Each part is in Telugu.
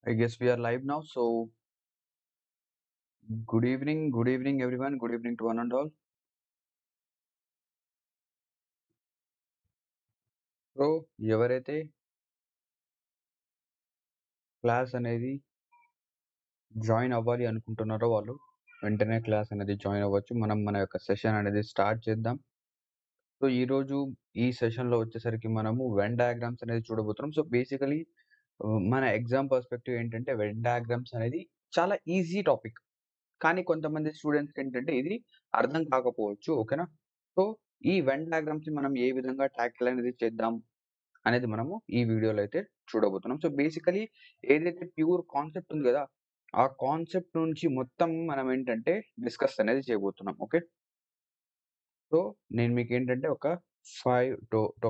I guess we are live now. So, good evening, everyone. Good evening to one and all. So ఎవరైతే క్లాస్ అనేది జాయిన్ అవ్వాలి అనుకుంటున్నారో వాళ్ళు వెంటనే క్లాస్ అనేది జాయిన్ అవ్వచ్చు. మనం మన యొక్క సెషన్ అనేది స్టార్ట్ చేద్దాం. సో ఈరోజు ఈ సెషన్లో వచ్చేసరికి మనము వెన్ డయాగ్రామ్స్ అనేది చూడబోతున్నాం. సో బేసికలీ మన ఎగ్జామ్ పర్స్పెక్టివ్ ఏంటంటే వెన్ డయాగ్రామ్స్ అనేది చాలా ఈజీ టాపిక్. కానీ కొంతమంది స్టూడెంట్స్ ఏంటంటే ఇది అర్థం కాకపోవచ్చు. ఓకేనా? సో ఈ వెన్ డయాగ్రామ్స్ మనం ఏ విధంగా ట్యాకిల్ అనేది చేద్దాం అనేది మనము ఈ వీడియోలో అయితే చూడబోతున్నాం. సో బేసికలీ ఏదైతే ప్యూర్ కాన్సెప్ట్ ఉంది కదా, ఆ కాన్సెప్ట్ నుంచి మొత్తం మనం ఏంటంటే డిస్కస్ అనేది చేయబోతున్నాం. ఓకే. సో నేను మీకు ఏంటంటే ఒక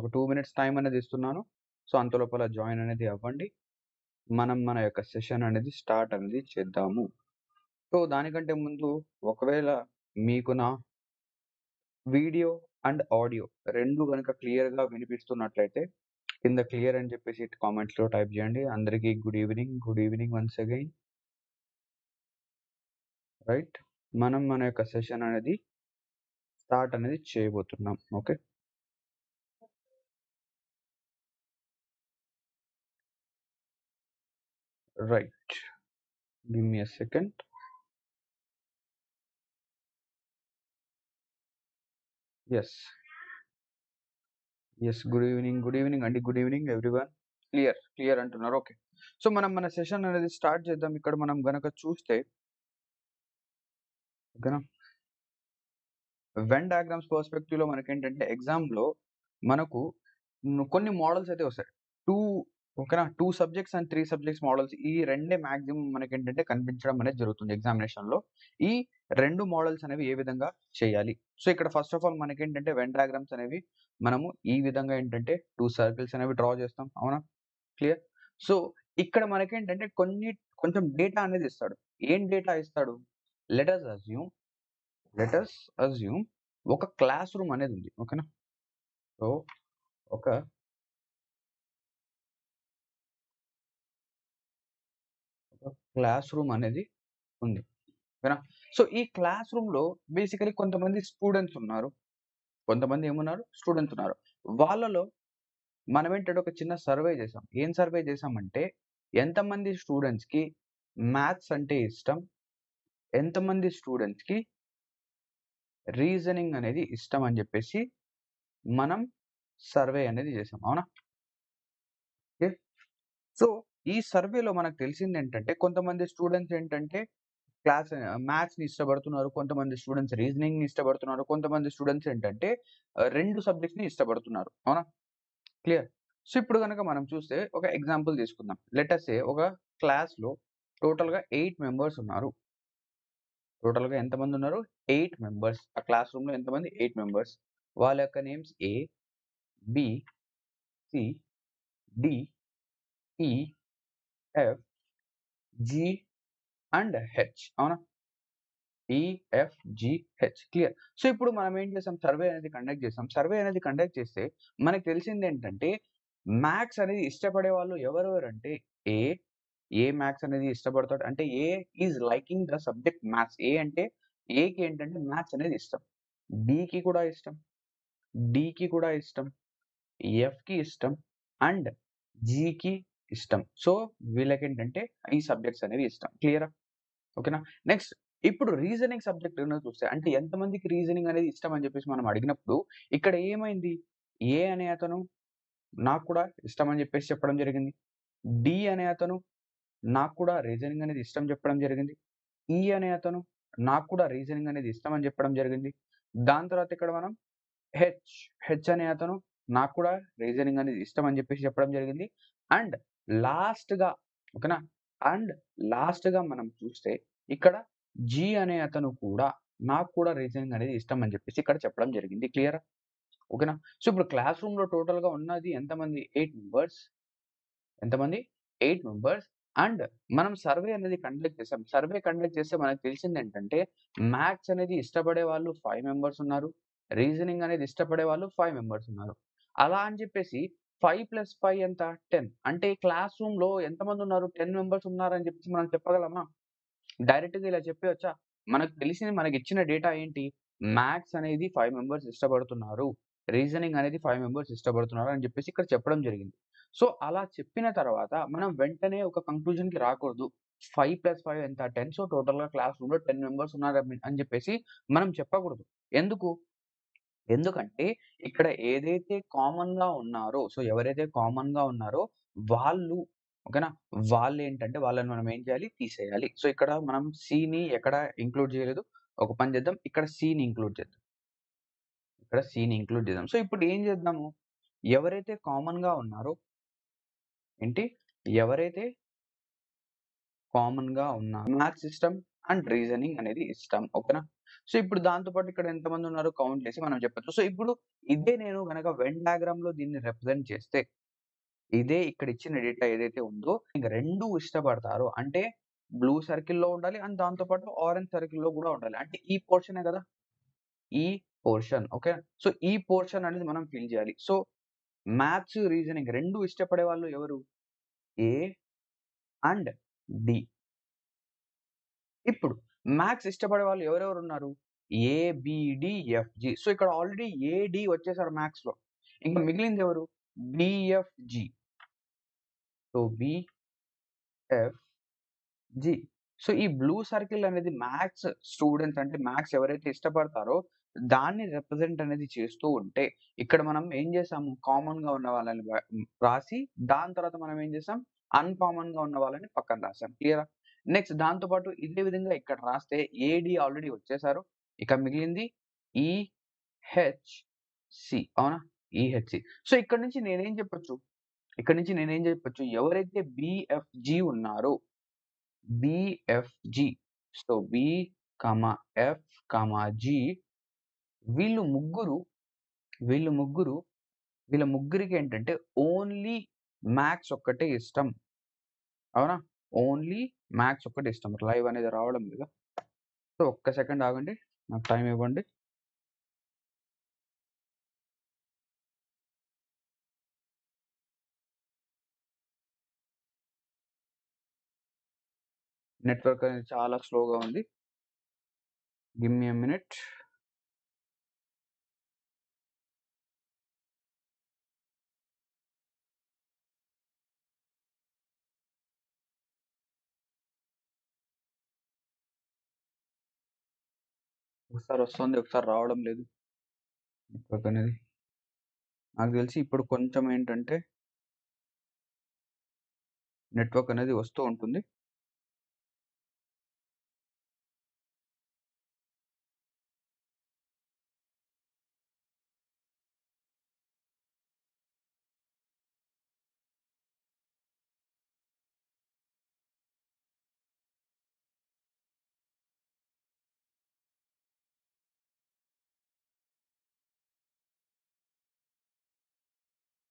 2 మినిట్స్ టైం అనేది ఇస్తున్నాను. సో అంత లోపల జాయిన్ అనేది అవ్వండి. మనం మన యొక్క సెషన్ అనేది స్టార్ట్ అనేది చేద్దాము. సో దానికంటే ముందు ఒకవేళ మీకు నా వీడియో అండ్ ఆడియో 2 గనుక క్లియర్‌గా వినిపిస్తున్నట్లయితే కింద క్లియర్ అని చెప్పేసి కామెంట్స్‌లో టైప్ చేయండి. అందరికీ good evening once again. Right. మనం మన యొక్క సెషన్ అనేది స్టార్ట్ అనేది చేయబోతున్నాం. Okay. Right. Give me a second. Yes. Good evening అండి. Good evening everyone. క్లియర్ అంటున్నారు. ఓకే. సో మనం మన సెషన్ అనేది స్టార్ట్ చేద్దాం. ఇక్కడ మనం గనక చూస్తే ఓకేనా, వెన్ డయాగ్రామ్స్ పర్స్పెక్టివ్‌లో మనకేంటంటే ఎగ్జామ్‌లో మనకు కొన్ని మోడల్స్ అయితే వస్తాయి. 2 ఓకేనా, 2 సబ్జెక్ట్స్ అండ్ 3 సబ్జెక్ట్స్ మోడల్స్ ఈ రెండే మాక్సిమం మనకేంటంటే కనిపించడం అనేది జరుగుతుంది ఎగ్జామినేషన్‌లో. ఈ 2 మోడల్స్ అనేవి ఏ విధంగా చేయాలి? సో ఇక్కడ ఫస్ట్ ఆఫ్ ఆల్ మనకేంటంటే వెన్ డయాగ్రామ్స్ అనేవి మనము ఈ విధంగా ఏంటంటే 2 సర్కిల్స్ అనేవి డ్రా చేస్తాం. అవునా? క్లియర్. సో ఇక్కడ మనకేంటంటే కొంచెం డేటా అనేది ఇస్తాడు. ఏం డేటా ఇస్తాడు? లెట్ అస్ అస్యూమ్ ఒక క్లాస్ రూమ్ అనేది ఉంది. ఓకేనా? సో ఒక క్లాస్ రూమ్ అనేది ఉంది. ఓకేనా? సో ఈ క్లాస్ రూమ్‌లో బేసికల్లీ కొంతమంది స్టూడెంట్స్ ఉన్నారు. కొంతమంది ఏమున్నారు? స్టూడెంట్స్ ఉన్నారు. వాళ్ళలో మనమేంటంటే ఒక చిన్న సర్వే చేసాం. ఏం సర్వే చేసామంటే ఎంతమంది స్టూడెంట్స్‌కి మ్యాథ్స్ అంటే ఇష్టం? ఎంతమంది స్టూడెంట్స్‌కి రీజనింగ్ అనేది ఇష్టం అని చెప్పేసి మనం సర్వే అనేది చేసాం. అవునా? ఓకే. సో ఈ సర్వేలో మనకు తెలిసిందేంటంటే కొంతమంది స్టూడెంట్స్ ఏంటంటే మ్యాథ్స్‌ని ఇష్టపడుతున్నారు. కొంతమంది స్టూడెంట్స్ రీజనింగ్‌ని ఇష్టపడుతున్నారు. కొంతమంది స్టూడెంట్స్ ఏంటంటే 2 సబ్జెక్ట్స్‌ని ఇష్టపడుతున్నారు. అవునా? క్లియర్. సో ఇప్పుడు గనక మనం చూస్తే ఒక ఎగ్జాంపుల్ తీసుకుందాం. లెట్ అస్ సే ఒక క్లాస్‌లో టోటల్‌గా 8 మెంబర్స్ ఉన్నారు. టోటల్‌గా ఎంతమందున్నారు? 8 మెంబర్స్. ఆ క్లాస్ రూమ్‌లో ఎంతమంది? 8 మెంబర్స్. వాళ్ళ యొక్క names A, B, C, D, E, F, G and H. అవునా? ఈఎఫ్జిహెచ్. క్లియర్. సో ఇప్పుడు మనం ఏం చేసాం? సర్వే అనేది కండక్ట్ చేసాం. సర్వే అనేది కండక్ట్ చేస్తే మనకు తెలిసిందేంటంటే మ్యాథ్స్ అనేది ఇష్టపడే వాళ్ళు ఎవరెవరంటే ఏ, మ్యాథ్స్ అనేది ఇష్టపడతాడు. అంటే A is liking the subject maths. అంటే ఏకి ఏంటంటే మ్యాథ్స్ అనేది ఇష్టం. బికి కూడా ఇష్టం. డికి కూడా ఇష్టం. ఎఫ్‌కి ఇష్టం. అండ్ జికి ఇష్టం. సో వీళ్ళకేంటంటే ఈ సబ్జెక్ట్స్ అనేవి ఇష్టం. క్లియరా? ఓకేనా? నెక్స్ట్ ఇప్పుడు రీజనింగ్ సబ్జెక్ట్ చూస్తే అంటే ఎంతమందికి రీజనింగ్ అనేది ఇష్టం అని చెప్పేసి మనం అడిగినప్పుడు ఇక్కడ ఏమైంది? ఏ అనే అతను నాకు కూడా ఇష్టం అని చెప్పేసి చెప్పడం జరిగింది. డి అనే అతను నాకు కూడా రీజనింగ్ అనేది ఇష్టం చెప్పడం జరిగింది. ఈ అనే అతను నాకు కూడా రీజనింగ్ అనేది ఇష్టం అని చెప్పడం జరిగింది. దాని తర్వాత ఇక్కడ మనం హెచ్, అనే అతను నాకు కూడా రీజనింగ్ అనేది ఇష్టం అని చెప్పేసి చెప్పడం జరిగింది. అండ్ లాస్ట్‌గా ఓకేనా? అండ్ లాస్ట్‌గా మనం చూస్తే ఇక్కడ జి అనే అతను కూడా నాకు కూడా రీజనింగ్ అనేది ఇష్టం అని చెప్పేసి ఇక్కడ చెప్పడం జరిగింది. క్లియరా? ఓకేనా? సో ఇప్పుడు క్లాస్ రూమ్‌లో టోటల్‌గా ఉన్నది ఎంతమంది? 8 మెంబర్స్. ఎంతమంది? 8 మెంబర్స్. అండ్ మనం సర్వే అనేది కండక్ట్ చేసాం. సర్వే కండక్ట్ చేస్తే మనకు తెలిసిందేంటంటే మ్యాథ్స్ అనేది ఇష్టపడే వాళ్ళు 5 మెంబర్స్ ఉన్నారు. రీజనింగ్ అనేది ఇష్టపడే వాళ్ళు 5 మెంబర్స్ ఉన్నారు. అలా అని చెప్పేసి 5 + 5 ఎంత? 10. అంటే క్లాస్ రూమ్‌లో ఎంతమంది ఉన్నారు? 10 మెంబర్స్ ఉన్నారని చెప్పేసి మనం చెప్పగలమా? డైరెక్ట్‌గా ఇలా చెప్పేయొచ్చా? మనకు తెలిసింది మనకిచ్చిన డేటా ఏంటి? మ్యాథ్స్ అనేది 5 మెంబర్స్ ఇష్టపడుతున్నారు. రీజనింగ్ అనేది 5 మెంబర్స్ ఇష్టపడుతున్నారు అని చెప్పేసి ఇక్కడ చెప్పడం జరిగింది. సో, అలా చెప్పిన తర్వాత మనం వెంటనే ఒక కంక్లూజన్‌కి రాకూడదు. 5 + 5 ఎంత? 10. సో, టోటల్‌గా క్లాస్ రూమ్‌లో 10 మెంబర్స్ ఉన్నారని అని చెప్పేసి మనం చెప్పకూడదు. ఎందుకు? ఎందుకంటే ఇక్కడ ఏదైతే కామన్‌గా ఉన్నారో, సో, ఎవరైతే కామన్‌గా ఉన్నారో వాళ్ళు ఓకేనా? వాళ్ళేంటంటే వాళ్ళని మనం ఏం చేయాలి? తీసేయాలి. సో, ఇక్కడ మనం సీని ఎక్కడ ఇంక్లూడ్ చేయలేదు. ఒక పని చేద్దాం. ఇక్కడ సీని ఇంక్లూడ్ చేద్దాం. ఇక్కడ సీని ఇంక్లూడ్ చేద్దాం. సో, ఇప్పుడు ఏం చేద్దాము? ఎవరైతే కామన్‌గా ఉన్నారో ఏంటి? ఎవరైతే కామన్‌గా ఉన్నారు. మ్యాథ్స్ ఇష్టం అండ్ రీజనింగ్ అనేది ఇష్టం. ఓకేనా? సో, ఇప్పుడు దాంతో పాటు ఇక్కడ ఎంతమందున్నారో కౌంట్ చేసి మనం చెప్పొచ్చు. సో, ఇప్పుడు ఇదే నేను గనక వెన్ డయాగ్రామ్‌లో దీన్ని రిప్రజెంట్ చేస్తే, ఇదే ఇక్కడ ఇచ్చిన డేటా ఏదైతే ఉందో, ఇంక 2 ఇష్టపడతారో అంటే బ్లూ సర్కిల్‌లో ఉండాలి అండ్ దాంతో పాటు ఆరెంజ్ సర్కిల్‌లో గూడా ఉండాలి. అంటే ఈ పోర్షనే గదా! ఈ పోర్షన్. ఓకే. సో, ఈ పోర్షన్ అనేది మనం ఫిల్ జేయాలి. సో, మ్యాథ్స్, రీజనింగ్ 2 ఇష్టపడే వాళ్ళు ఎవరు? A and D. ఇప్పుడు మ్యాథ్స్ ఇష్టపడే వాళ్ళు ఎవరెవరున్నారు? A, B, D, F, G. So, ఇక్కడ ఆల్రెడీ ఏ, డి వచ్చేసారు మ్యాథ్స్‌లో. ఇంక మిగిలిందెవరు? B, F, G. So, B, F, G. So, ఈ బ్లూ సర్కిల్ అనేది మ్యాథ్స్ స్టూడెంట్స్ అంటే మ్యాథ్స్ ఎవరైతే ఇష్టపడతారో దాన్ని రిప్రజెంట్ అనేది చేస్తూ ఉంటే, ఇక్కడ మనం ఏం చేసాము? కామన్‌గా ఉన్న వాళ్ళని రాసి దాని తర్వాత మనం ఏం చేసాం? అన్‌కామన్‌గా ఉన్న వాళ్ళని పక్కన రాసాం. క్లియరా? నెక్స్ట్ దాంతో పాటు ఇదే విధంగా ఇక్కడ రాస్తే ఏడీ ఆల్రెడీ వచ్చేసారు. ఇక మిగిలింది ఈహెచ్‌సి అవునా? ఈహెచ్‌సి. సో, ఇక్కడ నుంచి నేనేం చెప్పొచ్చు? ఎవరైతే బీఎఫ్‌జి ఉన్నారో బీఎఫ్‌జి. సో, బి, ఎఫ్, జి వీళ్ళు ముగ్గురు, వీళ్ళు ముగ్గురు వీళ్ళ ముగ్గురికేంటంటే ఓన్లీ మ్యాథ్స్ ఒక్కటే ఇష్టం. అవునా? ఓన్లీ మ్యాథ్స్ ఒక్కటే ఇష్టం. లైవ్ అనేది రావడం లేదు. సో, ఒక్క సెకండ్ ఆగండి. నాకు టైమ్ ఇవ్వండి. నెట్వర్క్ అనేది చాలా స్లోగా ఉంది. Give me a minute. ఒకసారి వస్తుంది. ఒకసారి రావడం లేదు. నెట్వర్క్ అనేది. నాకు తెలిసి ఇప్పుడు కొంచెం ఏంటంటే నెట్వర్క్ అనేది వస్తూ ఉంటుంది.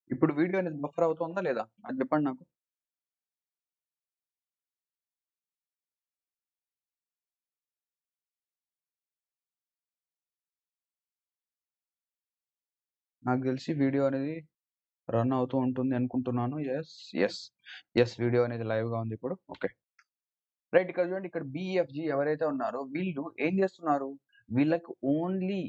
ఇప్పుడు వీడియో అనేది బఫర్ అవుతుందా లేదా? అది చెప్పండి నాకు. నాకు తెలిసి వీడియో అనేది రన్ అవుతూ ఉంటుంది అనుకుంటున్నాను. యెస్. యెస్. యెస్. వీడియో అనేది లైవ్‌గా ఉంది ఇప్పుడు. ఓకే. రైట్ ఇక్కడ చూడండి ఇక్కడ బీఎఫ్‌జీ ఎవరైతే ఉన్నారో వీళ్ళు ఏం చేస్తున్నారు? వీళ్ళకి ఓన్లీ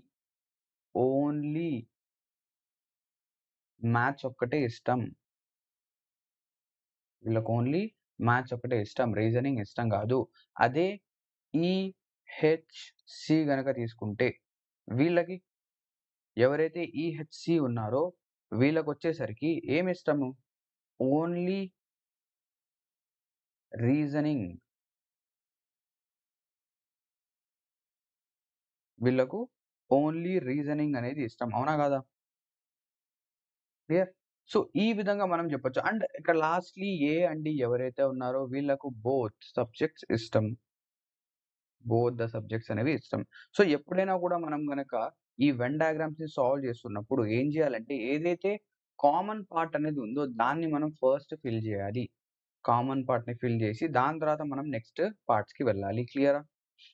మ్యాథ్స్ ఒక్కటే ఇష్టం. వీళ్ళకి ఓన్లీ మ్యాథ్స్ ఒక్కటే ఇష్టం. రీజనింగ్ ఇష్టం గాదు. అదే ఈహెచ్‌సి గనక తీసుకుంటే వీళ్ళకి ఎవరైతే ఈహెచ్‌సి ఉన్నారో వీళ్ళకొచ్చేసరికి ఏమిష్టము? Only reasoning. వీళ్ళకు ఓన్లీ రీజనింగ్ అనేది ఇష్టం. అవునా కాదా? క్లియర్. సో, ఈ విధంగా మనం చెప్పొచ్చు. అండ్ ఇక్కడ లాస్ట్‌లీ ఏ అండ్ డి ఎవరైతే ఉన్నారో వీళ్ళకు బోత్ సబ్జెక్ట్స్ ఇష్టం. బోత్ ద సబ్జెక్ట్స్ అనేవి ఇష్టం. సో, ఎప్పుడైనా కూడా మనం గనక ఈ వెన్ డయాగ్రామ్స్‌ని సాల్వ్ చేస్తున్నప్పుడు ఏం చేయాలంటే ఏదైతే కామన్ పార్ట్ అనేది ఉందో దాన్ని మనం ఫస్ట్ ఫిల్ చేయాలి. కామన్ పార్ట్‌ని ఫిల్ చేసి దాని తర్వాత మనం నెక్స్ట్ పార్ట్స్‌కి వెళ్ళాలి. క్లియరా?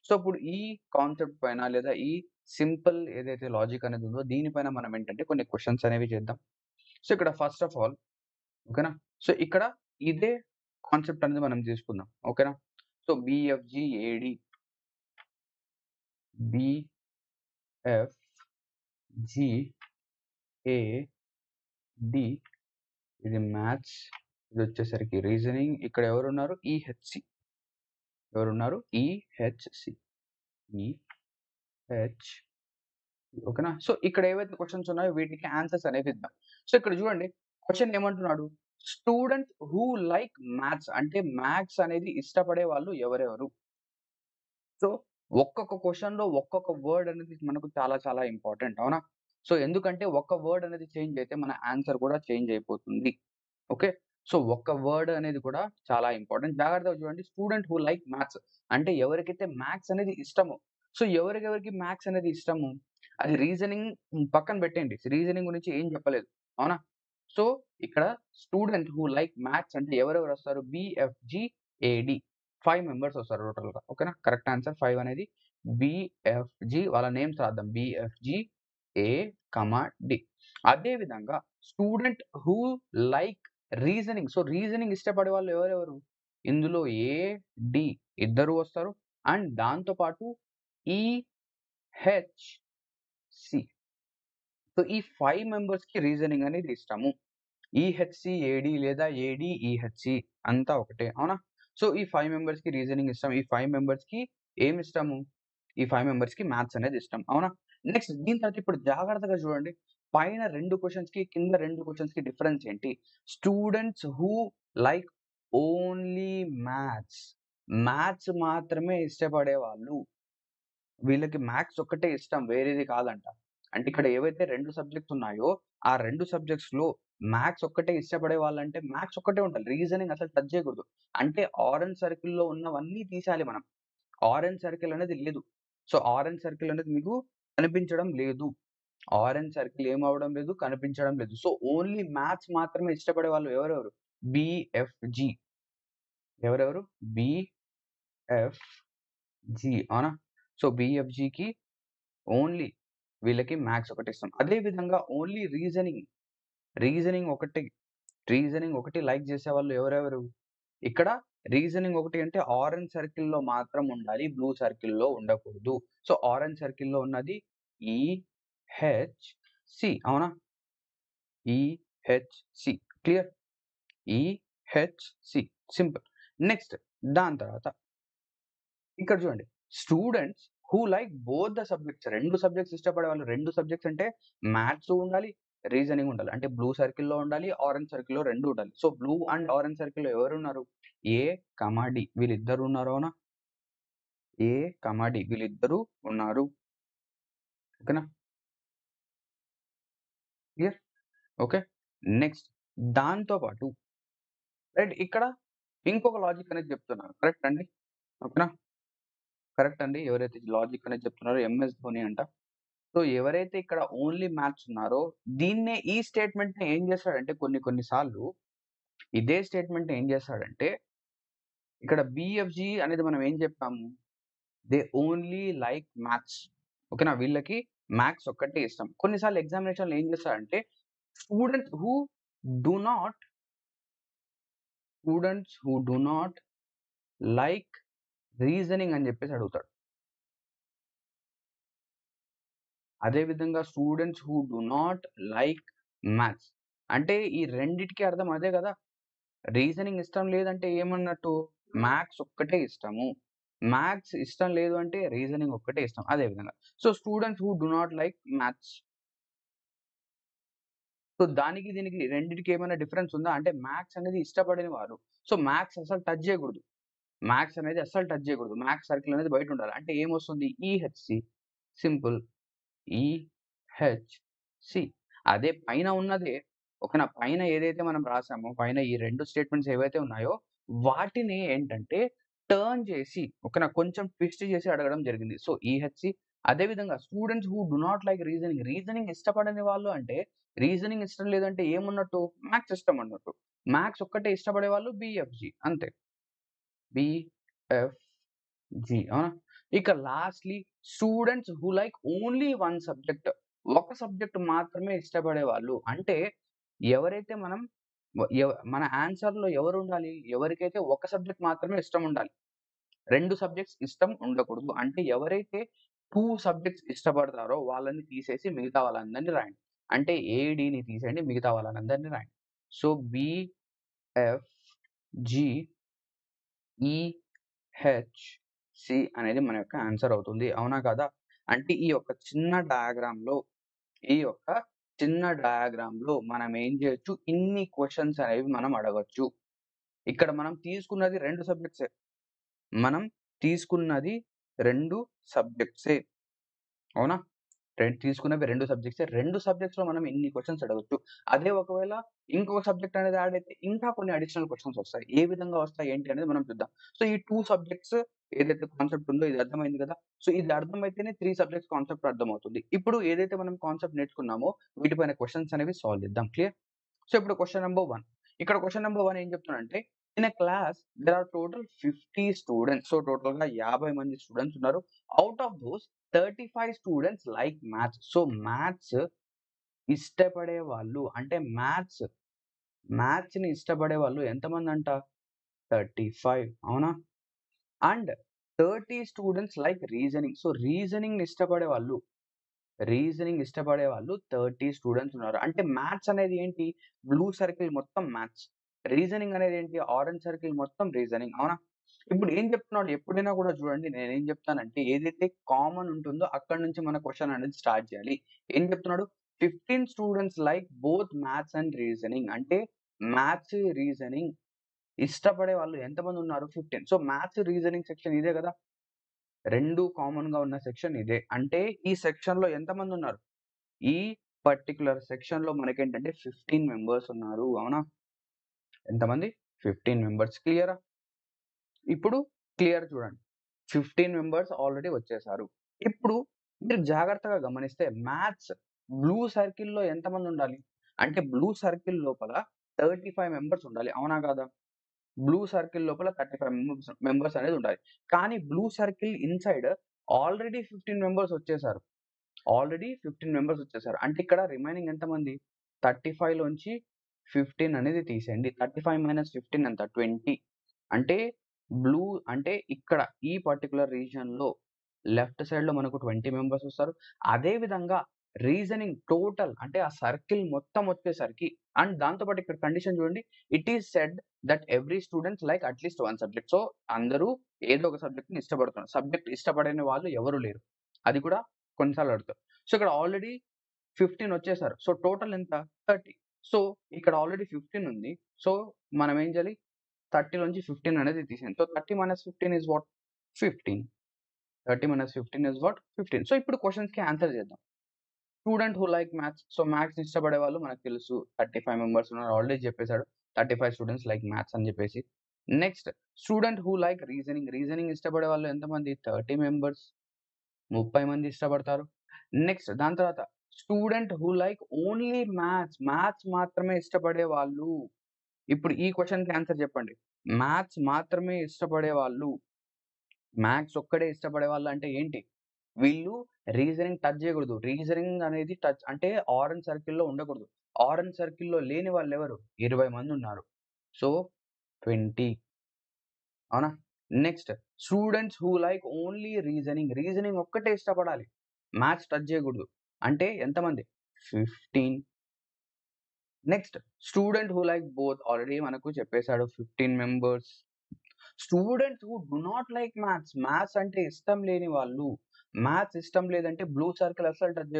సో, ఇప్పుడు ఈ కాన్సెప్ట్ పైన లేదా ఈ సింపుల్ ఏదైతే లాజిక్ అనేది ఉందో దీని పైన మనం ఏంటంటే కొన్ని క్వెషన్స్ అనేవి చేద్దాం. సో, ఇక్కడ ఫస్ట్ ఆఫ్ ఆల్ ఓకేనా? సో, ఇక్కడ ఇదే కాన్సెప్ట్ అనేది మనం తీసుకుందాం. ఓకేనా? సో, బీఎఫ్‌జీ, ఏడీ, బీఎఫ్‌జీ, ఏడీ ఇది మ్యాథ్స్. ఇదొచ్చేసరికి రీజనింగ్. ఇక్కడ ఎవరున్నారు? ఈహెచ్‌సి. ఎవరున్నారు? ఈహెచ్‌సి. ఈహెచ్ ఓకేనా? సో, ఇక్కడ ఏవైతే క్వెషన్స్ ఉన్నాయో వీటికి ఆన్సర్స్ అనేవి ఇద్దాం. సో, ఇక్కడ చూడండి క్వెషన్ ఏమంటున్నాడు? స్టూడెంట్స్ హూ లైక్ మ్యాథ్స్ అంటే మ్యాథ్స్ అనేది ఇష్టపడే వాళ్ళు ఎవరెవరు? సో, ఒక్కొక్క క్వెషన్‌లో ఒక్కొక్క వర్డ్ అనేది మనకు చాలా చాలా ఇంపార్టెంట్. అవునా? సో, ఎందుకంటే ఒక్క వర్డ్ అనేది చేంజ్ అయితే మన ఆన్సర్ కూడా చేంజ్ అయిపోతుంది. ఓకే. సో, ఒక్క వర్డ్ అనేది కూడా చాలా ఇంపార్టెంట్. జాగ్రత్తగా చూడండి. స్టూడెంట్ హూ లైక్ మ్యాథ్స్ అంటే ఎవరికైతే మ్యాథ్స్ అనేది ఇష్టమో. సో, ఎవరికెవరికి మ్యాథ్స్ అనేది ఇష్టము? అది రీజనింగ్ పక్కన పెట్టేయండి. రీజనింగ్ గురించి ఏం చెప్పలేదు. అవునా? సో, ఇక్కడ స్టూడెంట్ హూ లైక్ మ్యాథ్స్ అంటే ఎవరెవరొస్తారు? బీఎఫ్‌జీ, ఏడీ 5 మెంబర్స్ వస్తారు టోటల్‌గా. ఓకేనా? కరెక్ట్ ఆన్సర్ 5 అనేది బీఎఫ్‌జీ వాళ్ళ నేమ్స్ రాద్దాం. బీఎఫ్‌జీ, ఏ, డి. అదే విధంగా student who like reasoning. So, reasoning ఇష్టపడే వాళ్ళు ఎవరెవరు? ఇందులో ఏ, డి ఇద్దరు వస్తారు. అండ్ దాంతో పాటు ఈ, హెచ్, సి. సో, ఈ 5 మెంబర్స్‌కి రీజనింగ్ అనేది ఇష్టము. ఈహెచ్‌సి, ఏడీ లేదా ఏడీ, ఈహెచ్‌సి అంతా ఒకటే. అవునా? సో, ఈ 5 మెంబర్స్‌కి రీజనింగ్ ఇష్టం. ఈ 5 మెంబర్స్‌కి ఏమిష్టము? ఈ 5 మెంబర్స్‌కి మ్యాథ్స్ అనేది ఇష్టం. అవునా? నెక్స్ట్ దీని తర్వాత ఇప్పుడు జాగ్రత్తగా చూడండి. పైన 2 క్వెషన్స్‌కి, కింద 2 క్వెషన్స్‌కి డిఫరెన్స్ ఏంటి? Students who like only maths. Maths మాత్రమే ఇష్టపడేవాళ్ళు. వీళ్ళకి మ్యాథ్స్ ఒక్కటే ఇష్టం. వేరేది కాదంట. అంటే ఇక్కడ ఏవైతే 2 సబ్జెక్ట్స్ ఉన్నాయో, ఆ 2 సబ్జెక్ట్స్‌లో మ్యాథ్స్ ఒక్కటే ఇష్టపడే వాళ్ళంటే మ్యాథ్స్ ఒక్కటే ఉండాలి. రీజనింగ్ అసలు టచ్ చేయకూడదు. అంటే ఆరెంజ్ సర్కిల్‌లో ఉన్నవన్నీ తీసేయాలి మనం. ఆరెంజ్ సర్కిల్ అనేది లేదు. సో, ఆరెంజ్ సర్కిల్ అనేది మీకు కనిపించడం లేదు. ఆరెంజ్ సర్కిల్ ఏమవ్వడం లేదు, కనిపించడం లేదు. సో, ఓన్లీ మ్యాథ్స్ మాత్రమే ఇష్టపడే వాళ్ళు ఎవరెవరు? బీఎఫ్‌జీ. ఎవరెవరు? బీఎఫ్‌జీ అవునా? సో, బీఎఫ్‌జీకి ఓన్లీ వీళ్ళకి మ్యాథ్స్ ఒకటే ఇష్టం. అదే విధంగా ఓన్లీ రీజనింగ్, రీజనింగ్ ఒకటి, రీజనింగ్ ఒకటి లైక్ చేసేవాళ్ళు ఎవరెవరు? ఇక్కడ రీజనింగ్ ఒకటి అంటే ఆరెంజ్ సర్కిల్‌లో మాత్రం ఉండాలి. బ్లూ సర్కిల్‌లో ఉండకూడదు. సో, ఆరెంజ్ సర్కిల్‌లో ఉన్నది ఈహెచ్‌సి అవునా? ఈహెచ్‌సి క్లియర్? ఈహెచ్‌సి సింపుల్. నెక్స్ట్ దాని తర్వాత ఇక్కడ చూడండి. Students who like both the subjects 2 subjects ఇష్టపడే వాళ్ళు 2 సబ్జెక్ట్స్ అంటే మ్యాథ్స్ ఉండాలి, రీజనింగ్ ఉండాలి. అంటే బ్లూ సర్కిల్‌లో ఉండాలి, ఆరెంజ్ సర్కిల్‌లో 2 ఉండాలి. సో, బ్లూ అండ్ ఆరెంజ్ సర్కిల్‌లో ఎవరున్నారు? ఏ, డి వీళ్ళిద్దరు ఉన్నారు అవునా? ఏ, డి వీళ్ళిద్దరూ ఉన్నారు. ఓకేనా? క్లియర్? ఓకే. నెక్స్ట్ దాంతో పాటు రైట్ ఇక్కడ ఇంకొక లాజిక్ అనేది చెప్తున్నారు. కరెక్ట్ అండి? ఓకేనా? కరెక్ట్ అండి. ఎవరైతే లాజిక్ అనేది చెప్తున్నారో ఎంఎస్ ధోని అంట. సో, ఎవరైతే ఇక్కడ ఓన్లీ మ్యాథ్స్ ఉన్నారో, దీన్నే ఈ స్టేట్‌మెంట్‌ని ఏం చేస్తాడంటే కొన్ని కొన్ని సార్లు ఇదే స్టేట్‌మెంట్‌ని ఏం చేస్తాడంటే, ఇక్కడ బీఎఫ్‌జీ అనేది మనం ఏం చెప్పాము? They only like maths. ఓకేనా? వీళ్ళకి మ్యాథ్స్ ఒక్కటే ఇష్టం. కొన్ని సార్లు ఎగ్జామినేషన్‌లో ఏం చేస్తాడంటే, students who do not students who do not like reasoning అని చెప్పేసి అడుగుతాడు. అదే విధంగా students who do not like maths. అంటే ఈ రెండిటికి అర్థం అదే గదా! రీజనింగ్ ఇష్టం లేదంటే ఏమన్నట్టు? మ్యాథ్స్ ఒక్కటే ఇష్టము. మ్యాథ్స్ ఇష్టం లేదు అంటే రీజనింగ్ ఒక్కటే ఇష్టం. అదే విధంగా. So, students who do not like maths. So, దానికి దీనికి రెండిటికి ఏమైనా డిఫరెన్స్ ఉందా? అంటే మ్యాథ్స్ అనేది ఇష్టపడని వారు. సో, మ్యాథ్స్ అసలు టచ్ జేయకూడదు. మ్యాథ్స్ అనేది అస్సలు టచ్ జేయకూడదు. మ్యాథ్స్ సర్కిల్ అనేది బయటుండాలి. అంటే ఏమొస్తుంది? ఈహెచ్‌సి సింపుల్. ఈహెచ్‌సి. అదే పైన ఉన్నదే ఓకేనా? పైన ఏదైతే మనం రాసామో, పైన ఈ 2 స్టేట్‌మెంట్స్ ఏవైతే ఉన్నాయో, వాటిని ఏంటంటే టర్న్ చేసి ఓకేనా? కొంచెం ట్విస్ట్ చేసి అడగడం జరిగింది. సో, ఈహెచ్‌సి అదే విధంగా students who do not like reasoning. Reasoning ఇష్టపడని వాళ్ళు అంటే, రీజనింగ్ ఇష్టం లేదంటే ఏమున్నట్టు? మ్యాథ్స్ ఇష్టం అన్నట్టు. మ్యాథ్స్ ఒక్కటే ఇష్టపడే వాళ్ళు బీఎఫ్‌జీ అంతే. బీఎఫ్ అవునా? ఇక lastly students who like only one subject. ఒక సబ్జెక్ట్ మాత్రమే ఇష్టపడేవాళ్ళు. అంటే ఎవరైతే మనం మన ఆన్సర్‌లో ఎవరుండాలి? ఎవరికైతే ఒక సబ్జెక్ట్ మాత్రమే ఇష్టం ఉండాలి. 2 సబ్జెక్ట్స్ ఇష్టం ఉండకూడదు. అంటే ఎవరైతే 2 సబ్జెక్ట్స్ ఇష్టపడతారో వాళ్ళని తీసేసి మిగతా వాళ్ళందరిని రాయండి. అంటే ఏ, డీని తీసేయండి. మిగతా వాళ్ళనందరిని రాయండి. సో, బి, ఎఫ్, జి, ఈ, హెచ్, సి అనేది మన యొక్క ఆన్సర్ అవుతుంది. అవునా కాదా? అంటే ఈ యొక్క చిన్న డయాగ్రామ్‌లో మనం ఏం చేయొచ్చు? ఇన్ని క్వెషన్స్ అనేవి మనం అడగొచ్చు. ఇక్కడ మనం తీసుకున్నది 2 సబ్జెక్ట్సే. మనం తీసుకున్నది 2 సబ్జెక్ట్సే. అవునా? తీసుకున్నవి 2 సబ్జెక్ట్సే. 2 సబ్జెక్ట్స్‌లో మనం ఇన్ని క్వెషన్స్ అడగొచ్చు. అదే ఒకవేళ ఇంకొక సబ్జెక్ట్ అనేది యాడ్ అయితే ఇంకా కొన్ని అడిషనల్ క్వెషన్స్ వస్తాయి. ఏ విధంగా వస్తాయి ఏంటి అనేది మనం చూద్దాం. సో, ఈ 2 సబ్జెక్ట్స్ ఏదైతే కాన్సెప్ట్ ఉందో ఇది అర్థమైంది కదా! సో, ఇది అర్థమైతేనే 3 సబ్జెక్ట్స్ కాన్సెప్ట్ అర్థమవుతుంది. ఇప్పుడు ఏదైతే మనం కాన్సెప్ట్ నేర్చుకున్నామో వీటిపైన క్వెషన్స్ అనేవి సాల్వ్ చేద్దాం. క్లియర్? సో, ఇప్పుడు క్వెషన్ నంబర్ 1. ఇక్కడ క్వెషన్ నంబర్ 1 ఏం చెప్తున్నాడంటే, in a class there are total 50 students. So, టోటల్‌గా 50 మంది స్టూడెంట్స్ ఉన్నారు. Out of those 35 students like maths. So, maths ఇష్టపడే వాళ్ళు అంటే మ్యాథ్స్‌ని ఇష్టపడే వాళ్ళు ఎంతమందంట? 35 అవునా? And 30 students like reasoning. So, reasoning ఇష్టపడే వాళ్ళు 30 స్టూడెంట్స్ ఉన్నారు. అంటే మ్యాథ్స్ అనేది ఏంటి? బ్లూ సర్కిల్ మొత్తం మ్యాథ్స్. రీజనింగ్ అనేది ఏంటి? ఆరెంజ్ సర్కిల్ మొత్తం రీజనింగ్. అవునా? ఇప్పుడు ఏం చెప్తున్నాడు? ఎప్పుడైనా కూడా చూడండి నేనేం చెప్తానంటే ఏదైతే కామన్ ఉంటుందో అక్కడి నుంచి మన క్వెషన్ అనేది స్టార్ట్ చేయాలి. ఏం చెప్తున్నాడు? 15 students like both maths and reasoning. అంటే మ్యాథ్స్, రీజనింగ్ ఇష్టపడే వాళ్ళు ఎంతమందున్నారు? 15. సో, మ్యాథ్స్, రీజనింగ్ సెక్షన్ ఇదే గదా! 2 కామన్‌గా ఉన్న సెక్షన్ ఇదే. అంటే ఈ సెక్షన్‌లో ఎంతమందున్నారు? ఈ పర్టిక్యులర్ సెక్షన్‌లో మనకేంటంటే 15 మెంబర్స్ ఉన్నారు. అవునా? ఎంతమంది? 15 మెంబర్స్. క్లియరా? ఇప్పుడు క్లియర్ చూడండి. 15 మెంబర్స్ ఆల్రెడీ వచ్చేసారు. ఇప్పుడు మీరు జాగ్రత్తగా గమనిస్తే మ్యాథ్స్ బ్లూ సర్కిల్‌లో ఎంతమందుండాలి? అంటే బ్లూ సర్కిల్ లోపల 35 మెంబర్స్ ఉండాలి. అవునా కాదా? బ్లూ సర్కిల్ లోపల 35 మెంబర్స్ అనేది ఉండాలి. కానీ blue circle inside already 15 members వచ్చేసారు. అంటే ఇక్కడ రిమైనింగ్ ఎంతమంది? 35 లోంచి 15 అనేది తీసేయండి. 35 - 15 ఎంత? 20. అంటే బ్లూ అంటే ఇక్కడ ఈ పర్టిక్యులర్ రీజియన్‌లో లెఫ్ట్ సైడ్‌లో మనకు 20 మెంబర్స్ వస్తారు. అదే విధంగా రీజనింగ్ టోటల్ అంటే ఆ సర్కిల్ మొత్తం వచ్చేసరికి అండ్ దాంతో పాటు ఇక్కడ కండిషన్ చూడండి. It is said that every students like at least one subject. So, అందరూ ఏదో ఒక సబ్జెక్ట్‌ని ఇష్టపడుతున్నారు. సబ్జెక్ట్ ఇష్టపడని వాళ్ళు ఎవరు లేరు. అది కూడా కొన్నిసార్లు అడుగుతారు. సో, ఇక్కడ ఆల్రెడీ 15 వచ్చేసారు. సో, టోటల్ ఎంత? 30. సో, ఇక్కడ ఆల్రెడీ 15 ఉంది. సో, మనం ఏం చేయాలి? 30 నుంచి 15 అనేది తీసేయండి. So, 30 - 15 is what? 15. 30 - 15 is what? 15. So, ఇప్పుడు క్వెషన్స్‌కి ఆన్సర్ చేద్దాం. Student who like maths. So, మ్యాథ్స్‌ని ఇష్టపడే వాళ్ళు మనకు తెలుసు. 35 మెంబర్స్ ఉన్నారు. ఆల్రెడీ చెప్పేసాడు. 35 స్టూడెంట్స్ లైక్ మ్యాథ్స్ అని చెప్పేసి. Next student who like reasoning. Reasoning ఇష్టపడే వాళ్ళు ఎంతమంది? 30 మెంబర్స్. 30 మంది ఇష్టపడతారు. నెక్స్ట్ దాని తర్వాత student who like only maths. Maths మాత్రమే ఇష్టపడే వాళ్ళు. ఇప్పుడు ఈ క్వెషన్‌కి ఆన్సర్ చెప్పండి. మ్యాథ్స్ మాత్రమే ఇష్టపడే వాళ్ళు, మ్యాథ్స్ ఒక్కడే ఇష్టపడే వాళ్ళంటే ఏంటి? వీళ్ళు రీజనింగ్ టచ్ చేయకూడదు. రీజనింగ్ అనేది టచ్ అంటే ఆరెంజ్ సర్కిల్‌లో ఉండకూడదు. ఆరెంజ్ సర్కిల్‌లో లేని వాళ్ళెవరు? 20 మందున్నారు. సో, 20 అవునా? Next students who like only reasoning. Reasoning ఒక్కటే ఇష్టపడాలి. మ్యాథ్స్ టచ్ చేయకూడదు. అంటే ఎంతమంది? 15. Next student who like both. Already మనకు చెప్పేసాడు 15 members. Students who do not like maths. Maths అంటే ఇష్టం లేని వాళ్ళు. మ్యాథ్స్ ఇష్టం లేదంటే బ్లూ సర్కిల్ అస్సలు టచ్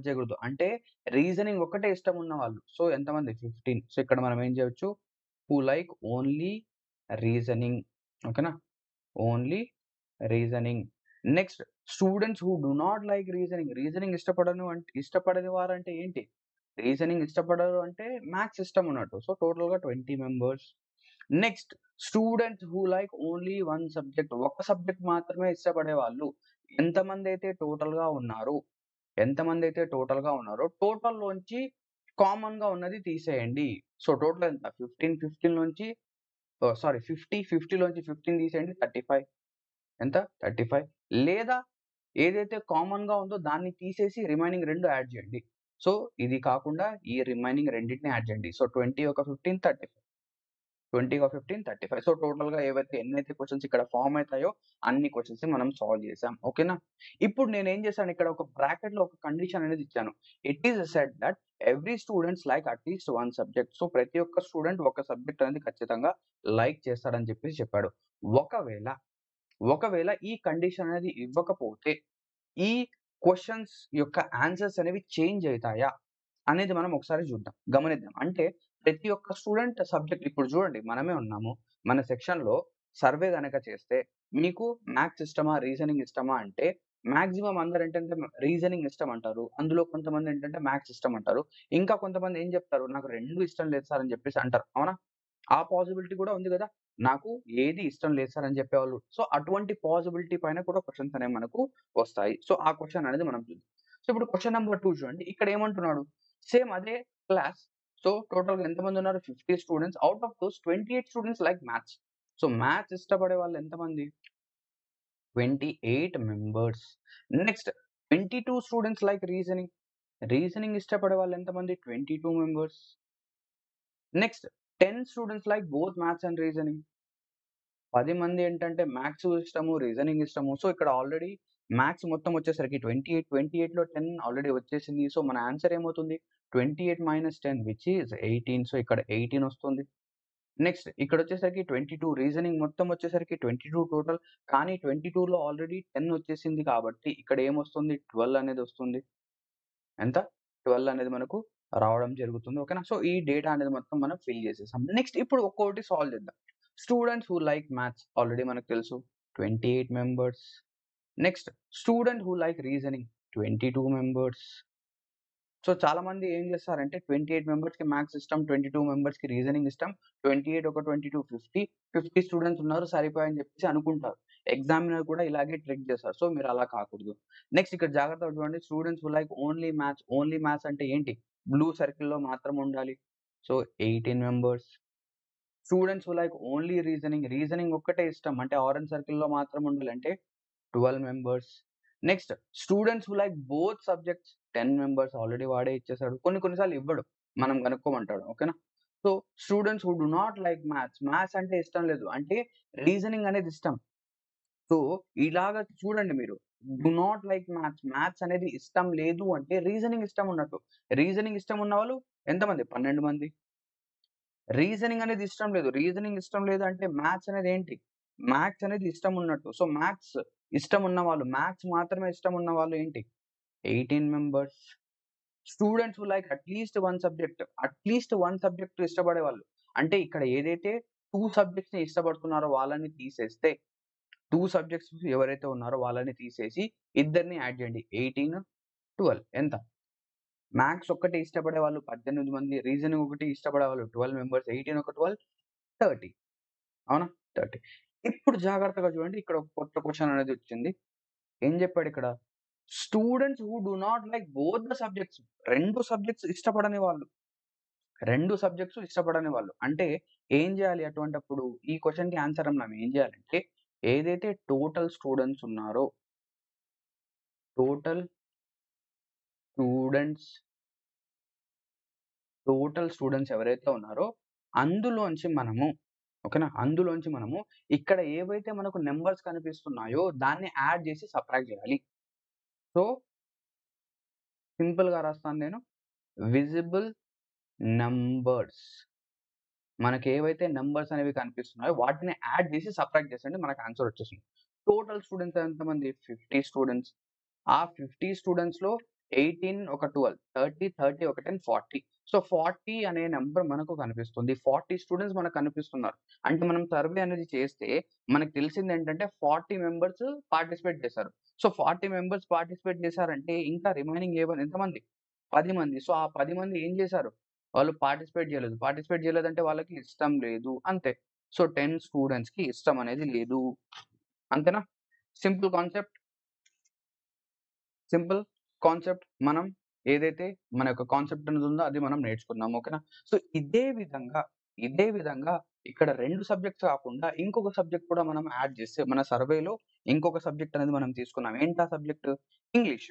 చేయకూడదు. అంటే రీజనింగ్ ఒక్కటే ఇష్టం ఉన్నవాళ్ళు. సో, ఎంతమంది? 15. సో, ఇక్కడ మనం ఏం చేయొచ్చు? Who like only reasoning. ఓకేనా? Only reasoning. Next students who do not like reasoning. Reasoning ఇష్టపడని వారంటే ఏంటి? రీజనింగ్ ఇష్టపడరు అంటే మ్యాథ్స్ ఇష్టం ఉన్నట్టు. సో, టోటల్‌గా 20 members. Next students who like only one subject. ఒక సబ్జెక్ట్ మాత్రమే ఇష్టపడేవాళ్ళు. ఎంతమందైతే టోటల్‌గా ఉన్నారో టోటల్‌లోంచి కామన్‌గా ఉన్నది తీసేయండి. సో, టోటల్ ఎంత? 15 నుంచి 50 లోంచి 15 తీసేయండి 35. ఎంత? 35 లేదా ఏదైతే కామన్‌గా ఉందో దాన్ని తీసేసి రిమైనింగ్ 2 యాడ్ చేయండి. సో ఇది కాకుండా ఈ రిమైనింగ్ రెండిటిని యాడ్ చేయండి. సో 20 ఒక 15 35. 20 ఒక 15 35. సో టోటల్‌గా ఎన్నైతే క్వెషన్స్ ఇక్కడ ఫార్మ్ అయితాయో అన్ని క్వెషన్స్ మనం సాల్వ్ చేసాం. ఓకేనా? ఇప్పుడు నేనేం చేశాను ఇక్కడ ఒక బ్రాకెట్‌లో ఒక కండిషన్ అనేది ఇచ్చాను. It is said that every students like at least one subject. So ప్రతి ఒక్క స్టూడెంట్ ఒక సబ్జెక్ట్ అనేది ఖచ్చితంగా లైక్ చేస్తాడని చెప్పేసి చెప్పాడు. ఒకవేళ, ఒకవేళ ఈ కండిషన్ అనేది ఇవ్వకపోతే ఈ క్వెషన్స్ యొక్క ఆన్సర్స్ అనేవి చేంజ్ అయితాయా? అనేది మనం ఒకసారి చూద్దాం. గమనిద్దాం. అంటే ప్రతి ఒక్క స్టూడెంట్ సబ్జెక్ట్ ఇప్పుడు చూడండి మనమే ఉన్నాము. మన సెక్షన్‌లో సర్వే గనక చేస్తే మీకు మ్యాథ్స్ ఇష్టమా? రీజనింగ్ ఇష్టమా? అంటే మాక్సిమం అందరేంటంటే రీజనింగ్ ఇష్టం అంటారు. అందులో కొంతమందేంటంటే మ్యాథ్స్ ఇష్టం అంటారు. ఇంకా కొంతమంది ఏం చెప్తారు? నాకు 2 ఇష్టం లేదు సార్ అని చెప్పేసి అంటారు. అవునా? ఆ పాసిబిలిటీ కూడా ఉంది గదా! నాకు ఏది ఇష్టం లేదు సార్ అని చెప్పేవాళ్ళు. సో, అటువంటి పాసిబిలిటీ పైన కూడా క్వెషన్స్ అనేవి మనకు వస్తాయి. సో, ఆ క్వెషన్ అనేది మనం చూద్దాం. సో, ఇప్పుడు క్వెషన్ నంబర్ 2 చూడండి. ఇక్కడ ఏమంటున్నాడు? సేమ్ అదే క్లాస్. సో, టోటల్‌గా ఎంతమందున్నారు? 50 students. Out of those 28 students like maths. So, maths ఇష్టపడే వాళ్ళు ఎంతమంది? 28 members. Next 22 students like reasoning. Reasoning ఇష్టపడే వాళ్ళు ఎంతమంది? 22 members. Next 10 students like both maths and reasoning. 10 మంది ఏంటంటే మ్యాథ్స్ ఇష్టము, రీజనింగ్ ఇష్టము. సో, ఇక్కడ ఆల్రెడీ మ్యాథ్స్ మొత్తం వచ్చేసరికి 28, 28లో 10 ఆల్రెడీ వచ్చేసింది. సో, మన ఆన్సర్ ఏమవుతుంది? 28 - 10 విచ్ ఈస్ 18. సో, ఇక్కడ 18 వస్తుంది. నెక్స్ట్ ఇక్కడొచ్చేసరికి 22 రీజనింగ్ మొత్తం వచ్చేసరికి 22 టోటల్. కానీ 22లో ఆల్రెడీ 10 వచ్చేసింది కాబట్టి ఇక్కడ ఏమొస్తుంది? 12 అనేది వస్తుంది. ఎంత? 12 అనేది మనకు రావడం జరుగుతుంది. ఓకేనా? సో, ఈ డేటా అనేది మొత్తం మనం ఫిల్ చేసేసాం. నెక్స్ట్ ఇప్పుడు ఒక్కొక్కటి సాల్వ్ చేద్దాం. Students who like maths already మనకు తెలుసు 28 members. Next student who like reasoning 22 members. So, చాలామంది ఏం చేస్తారంటే 28 మెంబర్స్‌కి మ్యాథ్స్ ఇష్టం, 22 మెంబర్స్‌కి రీజనింగ్ ఇష్టం. 28 ఒక 22 50 స్టూడెంట్స్ ఉన్నారు సరిపోయని చెప్పేసి అనుకుంటారు. ఎగ్జామినర్ కూడా ఇలాగే ట్రిక్ చేస్తారు. సో, మీరు అలా కాకూడదు. నెక్స్ట్ ఇక్కడ జాగ్రత్తగా చూడండి. Students who like only maths అంటే ఏంటి? బ్లూ సర్కిల్‌లో మాత్రం ఉండాలి. So, 18 members. Students who like only reasoning ఒక్కటే ఇష్టం. అంటే ఆరెంజ్ సర్కిల్‌లో మాత్రం ఉండాలి. అంటే 12 members. Next students who like both subjects 10 members already వాడే ఇచ్చేసాడు. కొన్ని సార్లు ఇవ్వడు. మనం కనుక్కోమంటాడు. ఓకేనా? So, students who do not like maths అంటే ఇష్టం లేదు. అంటే రీజనింగ్ అనేది ఇష్టం. సో, ఇలాగ చూడండి మీరు. డు నాట్ లైక్ మ్యాథ్స్ అనేది ఇష్టం లేదు అంటే రీజనింగ్ ఇష్టం ఉన్నట్టు. రీజనింగ్ ఇష్టం ఉన్నవాళ్ళు ఎంతమంది? 12 మంది. రీజనింగ్ అనేది ఇష్టం లేదు. రీజనింగ్ ఇష్టం లేదు అంటే మ్యాథ్స్ అనేది ఏంటి? మ్యాథ్స్ అనేది ఇష్టం ఉన్నట్టు. సో, మ్యాథ్స్ ఇష్టం ఉన్నవాళ్ళు, మ్యాథ్స్ మాత్రమే ఇష్టం ఉన్నవాళ్ళు ఏంటి? 18 members. Students who like at least one subject ఇష్టపడేవాళ్ళు. అంటే ఇక్కడ ఏదైతే 2 సబ్జెక్ట్స్‌ని ఇష్టపడుతున్నారో వాళ్ళని తీసేస్తే, 2 సబ్జెక్ట్స్ ఎవరైతే ఉన్నారో వాళ్ళని తీసేసి ఇద్దరిని యాడ్ చేయండి. 18, 12 ఎంత? మ్యాథ్స్ ఒక్కటే ఇష్టపడే వాళ్ళు 18 మంది, రీజనింగ్ ఒకటి ఇష్టపడేవాళ్ళు 12 మెంబర్స్, 18 ఒక 12, 30. అవునా? 30. ఇప్పుడు జాగ్రత్తగా చూడండి. ఇక్కడ ఒక కొత్త క్వెషన్ అనేది వచ్చింది. ఏం చెప్పాడిక్కడ? Students who do not like both the subjects. 2 subjects ఇష్టపడని వాళ్ళు. 2 సబ్జెక్ట్స్ ఇష్టపడని వాళ్ళు. అంటే ఏం జేయాలి అటువంటప్పుడు? ఈ క్వెషన్‌కి ఆన్సర్ మనం ఏం జేయాలంటే, ఏదైతే టోటల్ స్టూడెంట్స్ టోటల్ స్టూడెంట్స్ ఎవరైతే ఉన్నారో అందులోంచి మనము ఓకేనా? అందులోంచి మనము ఇక్కడ ఏవైతే మనకు నంబర్స్ కనిపిస్తున్నాయో దాన్ని యాడ్ జేసి సబ్ట్రాక్ట్ జేయాలి. సో, సింపుల్‌గా రాస్తాను నేను. Visible numbers. మనకేవైతే నంబర్స్ అనేవి కనిపిస్తున్నాయో వాటిని యాడ్ జేసి సబ్ట్రాక్ట్ చేసేయండి. మనకు ఆన్సర్ వచ్చేస్తుంది. టోటల్ స్టూడెంట్స్ ఎంతమంది? 50 స్టూడెంట్స్. ఆ 50 స్టూడెంట్స్‌లో 18 ఒక 12, 30 ఒక 10, 40. సో, 40 అనే నంబర్ మనకు కనిపిస్తుంది. 40 స్టూడెంట్స్ మనకు కనిపిస్తున్నారు. అంటే మనం సర్వే అనేది చేస్తే మనకు తెలిసిందేంటంటే 40 మెంబర్స్ పార్టిసిపేట్ చేశారు. సో, 40 మెంబర్స్ పార్టిసిపేట్ చేశారంటే ఇంకా రిమైనింగ్ ఎంతమంది? 10 మంది. సో, ఆ 10 మంది ఏం చేశారు? వాళ్ళు పార్టిసిపేట్ చేయలేదు. పార్టిసిపేట్ చేయలేదంటే వాళ్ళకి ఇష్టం లేదు. అంతే. సో, 10 స్టూడెంట్స్‌కి ఇష్టం అనేది లేదు. అంతేనా? Simple concept. Simple concept. మనం ఏదైతే మన యొక్క కాన్సెప్ట్ అనేది ఉందో అది మనం నేర్చుకున్నాం. ఓకేనా? సో, ఇదే విధంగా ఇక్కడ 2 సబ్జెక్ట్స్ కాకుండా ఇంకొక సబ్జెక్ట్ కూడా మనం యాడ్ చేస్తే మన సర్వేలో ఇంకొక సబ్జెక్ట్ అనేది మనం తీసుకున్నాం. ఏంటా సబ్జెక్ట్? ఇంగ్లీష్.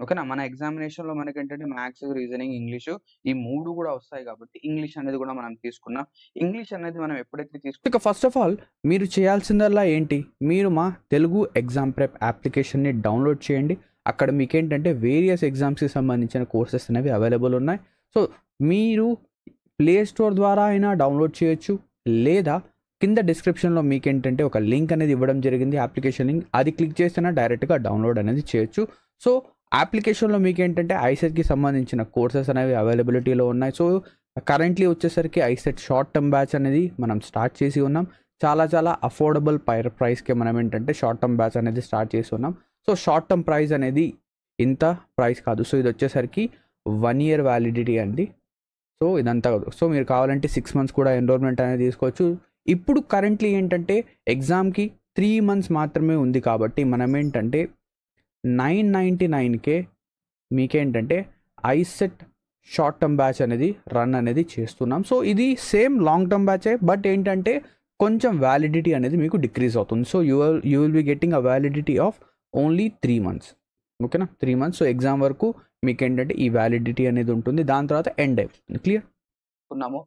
ఓకేనా. మన ఎగ్జామినేషన్‌లో మనకేంటంటే మ్యాథ్స్, రీజనింగ్, ఇంగ్లీషు ఈ 3 గూడా వస్తాయి గాబట్టి, ఇంగ్లీష్ అనేది గూడా మనం తీసుకున్నాం. ఇంగ్లీష్ అనేది మనం ఎప్పుడైతే ఇక ఫస్ట్ ఆఫ్ ఆల్ మీరు చేయాల్సిందల్లా ఏంటి? మీరు మా తెలుగు ఎగ్జామ్ ప్రెప్ అప్లికేషన్‌ని డౌన్‌లోడ్ చేయండి. అక్కడ మీకేంటంటే వేరియస్ ఎగ్జామ్స్‌కి సంబంధించిన కోర్సెస్ అనేవి అవైలబుల్ ఉన్నాయి. సో, మీరు ప్లే స్టోర్ ద్వారా అయినా డౌన్‌లోడ్ చేయొచ్చు. లేదా కింద డిస్క్రిప్షన్‌లో మీకేంటంటే ఒక లింక్ అనేది ఇవ్వడం జరిగింది. Application link. అది క్లిక్ చేస్తేనే డైరెక్ట్‌గా డౌన్‌లోడ్ అనేది చేయొచ్చు. సో, అప్లికేషన్‌లో మీకేంటంటే ఐసెట్‌కి సంబంధించిన కోర్సెస్ అనేవి అవైలబిలిటీలో ఉన్నాయి. సో, కరెంట్‌లీ వచ్చేసరికి ఐసెట్ షార్ట్ టర్మ్ బ్యాచ్ అనేది మనం స్టార్ట్ చేసి ఉన్నాం. చాలా చాలా అఫోర్డబుల్ ప్రైస్‌కి మనం ఏంటంటే షార్ట్ టర్మ్ బ్యాచ్ అనేది స్టార్ట్ చేసి ఉన్నాం. సో, షార్ట్ టర్మ్ ప్రైస్ అనేది ఇంత ప్రైస్ కాదు. సో, ఇది వచ్చేసరికి 1 ఇయర్ వ్యాలిడిటీ అండి. సో, ఇదంతా సో, మీరు కావాలంటే 6 మంత్స్ కూడా ఎన్రోల్‌మెంట్ అనేది తీసుకోవచ్చు. ఇప్పుడు కరెంట్‌లీ ఏంటంటే ఎగ్జామ్‌కి 3 మంత్స్ మాత్రమే ఉంది కాబట్టి మనమేంటంటే 999కే మీకేంటంటే ఐసెట్ షార్ట్ టర్మ్ బ్యాచ్ అనేది రన్ అనేది చేస్తున్నాం. సో, ఇది సేమ్ లాంగ్ టర్మ్ బ్యాచే. బట్ ఏంటంటే కొంచెం వ్యాలిడిటీ అనేది మీకు డిక్రీజ్ అవుతుంది. So, you will be getting a validity of only 3 months. ఓకేనా. 3 మంత్స్. సో, ఎగ్జామ్ వరకు మీకేంటంటే ఈ వ్యాలిడిటీ అనేది ఉంటుంది. దాని తర్వాత ఎండ్ అయిపోతుంది. క్లియర్? ఉన్నాము.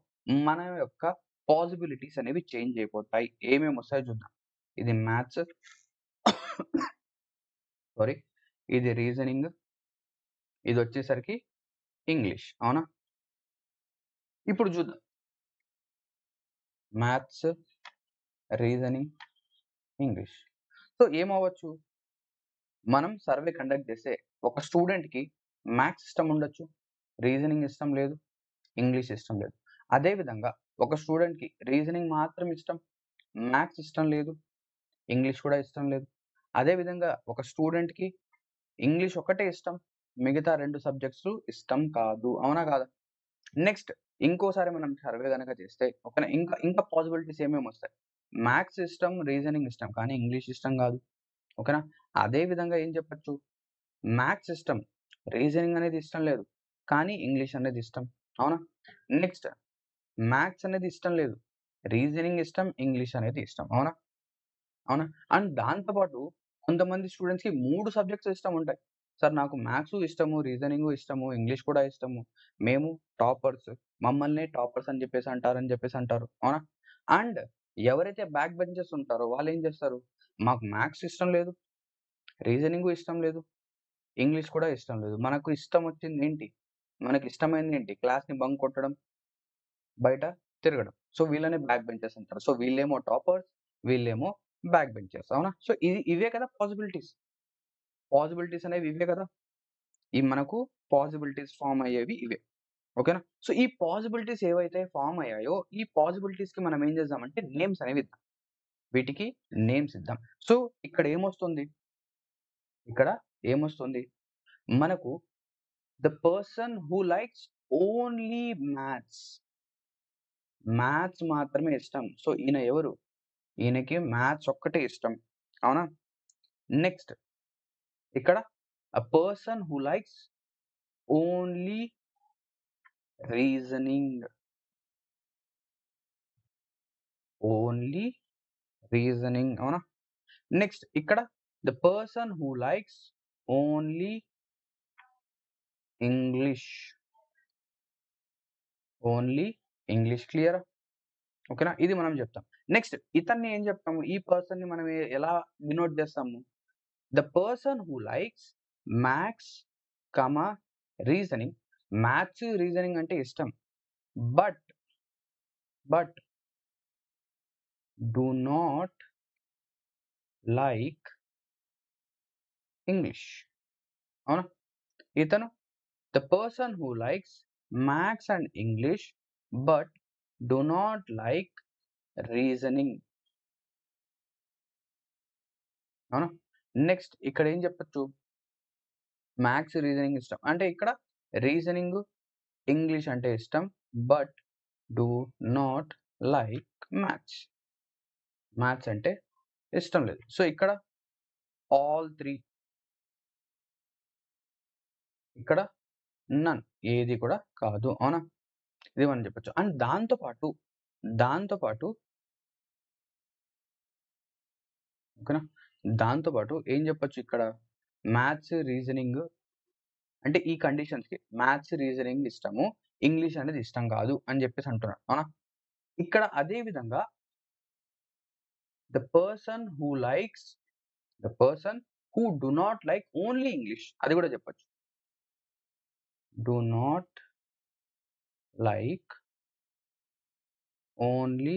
మన యొక్క పాసిబిలిటీస్ అనేవి చేంజ్ అయిపోతాయి. ఏమేమి వస్తాయో చూద్దాం. ఇది మ్యాథ్స్ సారీ. ఇది రీజనింగ్. ఇదొచ్చేసరికి ఇంగ్లీష్. అవునా? ఇప్పుడు చూద్దాం. Maths, reasoning, English. సో, ఏమవ్వచ్చు? మనం సర్వే కండక్ట్ చేస్తే ఒక స్టూడెంట్‌కి మ్యాథ్స్ ఇష్టం ఉండొచ్చు. రీజనింగ్ ఇష్టం లేదు. ఇంగ్లీష్ ఇష్టం లేదు. అదే విధంగా ఒక స్టూడెంట్‌కి రీజనింగ్ మాత్రం ఇష్టం. మ్యాథ్స్ ఇష్టం లేదు. ఇంగ్లీష్ కూడా ఇష్టం లేదు. అదే విధంగా ఒక స్టూడెంట్‌కి ఇంగ్లీష్ ఒక్కటే ఇష్టం. మిగతా 2 సబ్జెక్ట్స్ ఇష్టం కాదు. అవునా? కాదా? నెక్స్ట్ ఇంకోసారి మనం సర్వే గనక చేస్తే ఓకేనా. ఇంకా పాసిబిలిటీస్ ఏమేమొస్తాయి? మ్యాథ్స్ ఇష్టం, రీజనింగ్ ఇష్టం. కానీ ఇంగ్లీష్ ఇష్టం కాదు. ఓకేనా. అదే విధంగా ఏం చెప్పొచ్చు? మ్యాథ్స్ ఇష్టం. రీజనింగ్ అనేది ఇష్టం లేదు. కానీ ఇంగ్లీష్ అనేది ఇష్టం. అవునా? నెక్స్ట్ మ్యాథ్స్ అనేది ఇష్టం లేదు. రీజనింగ్ ఇష్టం, ఇంగ్లీష్ అనేది ఇష్టం. అవునా? అవునా? అండ్ దాంతో పాటు కొంతమంది స్టూడెంట్స్‌కి 3 సబ్జెక్ట్స్ ఇష్టం ఉంటాయి. సార్ నాకు మ్యాథ్సు ఇష్టము, రీజనింగు ఇష్టము, ఇంగ్లీష్ కూడా ఇష్టము. మేము టాపర్స్. మమ్మల్నే టాపర్స్ అని చెప్పేసి అంటారు. అవునా? అండ్ ఎవరైతే బ్యాక్ బెంచర్స్ ఉంటారో వాళ్ళేం చేస్తారు? మాకు మ్యాథ్స్ ఇష్టం లేదు, రీజనింగు ఇష్టం లేదు, ఇంగ్లీష్ కూడా ఇష్టం లేదు. మనకు ఇష్టం వచ్చిందేంటి? మనకి ఇష్టమైందేంటి? క్లాస్‌ని బంక్ కొట్టడం, బయట తిరగడం. సో, వీళ్ళనే బ్యాక్ బెంచర్స్ అంటారు. సో, వీళ్ళేమో టాపర్స్, వీళ్ళేమో బ్యాక్ బెంచర్స్. అవునా? సో, ఇవే కదా పాసిబిలిటీస్. పాసిబిలిటీస్ అనేవి ఇవే కదా! ఈ మనకు పాసిబిలిటీస్ ఫార్మ్ అయ్యేవి ఇవే. ఓకేనా? సో, ఈ పాసిబిలిటీస్ ఏవైతే ఫార్మ్ అయ్యాయో, ఈ పాసిబిలిటీస్‌కి మనం ఏం చేద్దామంటే నేమ్స్ అనేవి ఇద్దాం. వీటికి నేమ్స్ ఇద్దాం. సో, ఇక్కడ ఏమొస్తుంది? ఇక్కడ ఏమొస్తుంది? మనకు the person who likes only maths. Maths మాత్రమే ఇష్టం. సో, ఈయన ఎవరు? ఈయనకి మ్యాథ్స్ ఒక్కటే ఇష్టం. అవునా? నెక్స్ట్ ఇక్కడ a person who likes only reasoning. Only reasoning. అవునా? నెక్స్ట్ ఇక్కడ the person who likes only English. Only English. క్లియరా? ఓకేనా? ఇది మనం చెప్తాం. నెక్స్ట్ ఇతన్ని ఏం చెప్తాము? ఈ పర్సన్‌ని మనం ఎలా డినోట్ చేస్తాము? The person who likes maths, reasoning. Maths, reasoning అంటే ఇష్టం. But, but do not like English. అవునా? ఇతను the person who likes maths and English but do not like reasoning. అవునా? నెక్స్ట్ ఇక్కడ ఏం చెప్పొచ్చు? మ్యాథ్స్, రీజనింగ్ ఇష్టం. అంటే ఇక్కడ రీజనింగ్, ఇంగ్లీష్ అంటే ఇష్టం. But do not like maths. Maths అంటే ఇష్టం లేదు. సో, ఇక్కడ ఆల్ 3. ఇక్కడ నన్. ఏది కూడా కాదు. అవునా? ఇది మనం చెప్పొచ్చు. అండ్ దాంతో పాటు ఓకేనా? దాంతో పాటు ఏం చెప్పొచ్చు ఇక్కడ? మ్యాథ్స్, రీజనింగ్ అంటే ఈ కండిషన్స్‌కి మ్యాథ్స్, రీజనింగ్ ఇష్టము. ఇంగ్లీష్ అనేది ఇష్టం కాదు అని చెప్పేసి అంటున్నాడు. అవునా? ఇక్కడ అదే విధంగా the person who likes the person who do not like only English అది కూడా చెప్పొచ్చు. Do not like only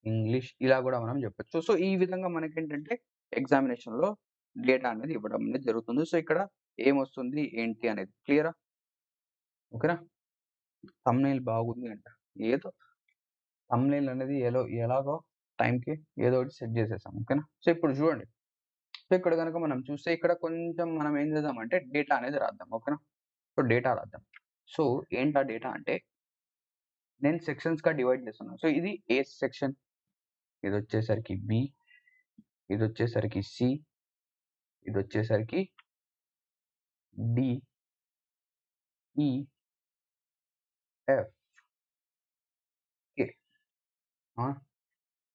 English ఇలా కూడా మనం చెప్పొచ్చు. సో, ఈ విధంగా మనకేంటంటే ఎగ్జామినేషన్‌లో డేటా అనేది ఇవ్వడం అనేది జరుగుతుంది. సో, ఇక్కడ ఏమొస్తుంది ఏంటి అనేది క్లియరా? ఓకేనా? థంబ్‌నెయిల్ బాగుంది అంట. ఏదో థంబ్‌నెయిల్ అనేది ఎలాగో టైంకి ఏదో ఒకటి సెట్ చేసేసాం. ఓకేనా? సో, ఇప్పుడు చూడండి. సో, ఇక్కడ గనుక మనం చూస్తే ఇక్కడ కొంచెం మనం ఏం చేద్దామంటే డేటా అనేది రాద్దాం. ఓకేనా? సో, డేటా రాద్దాం. సో, ఏంటా డేటా అంటే నేను సెక్షన్స్‌గా డివైడ్ చేస్తున్నాను. సో, ఇది ఏ section, ఇదొచ్చేసరికి B, ఇదొచ్చేసరికి C, ఇదొచ్చేసరికి D, E, F, కే. ఆ!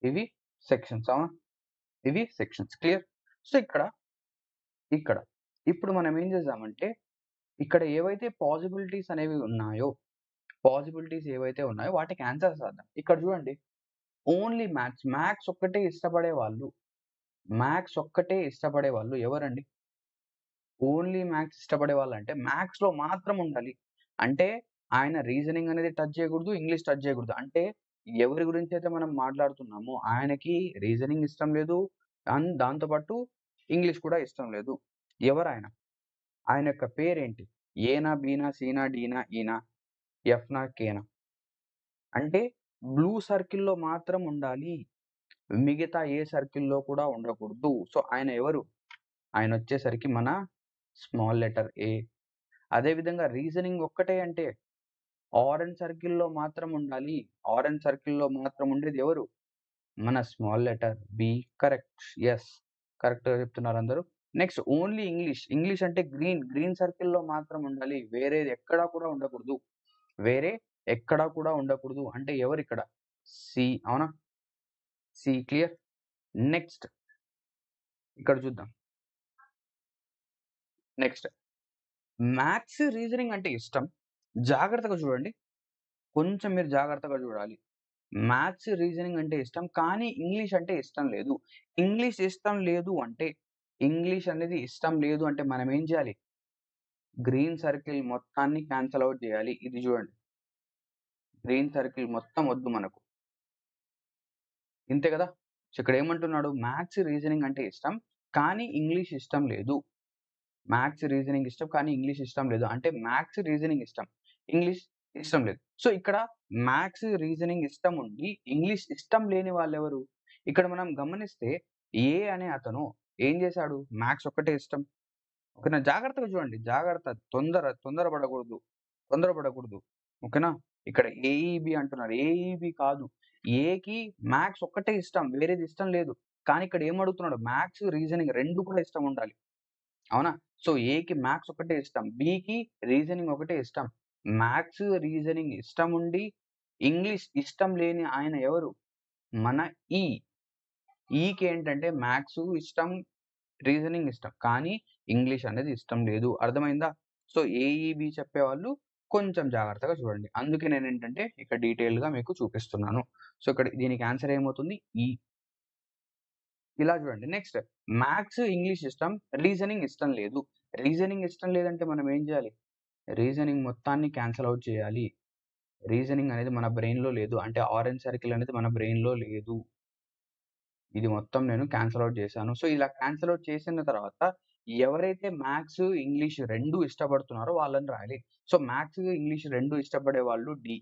ఇవి సెక్షన్స్. అవునా? ఇవి సెక్షన్స్. క్లియర్? సో, ఇక్కడ ఇప్పుడు మనం ఏం చేద్దామంటే ఇక్కడ ఏవైతే పాసిబిలిటీస్ ఏవైతే ఉన్నాయో వాటికి ఆన్సర్స్ రాద్దాం. ఇక్కడ చూడండి ఓన్లీ మ్యాథ్స్ ఒక్కటే ఇష్టపడే వాళ్ళు ఎవరండి? ఓన్లీ మ్యాథ్స్ ఇష్టపడే వాళ్ళంటే మ్యాథ్స్‌లో మాత్రం ఉండాలి. అంటే ఆయన రీజనింగ్ అనేది టచ్ చేయకూడదు. ఇంగ్లీష్ టచ్ చేయకూడదు. అంటే ఎవరి గురించైతే మనం మాట్లాడుతున్నామో ఆయనకి రీజనింగ్ ఇష్టం లేదు. దాంతో పాటు ఇంగ్లీష్ కూడా ఇష్టం లేదు. ఎవరాయన? ఆయన యొక్క పేరేంటి? ఏనా? బీనా? సీనా? డీనా? ఈనా? ఎఫ్‌నా? కేనా? అంటే బ్లూ సర్కిల్‌లో మాత్రం ఉండాలి. మిగతా ఏ సర్కిల్‌లో కూడా ఉండకూడదు. సో, ఆయన ఎవరు? ఆయనొచ్చేసరికి మన స్మాల్ లెటర్ ఏ. అదే విధంగా రీజనింగ్ ఒక్కటే అంటే ఆరెంజ్ సర్కిల్‌లో మాత్రం ఉండాలి. ఆరెంజ్ సర్కిల్‌లో మాత్రం ఉండేది ఎవరు? మన small letter B. Correct. Yes. కరెక్ట్‌గా చెప్తున్నారు అందరూ. నెక్స్ట్ ఓన్లీ ఇంగ్లీష్ అంటే గ్రీన్ సర్కిల్‌లో మాత్రం ఉండాలి. వేరేది ఎక్కడా కూడా ఉండకూడదు. వేరే ఎక్కడా కూడా ఉండకూడదు. అంటే ఎవరిక్కడ? సి. అవునా? C clear? నెక్స్ట్ ఇక్కడ చూద్దాం. నెక్స్ట్ మ్యాథ్స్, రీజనింగ్ అంటే ఇష్టం. జాగ్రత్తగా చూడండి. కొంచెం మీరు జాగ్రత్తగా చూడాలి. మ్యాథ్స్, రీజనింగ్ అంటే ఇష్టం. కానీ ఇంగ్లీష్ అంటే ఇష్టం లేదు. ఇంగ్లీష్ ఇష్టం లేదు అంటే, ఇంగ్లీష్ అనేది ఇష్టం లేదు అంటే మనం ఏం చేయాలి? గ్రీన్ సర్కిల్ మొత్తాన్ని క్యాన్సల్ ఔట్ చేయాలి. ఇది చూడండి. గ్రీన్ సర్కిల్ మొత్తం వద్దు మనకు. ఇంతే కదా! సో, ఇక్కడ ఏమంటున్నాడు? మ్యాథ్స్, రీజనింగ్ అంటే ఇష్టం. కానీ ఇంగ్లీష్ ఇష్టం లేదు. మ్యాథ్స్, రీజనింగ్ ఇష్టం. కానీ ఇంగ్లీష్ ఇష్టం లేదు. అంటే మ్యాథ్స్, రీజనింగ్ ఇష్టం. ఇంగ్లీష్ ఇష్టం లేదు. సో, ఇక్కడ మ్యాథ్స్, రీజనింగ్ ఇష్టం ఉండి, ఇంగ్లీష్ ఇష్టం లేని వాళ్ళెవరు? ఇక్కడ మనం గమనిస్తే ఏ అనే అతను ఏం చేశాడు? మ్యాథ్స్ ఒక్కటే ఇష్టం. ఓకేనా? జాగ్రత్తగా చూడండి. జాగ్రత్త. తొందరపడకూడదు. తొందరపడకూడదు. ఓకేనా? ఇక్కడ ఏఈబీ అంటున్నారు. ఏఈబీ కాదు. ఏకి మ్యాథ్స్ ఒక్కటే ఇష్టం. వేరేది ఇష్టం లేదు. కానీ ఇక్కడ ఏమడుగుతున్నాడు? మ్యాథ్స్, రీజనింగ్ 2 కూడా ఇష్టం ఉండాలి. అవునా? సో, ఏకి మ్యాథ్స్ ఒకటే ఇష్టం. బికి రీజనింగ్ ఒకటే ఇష్టం. మ్యాథ్స్, రీజనింగ్ ఇష్టముండి, ఇంగ్లీష్ ఇష్టం లేని ఆయన ఎవరు? మన ఈ. ఈకేంటంటే మ్యాథ్స్ ఇష్టం, రీజనింగ్ ఇష్టం. కానీ ఇంగ్లీష్ అనేది ఇష్టం లేదు. అర్థమైందా? సో, ఏఈబీ చెప్పేవాళ్ళు కొంచెం జాగ్రత్తగా చూడండి. అందుకే నేనేంటంటే ఇక్కడ డీటెయిల్డ్‌గా మీకు చూపిస్తున్నాను. సో, ఇక్కడ దీనికి ఆన్సర్ ఏమవుతుంది? ఈ. ఇలా చూడండి. నెక్స్ట్ మ్యాథ్స్, ఇంగ్లీష్ ఇష్టం. రీజనింగ్ ఇష్టం లేదు. రీజనింగ్ ఇష్టం లేదంటే మనం ఏం చేయాలి? రీజనింగ్ మొత్తాన్ని క్యాన్సల్ ఔట్ చేయాలి. రీజనింగ్ అనేది మన బ్రెయిన్‌లో లేదు. అంటే ఆరెంజ్ సర్కిల్ అనేది మన బ్రెయిన్‌లో లేదు. ఇది మొత్తం నేను క్యాన్సల్ ఔట్ చేశాను. సో, ఇలా క్యాన్సల్ ఔట్ చేసిన తర్వాత ఎవరైతే మ్యాథ్స్, ఇంగ్లీష్ 2 ఇష్టపడుతున్నారో వాళ్ళని రాయాలి. సో, మ్యాథ్స్, ఇంగ్లీష్ 2 ఇష్టపడే వాళ్ళు డి.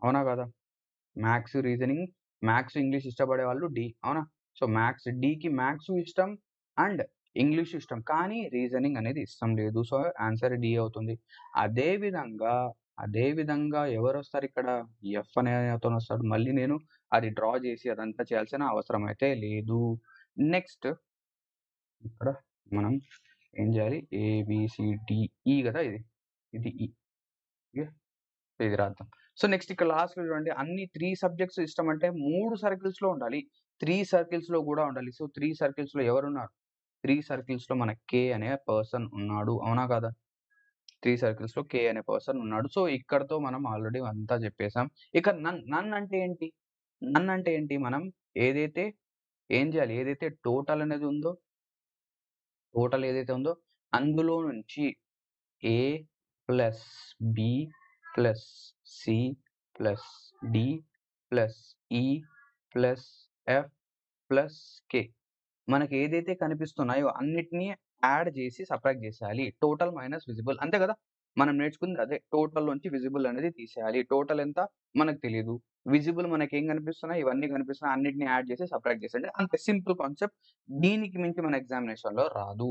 అవునా కాదా? మ్యాథ్స్, ఇంగ్లీష్ ఇష్టపడే వాళ్ళు డి. అవునా? సో, డికి మ్యాథ్స్ ఇష్టం అండ్ ఇంగ్లీష్ ఇష్టం. కానీ రీజనింగ్ అనేది ఇష్టం లేదు. సో, ఆన్సర్ డి అవుతుంది. అదే విధంగా, అదే విధంగా ఎవరొస్తారిక్కడ? ఎఫ్ అనే అతనొస్తాడు. మళ్ళీ నేను అది డ్రా చేసి అదంతా చేయాల్సిన అవసరం అయితే లేదు. నెక్స్ట్ ఇక్కడ మనం ఏం చేయాలి? ఏ, బి, సి, డి, ఈ కదా ఇది. ఇది ఈ. ఓకే. ఇది రాద్దాం. సో, నెక్స్ట్ ఇక్కడ లాస్ట్‌లో చూడండి అన్ని 3 సబ్జెక్ట్స్ ఇష్టమంటే 3 సర్కిల్స్‌లో ఉండాలి. 3 సర్కిల్స్‌లో గూడా ఉండాలి. సో, 3 సర్కిల్స్‌లో ఎవరున్నారు? 3 సర్కిల్స్‌లో మనకి కే అనే పర్సన్ ఉన్నాడు. అవునా కాదా? 3 సర్కిల్స్‌లో కే అనే పర్సన్ ఉన్నాడు. సో, ఇక్కడితో మనం ఆల్రెడీ అంతా చెప్పేసాం. ఇక నన్ అంటే ఏంటి? నన్ అంటే ఏంటి? మనం ఏదైతే ఏం చేయాలి? ఏదైతే టోటల్ అనేది ఉందో, టోటల్ ఏదైతే ఉందో అందులో నుంచి A plus B plus C plus D plus E plus F plus K మనకి ఏదైతే కనిపిస్తున్నాయో అన్నిటిని యాడ్ చేసి సబ్ట్రాక్ట్ చేసేయాలి. టోటల్ మైనస్ విజిబుల్ అంతే కదా! మనం నేర్చుకుంది అదే. టోటల్ నుంచి విజిబుల్ అనేది తీసేయాలి. టోటల్ ఎంత మనకు తెలీదు. విజిబుల్ మనకేం కనిపిస్తున్నాయి? ఇవన్నీ కనిపిస్తున్నాయి. అన్నిటిని యాడ్ చేసి సబ్ట్రాక్ట్ చేసేయండి. అంతే సింపుల్ కాన్సెప్ట్. దీనికి మించి మన ఎగ్జామినేషన్‌లో రాదు.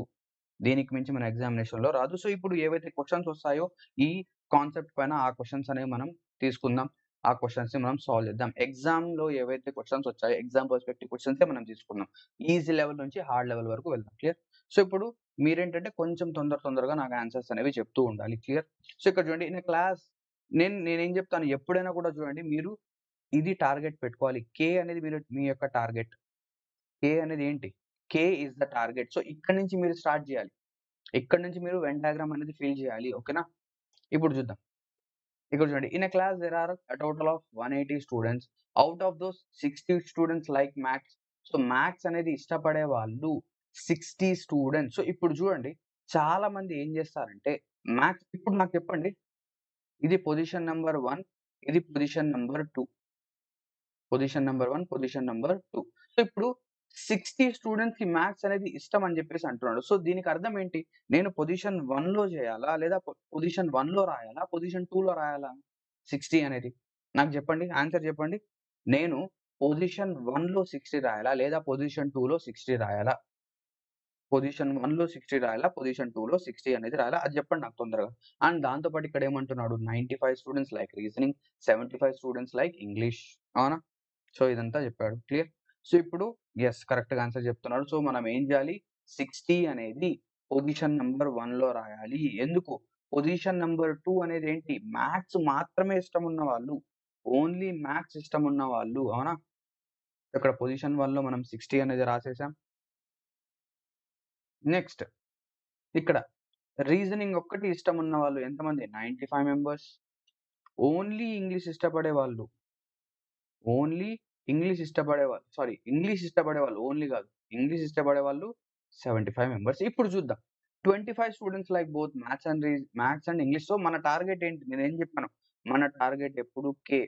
దీనికి మించి మన ఎగ్జామినేషన్‌లో రాదు. సో, ఇప్పుడు ఏవైతే క్వెషన్స్ వస్తాయో ఈ కాన్సెప్ట్ పైన ఆ క్వెషన్స్ అనేవి మనం తీసుకుందాం. ఆ క్వెషన్స్‌ని మనం సాల్వ్ చేద్దాం. ఎగ్జామ్‌లో ఏవైతే క్వెషన్స్ వచ్చాయో ఎగ్జామ్ పర్స్పెక్టివ్ క్వెషన్సే మనం తీసుకుందాం. ఈజీ లెవెల్ నుంచి హార్డ్ లెవెల్ వరకు వెళ్దాం. క్లియర్? సో, ఇప్పుడు మీరేంటంటే కొంచెం తొందరగా నాకు ఆన్సర్స్ అనేవి చెప్తూ ఉండాలి. క్లియర్? సో, ఇక్కడ చూడండి ఇన్ ఎ క్లాస్ నేనేం చెప్తాను ఎప్పుడైనా కూడా చూడండి మీరు ఇది టార్గెట్ పెట్టుకోవాలి. కే అనేది మీ యొక్క టార్గెట్. కే అనేది ఏంటి? కే ఈస్ ద టార్గెట్. సో, ఇక్కడి నుంచి మీరు స్టార్ట్ చేయాలి. ఇక్కడి నుంచి మీరు వెన్ డయాగ్రామ్ అనేది ఫిల్ చేయాలి. ఓకేనా? ఇప్పుడు చూద్దాం. ఇక్కడ చూడండి. In a class there are a total of 180 students. Out of those 60 students like maths. So, maths అనేది ఇష్టపడే వాళ్ళు 60 స్టూడెంట్స్. సో, ఇప్పుడు చూడండి చాలా మంది ఏం చేస్తారంటే మ్యాథ్స్ ఇప్పుడు నాకు చెప్పండి. ఇది పొజిషన్ నంబర్ 1 ఇది position number 2. Position number 1, position number 2. So, ఇప్పుడు 60 స్టూడెంట్స్‌కి మ్యాథ్స్ అనేది ఇష్టం అని జెప్పేసి అంటున్నాడు. సో, దీనికి అర్థం ఏంటి? నేను పొజిషన్ 1లో జేయాలా? లేదా పొజిషన్ 1లో రాయాలా? పొజిషన్ 2లో రాయాలా? 60 అనేది. నాకు జెప్పండి. ఆన్సర్ జెప్పండి. నేను పొజిషన్ 1లో 60 రాయాలా? లేదా పొజిషన్ 2లో 60 రాయాలా? పొజిషన్ 1లో 60 రాయాలా? పొజిషన్ 2లో 60 అనేది రాయాలా? అది జెప్పండి నాకు తొందరగా. అండ్ దాంతో పాటు ఇక్కడ ఏమంటున్నాడు? 95 students like reasoning, 75 students like English. అవునా? సో, ఇదంతా జెప్పాడు. క్లియర్? సో, ఇప్పుడు కరెక్ట్‌గా ఆన్సర్ జెప్తున్నాడు. సో, మనం ఏం జేయాలి? 60 అనేది పొజిషన్ నంబర్ 1లో రాయాలి. ఎందుకు? Position number 2 అనేదేంటి? మ్యాథ్స్ మాత్రమే ఇష్టమున్న వాళ్ళు. ఓన్లీ మ్యాథ్స్ ఇష్టమున్న వాళ్ళు. అవునా? ఇక్కడ పొజిషన్ 1లో మనం 60 అనేది రాసేసాం. నెక్స్ట్ ఇక్కడ రీజనింగ్ ఒక్కటి ఇష్టమున్న వాళ్ళు ఎంతమంది? 95 మెంబర్స్. ఓన్లీ ఇంగ్లీష్ ఇష్టపడే వాళ్ళు ఓన్లీ ఇంగ్లీష్ ఇష్టపడేవాళ్ళు ఓన్లీ గాదు. ఇంగ్లీష్ ఇష్టపడేవాళ్ళు 75 మెంబర్స్. ఇప్పుడు చూద్దాం. 25 students like both maths and English. So, మన టార్గెట్ ఏంటి? నేనేం చెప్పాను? మన టార్గెట్ ఎప్పుడు K.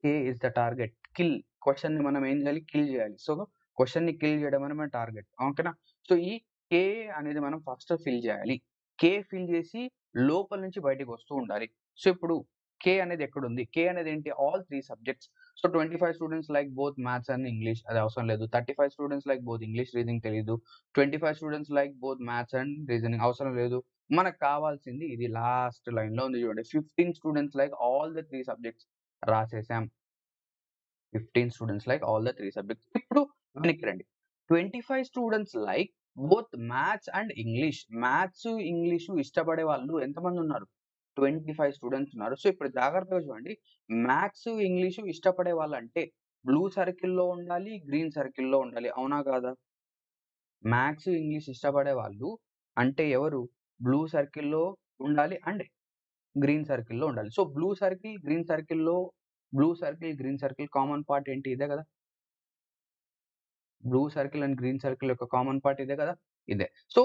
K is the target. Kill. క్వెషన్‌ని మనం ఏం చేయాలి? కిల్ చేయాలి. సో, క్వెషన్‌ని కిల్ చేయడం అనేది మన టార్గెట్. ఓకేనా? సో, ఈ కే అనేది మనం ఫస్ట్ ఫిల్ చేయాలి. కే ఫిల్ చేసి లోపల నుంచి బయటికొస్తూ ఉండాలి. సో, ఇప్పుడు కే అనేది ఎక్కడుంది? కే అనేది ఏంటి? All 3 subjects. So, 25 students like both maths and English అది అవసరం లేదు. 35 students like both English, reasoning తెలీదు. 25 students like both maths and reasoning అవసరం లేదు. మనకు కావాల్సింది ఇది లాస్ట్ లైన్‌లో ఉంది చూడండి. 15 students like all the 3 subjects రాసేసాం. 15 students like all the 3 subjects. ఇప్పుడు వెనక్కి రండి. 25 students like both maths and English. Maths, English ఇష్టపడే వాళ్ళు ఎంతమందున్నారు? 25 స్టూడెంట్స్ ఉన్నారు. సో, ఇప్పుడు జాగ్రత్తగా చూడండి. మ్యాథ్స్, ఇంగ్లీషు ఇష్టపడే వాళ్ళంటే బ్లూ సర్కిల్‌లో ఉండాలి, గ్రీన్ సర్కిల్‌లో ఉండాలి. అవునా కాదా? మ్యాథ్స్, ఇంగ్లీష్ ఇష్టపడే వాళ్ళు అంటే ఎవరు? బ్లూ సర్కిల్‌లో ఉండాలి అండ్ గ్రీన్ సర్కిల్‌లో ఉండాలి. So, blue circle, green circle common part ఏంటి? ఇదే గదా! Blue circle and green circle యొక్క కామన్ పార్ట్ ఇదే కదా! ఇదే. సో,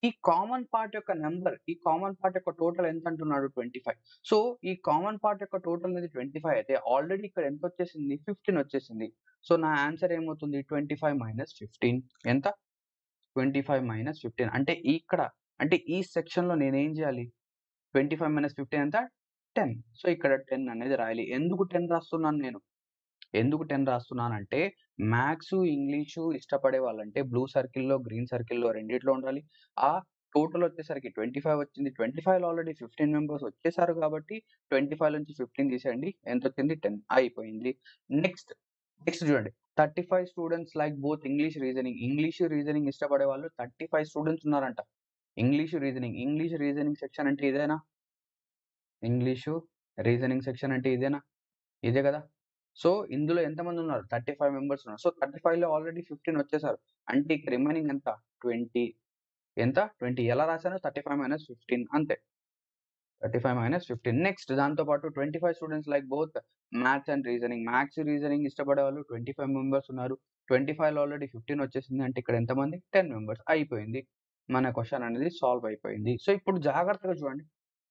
ఈ కామన్ పార్ట్ యొక్క టోటల్ ఎంత అంటున్నాడు? 25. సో, ఈ కామన్ పార్ట్ యొక్క టోటల్ అనేది 25 అయితే ఆల్రెడీ ఇక్కడ ఎంతొచ్చేసింది? 15 వచ్చేసింది. సో, నా ఆన్సర్ ఏమవుతుంది? 25 - 15 ఎంత? 25 - 15 అంటే ఈ సెక్షన్‌లో నేనేం జేయాలి? 25 - 15 ఎంత? 10. సో, ఇక్కడ 10 అనేది రాయాలి. ఎందుకు 10 రాస్తున్నాను నేను? ఎందుకు 10 రాస్తున్నానంటే, మ్యాథ్సు, ఇంగ్లీషు ఇష్టపడే వాళ్ళంటే బ్లూ సర్కిల్‌లో, గ్రీన్ సర్కిల్‌లో రెండిట్లో ఉండాలి. ఆ టోటల్ వచ్చేసరికి 25 వచ్చింది. 25లో ఆల్రెడీ 15 మెంబర్స్ వచ్చేసారు కాబట్టి 25 నుంచి 15 తీసేయండి. ఎంతొచ్చింది? 10 అయిపోయింది. నెక్స్ట్, నెక్స్ట్ చూడండి. 35 students like both English, reasoning. English, reasoning ఇష్టపడే వాళ్ళు 35 స్టూడెంట్స్ ఉన్నారంట. ఇంగ్లీష్, రీజనింగ్ సెక్షన్ అంటే ఇదేనా? ఇంగ్లీషు, రీజనింగ్ సెక్షన్ అంటే ఇదేనా? ఇదే కదా! సో, ఇందులో ఎంతమందున్నారు? 35 మెంబర్స్ ఉన్నారు. సో, 35లో ఆల్రెడీ 15 వచ్చేసారు. అంటే ఇక రిమైనింగ్ ఎంత? 20 ఎంత? 20 ఎలా రాసాను? 35 - 15 అంతే. 35 - 15 నెక్స్ట్ దాంతో పాటు 25 students like both maths and reasoning. Maths, reasoning ఇష్టపడేవాళ్ళు 25 మెంబర్స్ ఉన్నారు. 25లో ఆల్రెడీ 15 వచ్చేసింది. అంటే ఇక్కడ ఎంతమంది? 10 మెంబర్స్ అయిపోయింది. మన క్వెషన్ అనేది సాల్వ్ అయిపోయింది. సో, ఇప్పుడు జాగ్రత్తగా చూడండి.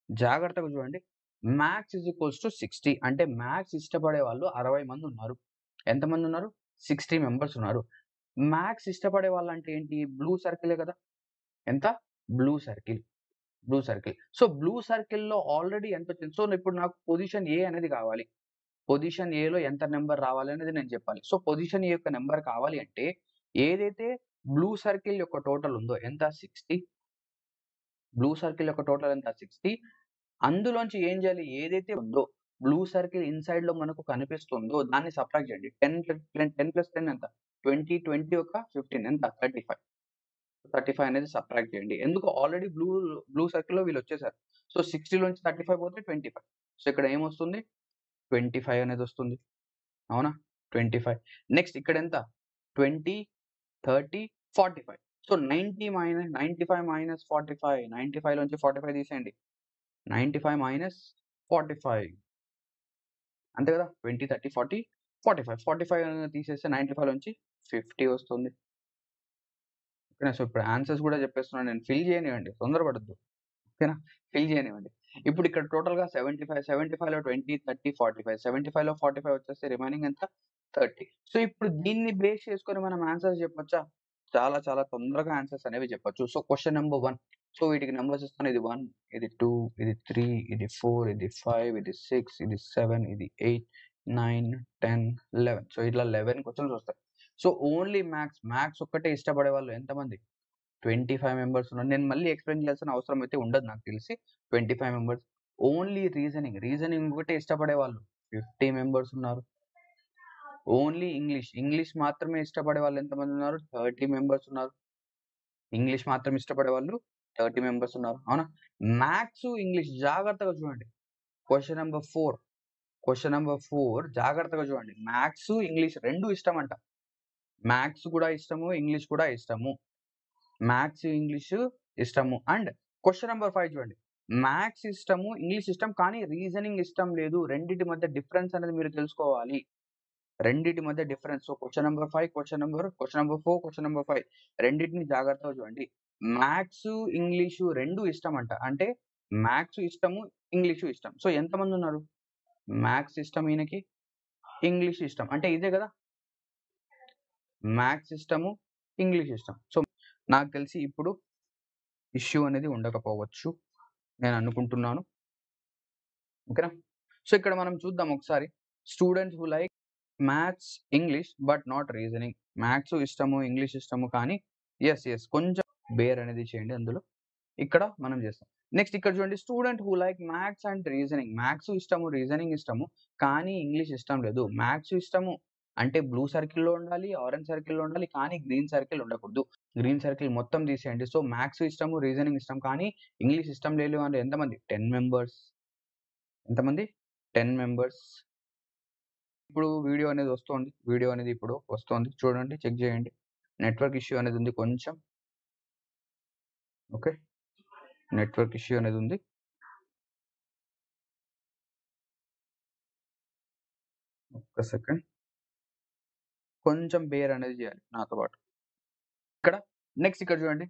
జాగ్రత్తగా చూడండి. మ్యాథ్స్ = 60 అంటే మ్యాథ్స్ ఇష్టపడే వాళ్ళు 60 మందున్నారు. ఎంతమందున్నారు? 60 మెంబర్స్ ఉన్నారు. మ్యాథ్స్ ఇష్టపడే వాళ్ళంటే ఏంటి? బ్లూ సర్కిలే కదా! ఎంత? Blue circle. Blue circle. So, blue సర్కిల్‌లో ఆల్రెడీ ఎంతొచ్చింది? సో, ఇప్పుడు నాకు పొజిషన్ ఏ అనేది కావాలి. పొజిషన్ ఏలో ఎంత నంబర్ రావాలి అనేది నేను చెప్పాలి. సో, పొజిషన్ ఏ యొక్క నంబర్ కావాలి అంటే ఏదైతే బ్లూ సర్కిల్ యొక్క టోటల్ ఉందో ఎంత? 60. బ్లూ సర్కిల్ యొక్క టోటల్ ఎంత? 60. అందులోంచి ఏం చేయాలి? ఏదైతే ఉందో బ్లూ సర్కిల్ ఇన్‌సైడ్‌లో మనకు కనిపిస్తుందో దాన్ని సబ్ట్రాక్ట్ చేయండి. 10 + 10 ఎంత? 20, 20 ఒక 15 ఎంత? 35. 35 అనేది సబ్ట్రాక్ట్ చేయండి. ఎందుకు ఆల్రెడీ బ్లూ సర్కిల్‌లో వీళ్ళొచ్చేసారు. సో, 60లోంచి 35 పోతే 25. సో, ఇక్కడ ఏమొస్తుంది? 25 అనేదొస్తుంది. అవునా? 25. నెక్స్ట్ ఇక్కడెంత? 20, 30, 45. సో, 95 - 45. 95 లోంచి 45 తీసేయండి. 95 - 45 అంతే కదా! 20, 30, 40, 45. 45 తీసేస్తే 95 లోంచి 50 వస్తుంది. ఓకేనా? సో, ఇప్పుడు ఆన్సర్స్ కూడా చెప్పేస్తున్నాను నేను. ఫిల్ చేయనివ్వండి. తొందరపడొద్దు. ఓకేనా? ఫిల్ చేయనివ్వండి. ఇప్పుడు ఇక్కడ టోటల్‌గా 75, 75లో 20, 30, 45. 75లో 45 వచ్చేస్తే రిమైనింగ్ ఎంత? 30. సో, ఇప్పుడు దీన్ని బేస్ చేసుకొని మనం ఆన్సర్స్ చెప్పొచ్చా? చాలా చాలా తొందరగా ఆన్సర్స్ అనేవి చెప్పొచ్చు. So, question number 1. సో, వీటికి నంబర్స్ ఇస్తాను. ఇది 1, ఇది 2, ఇది 3, ఇది 4, ఇది 5, ఇది 6, ఇది 7, ఇది 8, 9, 10, 11. సో, ఇట్లా 11 క్వెషన్స్ వస్తాయి. సో, ఓన్లీ మ్యాథ్స్ ఒక్కటే ఇష్టపడే వాళ్ళు ఎంతమంది? 25 మెంబర్స్ ఉన్నారు. నేను మళ్ళీ ఎక్స్‌ప్లెయిన్ చేయాల్సిన అవసరం అయితే ఉండదు నాకు తెలిసి. 25 మెంబర్స్. ఓన్లీ రీజనింగ్ ఒకటే ఇష్టపడే వాళ్ళు 50 మెంబర్స్ ఉన్నారు. ఓన్లీ ఇంగ్లీష్ మాత్రమే ఇష్టపడే వాళ్ళు ఎంతమందున్నారు? 30 మెంబర్స్ ఉన్నారు. ఇంగ్లీష్ మాత్రం ఇష్టపడే వాళ్ళు 30 మెంబర్స్ ఉన్నారు. అవునా? మ్యాథ్స్, ఇంగ్లీష్ జాగ్రత్తగా చూడండి. Question number 4. క్వెషన్ నంబర్ 4 జాగ్రత్తగా చూడండి. Maths, English 2 ఇష్టమంట. మ్యాథ్స్ కూడా ఇష్టము, ఇంగ్లీష్ కూడా ఇష్టము. మ్యాథ్స్, ఇంగ్లీషు ఇష్టము. అండ్ క్వెషన్ నంబర్ 5 చూడండి. మ్యాథ్స్ ఇష్టము, ఇంగ్లీష్ ఇష్టం కానీ రీజనింగ్ ఇష్టం లేదు. రెండిటి మధ్య డిఫరెన్స్ అనేది మీరు తెలుసుకోవాలి. రెండిటి మధ్య difference. So, question number 5, question number 4, question number 5 రెండిటిని జాగ్రత్తగా చూడండి. Maths, English 2 ఇష్టమంట. అంటే మ్యాథ్స్ ఇష్టము, ఇంగ్లీషు ఇష్టం. సో, ఎంతమందున్నారు? మ్యాథ్స్ ఇష్టం ఈయనకి, ఇంగ్లీష్ ఇష్టం. అంటే ఇదే గదా! మ్యాథ్స్ ఇష్టము, ఇంగ్లీష్ ఇష్టం. సో, నాకు తెలిసి ఇప్పుడు ఇష్యూ అనేది ఉండకపోవచ్చు. నేను అనుకుంటున్నాను. ఓకేనా? సో, ఇక్కడ మనం చూద్దాం ఒకసారి. Students who like maths, English but not reasoning. Maths ఇష్టము, ఇంగ్లీష్ ఇష్టము కానీ కొంచెం బేర్ అనేది చేయండి అందులో. ఇక్కడ మనం చేస్తాం. నెక్స్ట్ ఇక్కడ చూడండి. Student who like maths and reasoning. Maths ఇష్టము, రీజనింగ్ ఇష్టము కానీ ఇంగ్లీష్ ఇష్టం లేదు. మ్యాథ్స్ ఇష్టము అంటే బ్లూ సర్కిల్‌లో ఉండాలి, ఆరెంజ్ సర్కిల్‌లో ఉండాలి కానీ గ్రీన్ సర్కిల్ ఉండకూడదు. గ్రీన్ సర్కిల్ మొత్తం తీసేయండి. సో, మ్యాథ్స్ ఇష్టము, రీజనింగ్ ఇష్టం కానీ ఇంగ్లీష్ ఇష్టం లేదు అంటే ఎంతమంది? 10 మెంబర్స్. ఎంతమంది? 10 మెంబర్స్. ఇప్పుడు వీడియో అనేది వస్తోంది. వీడియో అనేది ఇప్పుడు వస్తోంది. చూడండి, చెక్ చేయండి. నెట్వర్క్ ఇష్యూ అనేది ఉంది కొంచెం. ఓకే. నెట్వర్క్ ఇష్యూ అనేది ఉంది. ఒక్క సెకండ్. కొంచెం బేర్ అనేది చేయాలి నాతో పాటు. ఇక్కడ నెక్స్ట్ ఇక్కడ చూడండి.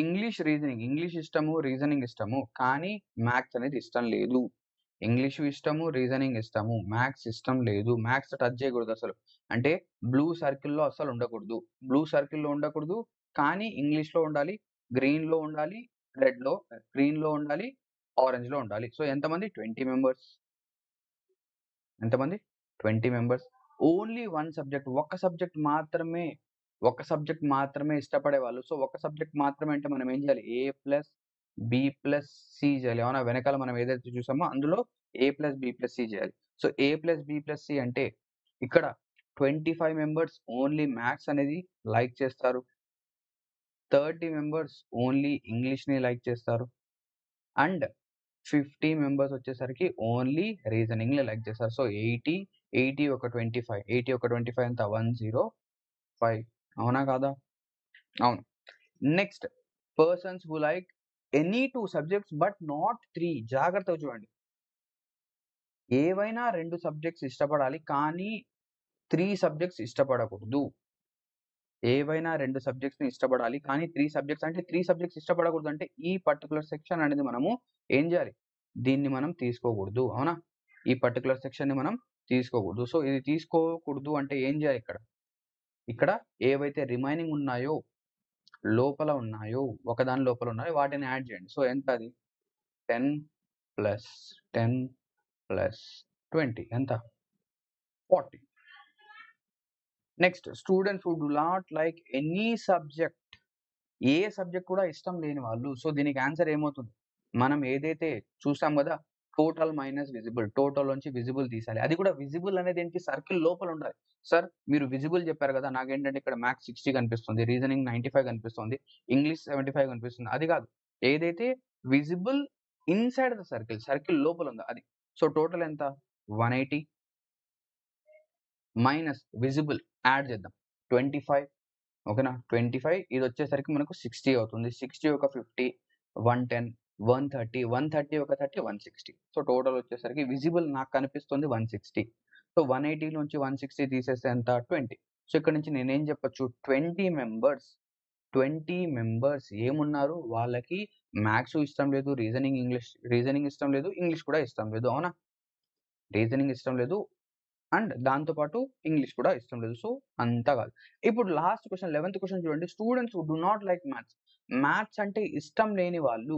ఇంగ్లీష్ ఇష్టము, రీజనింగ్ ఇష్టము కానీ మ్యాథ్స్ అనేది ఇష్టం లేదు. ఇంగ్లీషు ఇష్టము, రీజనింగ్ ఇష్టము. మ్యాథ్స్ ఇష్టం లేదు. మ్యాథ్స్ టచ్ చేయకూడదసలు. అంటే బ్లూ సర్కిల్‌లో అస్సలు ఉండకూడదు. బ్లూ సర్కిల్‌లో ఉండకూడదు. కానీ ఇంగ్లీష్‌లో ఉండాలి, గ్రీన్‌లో ఉండాలి, రెడ్‌లో గ్రీన్‌లో ఉండాలి, ఆరెంజ్‌లో ఉండాలి. సో, ఎంతమంది? 20 మెంబర్స్. ఎంతమంది? 20 మెంబర్స్. Only 1 subject. ఒక సబ్జెక్ట్ మాత్రమే ఇష్టపడేవాళ్ళు. సో, ఒక సబ్జెక్ట్ మాత్రమే అంటే మనం ఏం చేయాలి? A+B+C చేయాలి. అవునా? వెనకాల మనం ఏదైతే చూసామో అందులో A+B+C చేయాలి. సో, A+B+C అంటే ఇక్కడ 25 మెంబర్స్ ఓన్లీ మ్యాథ్స్ అనేది లైక్ చేస్తారు. 30 మెంబర్స్ ఓన్లీ ఇంగ్లీష్‌ని లైక్ చేస్తారు. అండ్ 50 మెంబర్స్ వచ్చేసరికి ఓన్లీ రీజనింగ్‌ని లైక్ చేస్తారు. సో, 80, 80 ఒక 25, 80 ఒక 25 ఎంత 105, అవునా కాదా? అవును. Next, persons who like any 2 subjects but not 3. జాగ్రత్తగా చూడండి. ఏవైనా 2 సబ్జెక్ట్స్ ఇష్టపడాలి, కానీ 3 సబ్జెక్ట్స్ ఇష్టపడకూడదు. ఏవైనా 2 సబ్జెక్ట్స్‌ని ఇష్టపడాలి, కానీ 3 సబ్జెక్ట్స్ అంటే 3 సబ్జెక్ట్స్ ఇష్టపడకూడదు అంటే ఈ పర్టిక్యులర్ సెక్షన్ అనేది మనము ఏం చేయాలి? దీన్ని మనం తీసుకోకూడదు. అవునా? ఈ పర్టిక్యులర్ సెక్షన్‌ని మనం తీసుకోకూడదు. సో, ఇది తీసుకోకూడదు అంటే ఏం చేయాలి ఇక్కడ? ఇక్కడ ఏవైతే రిమైనింగ్ ఉన్నాయో, లోపల ఉన్నాయో, ఒకదాని లోపల ఉన్నాయో వాటిని యాడ్ చేయండి. సో, ఎంత అది? 10 ప్లస్ 10 ప్లస్ 20 ఎంత? 40. Next, students who do not like any subject. A subject కూడా ఇష్టం లేని వాళ్ళు. సో, దీనికి ఆన్సర్ ఏమవుతుంది? మనం ఏదైతే చూసాం గదా! Total minus visible. టోటల్ నుంచి విజిబుల్ తీసేయాలి. అది కూడా విజిబుల్ అనేది ఏంటి? సర్కిల్ లోపల ఉండాలి. సార్ మీరు విజిబుల్ చెప్పారు గదా! నాకేంటంటే ఇక్కడ మ్యాథ్స్ 60 కనిపిస్తుంది. రీజనింగ్ 95 కనిపిస్తుంది. ఇంగ్లీష్ 75 కనిపిస్తుంది. అది కాదు. ఏదైతే visible inside the circle, circle లోపల ఉందో అది. సో, టోటల్ ఎంత? 180 మైనస్ విజిబుల్ యాడ్ చేద్దాం. 25, ఓకేనా? 25 ఇదొచ్చేసరికి మనకు 60 అవుతుంది. 60 ఒక 50, 110, 130, 130 ఒక 30, 160. సో, టోటల్ వచ్చేసరికి విజిబుల్ నాకు కనిపిస్తుంది 160. సో, 180 నుంచి 160 తీసేస్తే ఎంత? 20. సో, ఇక్కడ నుంచి నేనేం చెప్పొచ్చు? 20 మెంబర్స్ ఏమున్నారు? వాళ్ళకి మ్యాథ్స్ ఇష్టం లేదు, రీజనింగ్ ఇష్టం లేదు, ఇంగ్లీష్ కూడా ఇష్టం లేదు. అవునా? రీజనింగ్ ఇష్టం లేదు అండ్ దాంతో పాటు ఇంగ్లీష్ కూడా ఇష్టం లేదు. సో, అంతా కాదు. ఇప్పుడు లాస్ట్ క్వెషన్ 11థ్ క్వెషన్ చూడండి. Students who do not like maths. Maths అంటే ఇష్టం లేని వాళ్ళు.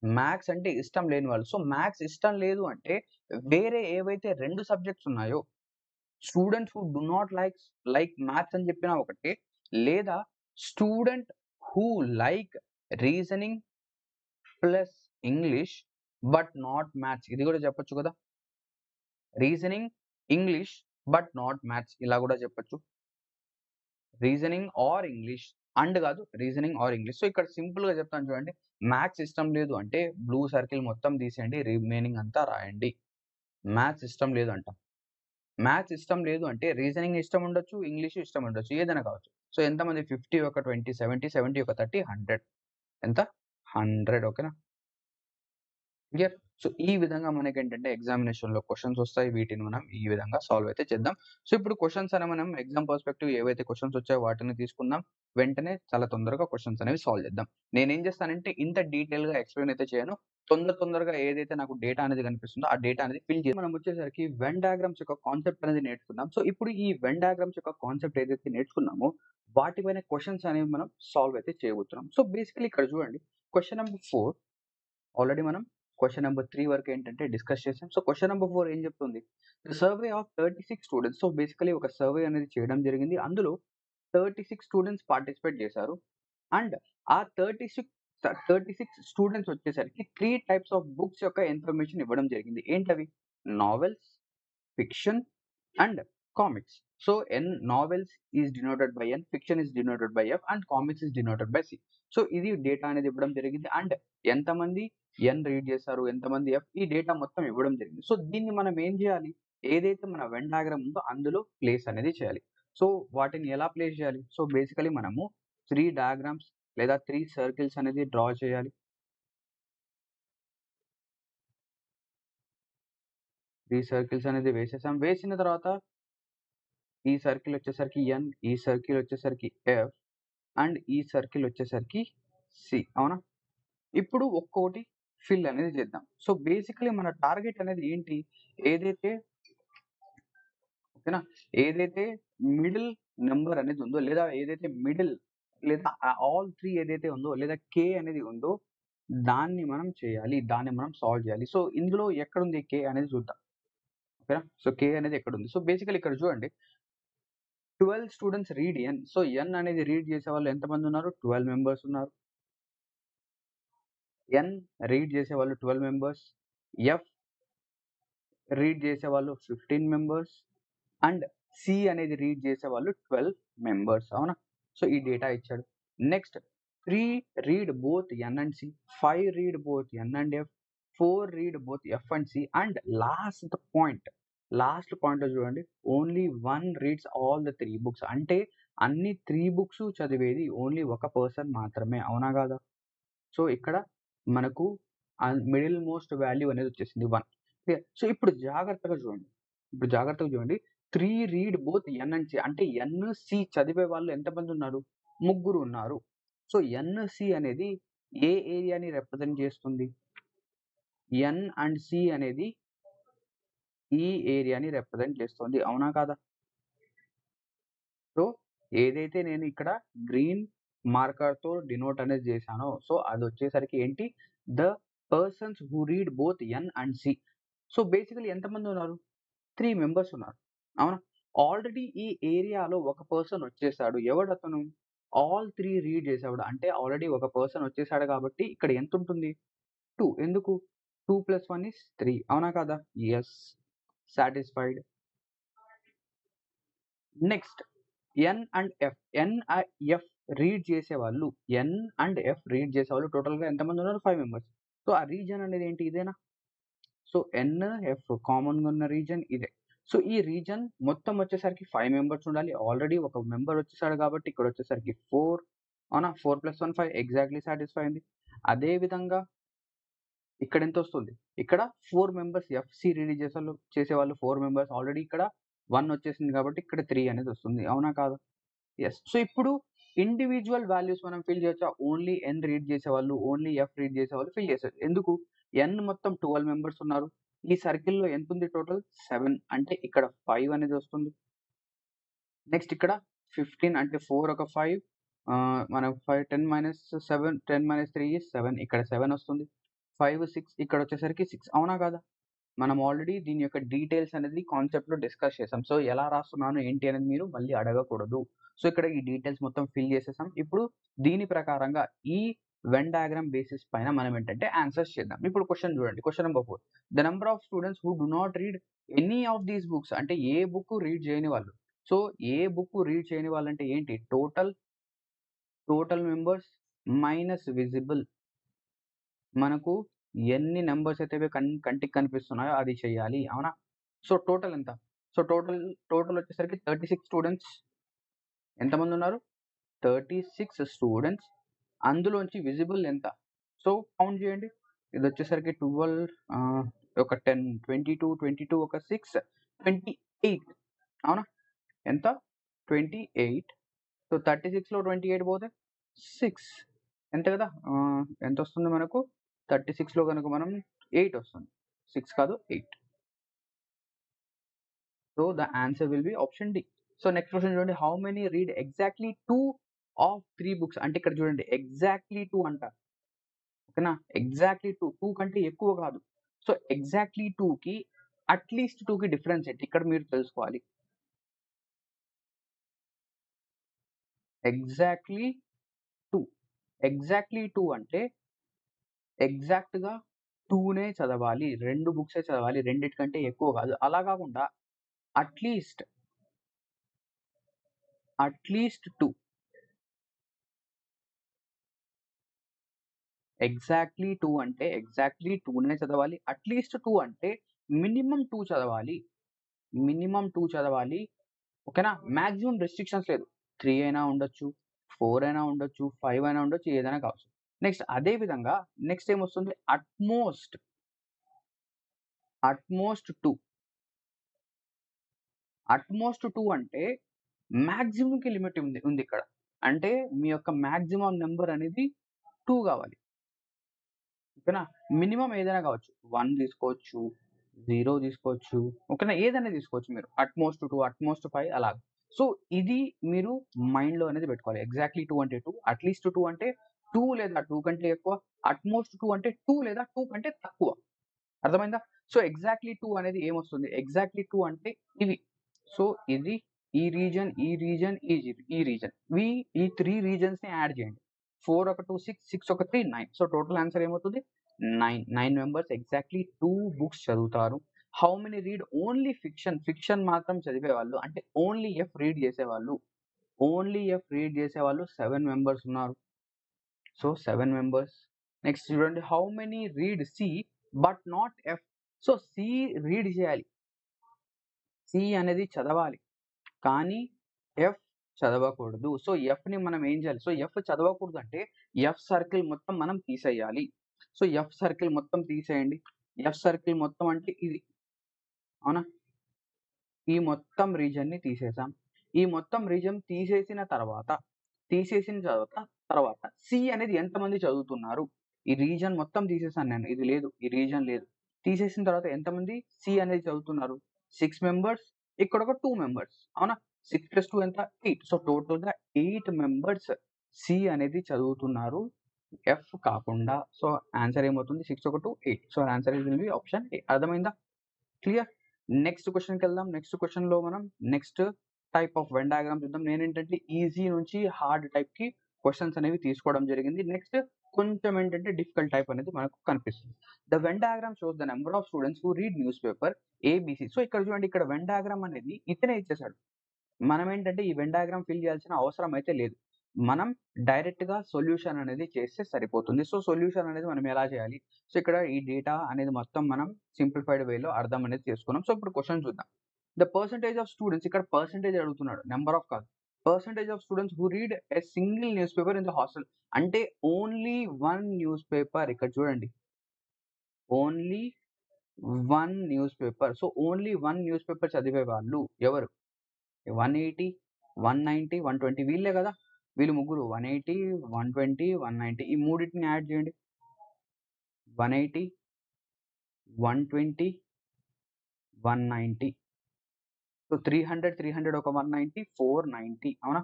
మ్యాథ్స్ అంటే ఇష్టం లేని వాళ్ళు. సో, మ్యాథ్స్ ఇష్టం లేదు అంటే వేరే ఏవైతే 2 సబ్జెక్ట్స్ ఉన్నాయో, students who do not like maths అని చెప్పినా ఒకటే, లేదా student who like reasoning plus English but not maths. ఇది కూడా చెప్పొచ్చు కదా! Reasoning, English but not maths ఇలా కూడా చెప్పొచ్చు. రీజనింగ్ ఆర్ ఇంగ్లీష్ అండ్ కాదు, రీజనింగ్ ఆర్ ఇంగ్లీష్. సో, ఇక్కడ సింపుల్‌గా చెప్తాను చూడండి. మ్యాథ్స్ ఇష్టం లేదు అంటే బ్లూ సర్కిల్ మొత్తం తీసేయండి. రిమైనింగ్ అంతా రాయండి. మ్యాథ్స్ ఇష్టం లేదు అంట. మ్యాథ్స్ ఇష్టం లేదు అంటే రీజనింగ్ ఇష్టం ఉండొచ్చు, ఇంగ్లీష్ ఇష్టం ఉండొచ్చు. ఏదైనా కావచ్చు. సో, ఎంతమంది? 50 ఒక 20, 70, 70 ఒక 30, 100. ఎంత? 100. ఓకేనా? క్లియర్. సో, ఈ విధంగా మనకేంటంటే ఎగ్జామినేషన్‌లో క్వెషన్స్ వస్తాయి. వీటిని మనం ఈ విధంగా సాల్వ్ అయితే చేద్దాం. సో, ఇప్పుడు క్వెషన్స్ అనేవి మనం ఎగ్జామ్ పర్స్‌పెక్టివ్ ఏవైతే క్వెషన్స్ వచ్చాయో వాటిని తీసుకుందాం. వెంటనే చాలా తొందరగా క్వెషన్స్ అనేవి సాల్వ్ చేద్దాం. నేనేం చేస్తానంటే ఇంత డీటెయిల్‌గా ఎక్స్‌ప్లెయిన్ అయితే చేయను. తొందరగా ఏదైతే నాకు డేటా అనేది కనిపిస్తుందో ఆ డేటా అనేది ఫిల్ చేసి మనం వచ్చేసరికి వెన్ డయాగ్రామ్స్ యొక్క కాన్సెప్ట్ అనేది నేర్చుకుందాం. సో, ఇప్పుడు ఈ వెన్ డయాగ్రామ్స్ యొక్క కాన్సెప్ట్ ఏదైతే నేర్చుకున్నామో వాటి పైన క్వెషన్స్ అనేవి మనం సాల్వ్ అయితే చేయబోతున్నాం. సో, బేసికల్లీ ఇక్కడ చూడండి. క్వెషన్ నంబర్ 4 ఆల్రెడీ మనం క్వెషన్ నంబర్ 3 వరకు ఏంటంటే డిస్కస్ చేసాం. సో, క్వెషన్ నంబర్ 4 ఏం చెప్తుంది? The survey of 36 students. So, basically ఒక సర్వే అనేది చేయడం జరిగింది. అందులో 36 స్టూడెంట్స్ పార్టిసిపేట్ చేశారు. అండ్ ఆ 36 స్టూడెంట్స్ వచ్చేసరికి 3 టైప్స్ ఆఫ్ బుక్స్ యొక్క ఇన్ఫర్మేషన్ ఇవ్వడం జరిగింది. ఏంటవి? Novels, fiction and comics. So, novels is denoted by N, fiction is denoted by F and comics is denoted by C. So, ఇది డేటా అనేది ఇవ్వడం జరిగింది. అండ్ ఎంతమంది ఎన్ రీడ్ చేశారు, ఎంతమంది ఎఫ్, ఈ డేటా మొత్తం ఇవ్వడం జరిగింది. సో, దీన్ని మనం ఏం చేయాలి? ఏదైతే మన వెన్ డయాగ్రామ్ ఉందో అందులో ప్లేస్ అనేది చేయాలి. సో, వాటిని ఎలా ప్లేస్ చేయాలి? సో, బేసికల్లీ మనము 3 డయాగ్రామ్స్ లేదా 3 సర్కిల్స్ అనేది డ్రా చేయాలి. 3 సర్కిల్స్ అనేది వేసేసాం. వేసిన తర్వాత ఈ సర్కిల్ వచ్చేసరికి ఎన్, ఈ సర్కిల్ వచ్చేసరికి ఎఫ్ అండ్ ఈ సర్కిల్ వచ్చేసరికి సి. అవునా? ఇప్పుడు ఒక్కొక్కటి ఫిల్ అనేది చేద్దాం. సో, బేసికల్లీ మన టార్గెట్ అనేది ఏంటి? ఏదైతే ఓకేనా? ఏదైతే మిడిల్ నంబర్ అనేది ఉందో లేదా ఏదైతే మిడిల్ లేదా ఆల్ 3 ఏదైతే ఉందో లేదా కే అనేది ఉందో దాన్ని మనం చేయాలి. దాన్ని మనం సాల్వ్ చేయాలి. సో, ఇందులో ఎక్కడుంది కే అనేది చూద్దాం. ఓకేనా? సో, కే అనేది ఎక్కడుంది? సో, బేసికల్లీ ఇక్కడ చూడండి. 12 స్టూడెంట్స్ రీడ్ ఎన్. సో, ఎన్ అనేది రీడ్ చేసేవాళ్ళు ఎంతమంది ఉన్నారు? 12 మెంబర్స్ ఉన్నారు. ఎన్ రీడ్ చేసేవాళ్ళు 12 మెంబర్స్. ఎఫ్ రీడ్ చేసేవాళ్ళు 15 మెంబర్స్. అండ్ సి అనేది రీడ్ చేసేవాళ్ళు 12 మెంబర్స్. అవునా? సో, ఈ డేటా ఇచ్చాడు. Next 3 read both N and C, 5 read both N and F, 4 read both F and C and last point last పాయింట్‌లో చూడండి. Only 1 reads all the 3 books. అంటే అన్ని 3 బుక్స్ చదివేది ఓన్లీ ఒక పర్సన్ మాత్రమే. అవునా కాదా? సో, ఇక్కడ మనకు మిడిల్ మోస్ట్ వాల్యూ అనేది వచ్చేసింది 1. క్లియర్. సో, ఇప్పుడు జాగ్రత్తగా చూడండి. ఇప్పుడు జాగ్రత్తగా చూడండి. 3 read both N and C. అంటే ఎన్, సి చదివే వాళ్ళు ఎంతమంది ఉన్నారు? ముగ్గురు ఉన్నారు. సో, ఎన్, సి అనేది ఏ ఏరియాని రిప్రజెంట్ చేస్తుంది? ఎన్ అండ్ సి అనేది ఈ ఏరియాని రిప్రజెంట్ చేస్తుంది. అవునా కాదా? సో, ఏదైతే నేను ఇక్కడ గ్రీన్ మార్కర్‌తో డినోట్ అనేది చేశానో, సో, అదొచ్చేసరికి ఏంటి? The persons who read both N and C. So, basically ఎంతమందున్నారు? 3 మెంబర్స్ ఉన్నారు. అవునా? ఆల్రెడీ ఈ ఏరియాలో ఒక పర్సన్ వచ్చేసాడు. ఎవడతను? ఆల్ 3 రీడ్ చేసేవాడు. అంటే ఆల్రెడీ ఒక పర్సన్ వచ్చేసాడు కాబట్టి ఇక్కడ ఎంతుంటుంది? 2. ఎందుకు? 2 + 1 ఈస్ 3. అవునా కాదా? Yes. Satisfied. Next N and F. F read చేసేవాళ్ళు ఎన్ అండ్ ఎఫ్ రీడ్ చేసేవాళ్ళు టోటల్‌గా ఎంతమందున్నారు? 5 మెంబర్స్. సో, ఆ రీజన్ అనేది ఏంటి? ఇదేనా? సో, ఎన్, ఎఫ్ కామన్‌గా ఉన్న రీజన్ ఇదే. సో, ఈ రీజన్ మొత్తం వచ్చేసరికి 5 మెంబర్స్ ఉండాలి. ఆల్రెడీ ఒక మెంబర్ వచ్చేసాడు కాబట్టి ఇక్కడొచ్చేసరికి 4 అవునా? 4 + 1 5 ఎగ్జాక్ట్‌లీ సాటిస్ఫై అయింది. అదే విధంగా ఇక్కడెంతొస్తుంది? ఇక్కడ 4 మెంబర్స్ ఎఫ్‌సి రీడ్ చేసేవాళ్ళు 4 మెంబర్స్. ఆల్రెడీ ఇక్కడ 1 వచ్చేసింది కాబట్టి ఇక్కడ 3 అనేదొస్తుంది. అవునా కాదా? యెస్. సో, ఇప్పుడు ఇండివిడ్యువల్ వాల్యూస్ మనం ఫిల్ చేయొచ్చా? ఓన్లీ ఎన్ రీడ్ చేసేవాళ్ళు, ఓన్లీ ఎఫ్ రీడ్ చేసేవాళ్ళు ఫిల్ చేసేయొచ్చు. ఎందుకు? ఎన్ మొత్తం 12 మెంబర్స్ ఉన్నారు. ఈ సర్కిల్‌లో ఎంతుంది టోటల్? 7 అంటే ఇక్కడ 5 అనేదొస్తుంది. నెక్స్ట్ ఇక్కడ 15 అంటే 4 ఒక 5 మనం 5 10 - 7 10 - 3 ఈస్ 7 ఇక్కడ 7 వస్తుంది. 5, 6 ఇక్కడొచ్చేసరికి 6 అవునా కాదా? మనం ఆల్రెడీ దీని యొక్క డీటెయిల్స్ అనేది కాన్సెప్ట్‌లో డిస్కస్ చేసాం. సో, ఎలా రాస్తున్నాను ఏంటి అనేది మీరు మళ్ళీ అడగకూడదు. సో, ఇక్కడ ఈ డీటెయిల్స్ మొత్తం ఫిల్ చేసేసాం. ఇప్పుడు దీని ప్రకారంగా ఈ వెన్ డయాగ్రామ్ బేసిస్ పైన మనం ఏంటంటే ఆన్సర్స్ చేద్దాం. ఇప్పుడు క్వెషన్ చూడండి. Question number 4. The number of students who do not read any of these books అంటే ఏ బుక్ రీడ్ చేయని వాళ్ళు. సో, ఏ బుక్ రీడ్ చేయని వాళ్ళంటే ఏంటి? Total members minus visible. మనకు ఎన్ని నంబర్స్ అయితే కంటికి కనిపిస్తున్నాయో అది చేయాలి. అవునా? సో, టోటల్ ఎంత? సో, టోటల్ వచ్చేసరికి 36 స్టూడెంట్స్ ఎంతమందున్నారు? 36 స్టూడెంట్స్. అందులోంచి విజిబుల్ ఎంత? సో, కౌంట్ చేయండి. ఇదొచ్చేసరికి 12 ఒక 10, 22, 22 ఒక 6, 28 అవునా? ఎంత? 28. సో, 36లో 28 పోతే 6 అంతే కదా! ఎంతొస్తుంది మనకు? 36లో గనుక మనం 8 వస్తుంది. 6 కాదు 8. So, the answer will be option D. So, next question చూడండి. How many read exactly 2 of 3 books అంటే ఇక్కడ చూడండి ఎగ్జాక్ట్‌లీ 2 అంట. ఓకేనా? ఎగ్జాక్ట్‌లీ 2, 2 కంటే ఎక్కువ కాదు. సో, ఎగ్జాక్ట్‌లీ 2కి అట్‌లీస్ట్ 2కి డిఫరెన్స్ ఏంటి? ఇక్కడ మీరు తెలుసుకోవాలి. ఎగ్జాక్ట్‌లీ 2. ఎగ్జాక్ట్‌లీ 2 అంటే ఎగ్జాక్ట్‌గా 2నే చదవాలి. 2 బుక్సే చదవాలి. రెండిటికంటే ఎక్కువ కాదు. అలా కాకుండా అట్‌లీస్ట్, అట్‌లీస్ట్ 2. ఎగ్జాక్ట్‌లీ 2 అంటే ఎగ్జాక్ట్‌లీ 2నే చదవాలి. అట్‌లీస్ట్ 2 అంటే మినిమమ్ 2 చదవాలి. మినిమమ్ 2 చదవాలి. ఓకేనా? మాక్సిమం రెస్ట్రిక్షన్స్ లేదు. 3 అయినా ఉండొచ్చు, 4 అయినా ఉండొచ్చు, 5 అయినా ఉండొచ్చు, ఏదైనా కావచ్చు. నెక్స్ట్ అదే విధంగా నెక్స్ట్ ఏమొస్తుంది? అట్‌మోస్ట్ 2. అట్‌మోస్ట్ 2 అంటే మాక్సిమమ్‌కి లిమిట్ ఉందిక్కడ. అంటే మీ యొక్క మాక్సిమం నంబర్ అనేది 2 కావాలి. ఓకేనా? మినిమమ్ ఏదైనా కావచ్చు. 1 తీసుకోవచ్చు, 0 తీసుకోవచ్చు. ఓకేనా? ఏదైనా తీసుకోవచ్చు మీరు. అట్‌మోస్ట్ 2, అట్‌మోస్ట్ 5 అలాగా. సో, ఇది మీరు మైండ్‌లో అనేది పెట్టుకోవాలి. ఎగ్జాక్ట్‌లీ 2 అంటే 2, అట్‌లీస్ట్ 2 అంటే 2 లేదా 2 కంటే ఎక్కువ, అట్‌మోస్ట్ 2 అంటే 2 లేదా 2 కంటే తక్కువ. అర్థమైందా? సో, ఎగ్జాక్ట్‌లీ 2 అనేది ఏమొస్తుంది? ఎగ్జాక్ట్‌లీ 2 అంటే ఇవి. సో, ఇది, ఈ రీజన్, ఈ రీజన్, ఈ రీజన్. ఈ 3 రీజన్స్‌ని యాడ్ చేయండి. 4 ఒక 2 6, 6 ఒక 3 9. సో, టోటల్ ఆన్సర్ ఏమవుతుంది? 9 మెంబర్స్ ఎగ్జాక్ట్‌లీ 2 బుక్స్ చదువుతారు. How many read only fiction. Fiction మాత్రం చదివేవాళ్ళు అంటే ఓన్లీ ఎఫ్ రీడ్ చేసేవాళ్ళు. ఓన్లీ ఎఫ్ రీడ్ చేసేవాళ్ళు 7 మెంబర్స్ ఉన్నారు. So, 7 members. నెక్స్ట్ చూడండి. How many read C but not F. So, C read చేయాలి. సి అనేది చదవాలి. కానీ ఎఫ్ చదవకూడదు. సో, ఎఫ్‌ని మనం ఏం చేయాలి? సో, ఎఫ్ చదవకూడదంటే ఎఫ్ సర్కిల్ మొత్తం మనం తీసేయాలి. సో, ఎఫ్ సర్కిల్ మొత్తం తీసేయండి. ఎఫ్ సర్కిల్ మొత్తం అంటే ఇది. అవునా? ఈ మొత్తం రీజియన్‌ని తీసేసాం. ఈ మొత్తం రీజియన్ తీసేసిన తర్వాత సి అనేది ఎంతమంది చదువుతున్నారు? ఈ రీజియన్ మొత్తం తీసేసాను నేను. ఇది లేదు. ఈ రీజియన్ లేదు. తీసేసిన తర్వాత ఎంతమంది సి అనేది చదువుతున్నారు? 6 మెంబర్స్. ఇక్కడొక 2 మెంబర్స్. అవునా? 6 + 2 ఎంత? 8. సో, టోటల్‌గా 8 మెంబర్స్ సి అనేది చదువుతున్నారు. ఎఫ్ కాకుండా. సో, ఆన్సర్ ఏమవుతుంది? 6 ఒక 2 8. So, answer will be option A. అర్థమైందా? క్లియర్. నెక్స్ట్ క్వెషన్‌కెళ్దాం. నెక్స్ట్ క్వెషన్‌లో మనం next type of Venn diagram చూద్దాం. నేనేంటంటే ఈజీ నుంచి హార్డ్ టైప్‌కి క్వెషన్స్ అనేవి తీసుకోవడం జరిగింది. నెక్స్ట్ కొంచెం ఏంటంటే డిఫికల్ట్ టైప్ అనేది మనకు కనిపిస్తుంది. The Venn diagram shows the number of students who read news paper ABC. So, ఇక్కడ చూడండి, ఇక్కడ వెన్ డయాగ్రామ్ అనేది ఇతనే ఇచ్చేసాడు. మనమేంటంటే ఈ వెన్ డయాగ్రామ్ ఫిల్ చేయాల్సిన అవసరం అయితే లేదు. మనం డైరెక్ట్‌గా సొల్యూషన్ అనేది చేస్తే సరిపోతుంది. సో, సొల్యూషన్ అనేది మనం ఎలా చేయాలి? సో, ఇక్కడ ఈ డేటా అనేది మొత్తం మనం సింప్లిఫైడ్ వేలో అర్థం అనేది చేసుకున్నాం. సో, ఇప్పుడు క్వెషన్ చూద్దాం. ద పర్సెంటేజ్ ఆఫ్ స్టూడెంట్స్, ఇక్కడ పర్సెంటేజ్ అడుగుతున్నాడు. నంబర్ ఆఫ్ కాదు. Percentage of students who read a single news paper in the hostel. అంటే ఓన్లీ 1 న్యూస్ పేపర్. ఇక్కడ చూడండి. Only 1 news paper. So, only 1 news paper చదివే వాళ్ళు ఎవరు? 180, 190, 120 వీళ్ళే గదా! వీళ్ళు ముగ్గురు 180, 120, 190 ఈ మూడిటిని యాడ్ జేయండి. 180, 120, 190. సో, 300, 300 ఒక 190, 490 అవునా?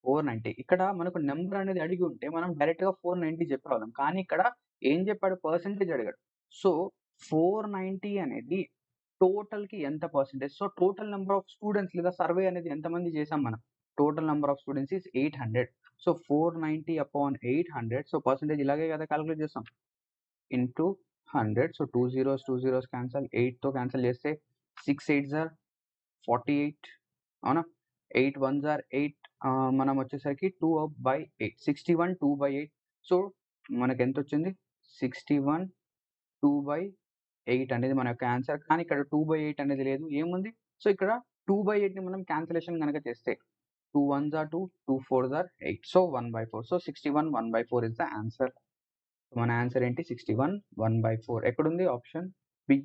490. ఇక్కడ మనకు నంబర్ అనేది అడిగి ఉంటే మనం డైరెక్ట్‌గా 490 చెప్పేవాళ్ళం. కానీ ఇక్కడ ఏం చెప్పాడు? పర్సెంటేజ్ అడిగాడు. సో, 490 అనేది టోటల్‌కి ఎంత percentage? So, total number of students లేదా సర్వే అనేది ఎంతమంది చేసాం మనం? Total number of students is 800. So, 490/800. So, percentage ఇలాగే కదా కాలిక్యులేట్ చేస్తాం. Into 100. So, 2 zeros, 2 zeros cancel. 8తో క్యాన్సల్ చేస్తే 6 8s ఆర్ 48 అవునా? 8 1s ఆర్ 8 మనం వచ్చేసరికి 2/8 61 2/8. సో, మనకెంతొచ్చింది? 61 2/8 అనేది మన యొక్క ఆన్సర్. కానీ ఇక్కడ 2/8 అనేది లేదు. ఏముంది? సో, ఇక్కడ 2/8ని మనం క్యాన్సలేషన్ గనక చేస్తే 2 1s are 2, 2 4s are 8. So, 1/4. So, 61 1/4 is the answer. మన ఆన్సర్ ఏంటి? 61 1/4. ఎక్కడుంది? Option B.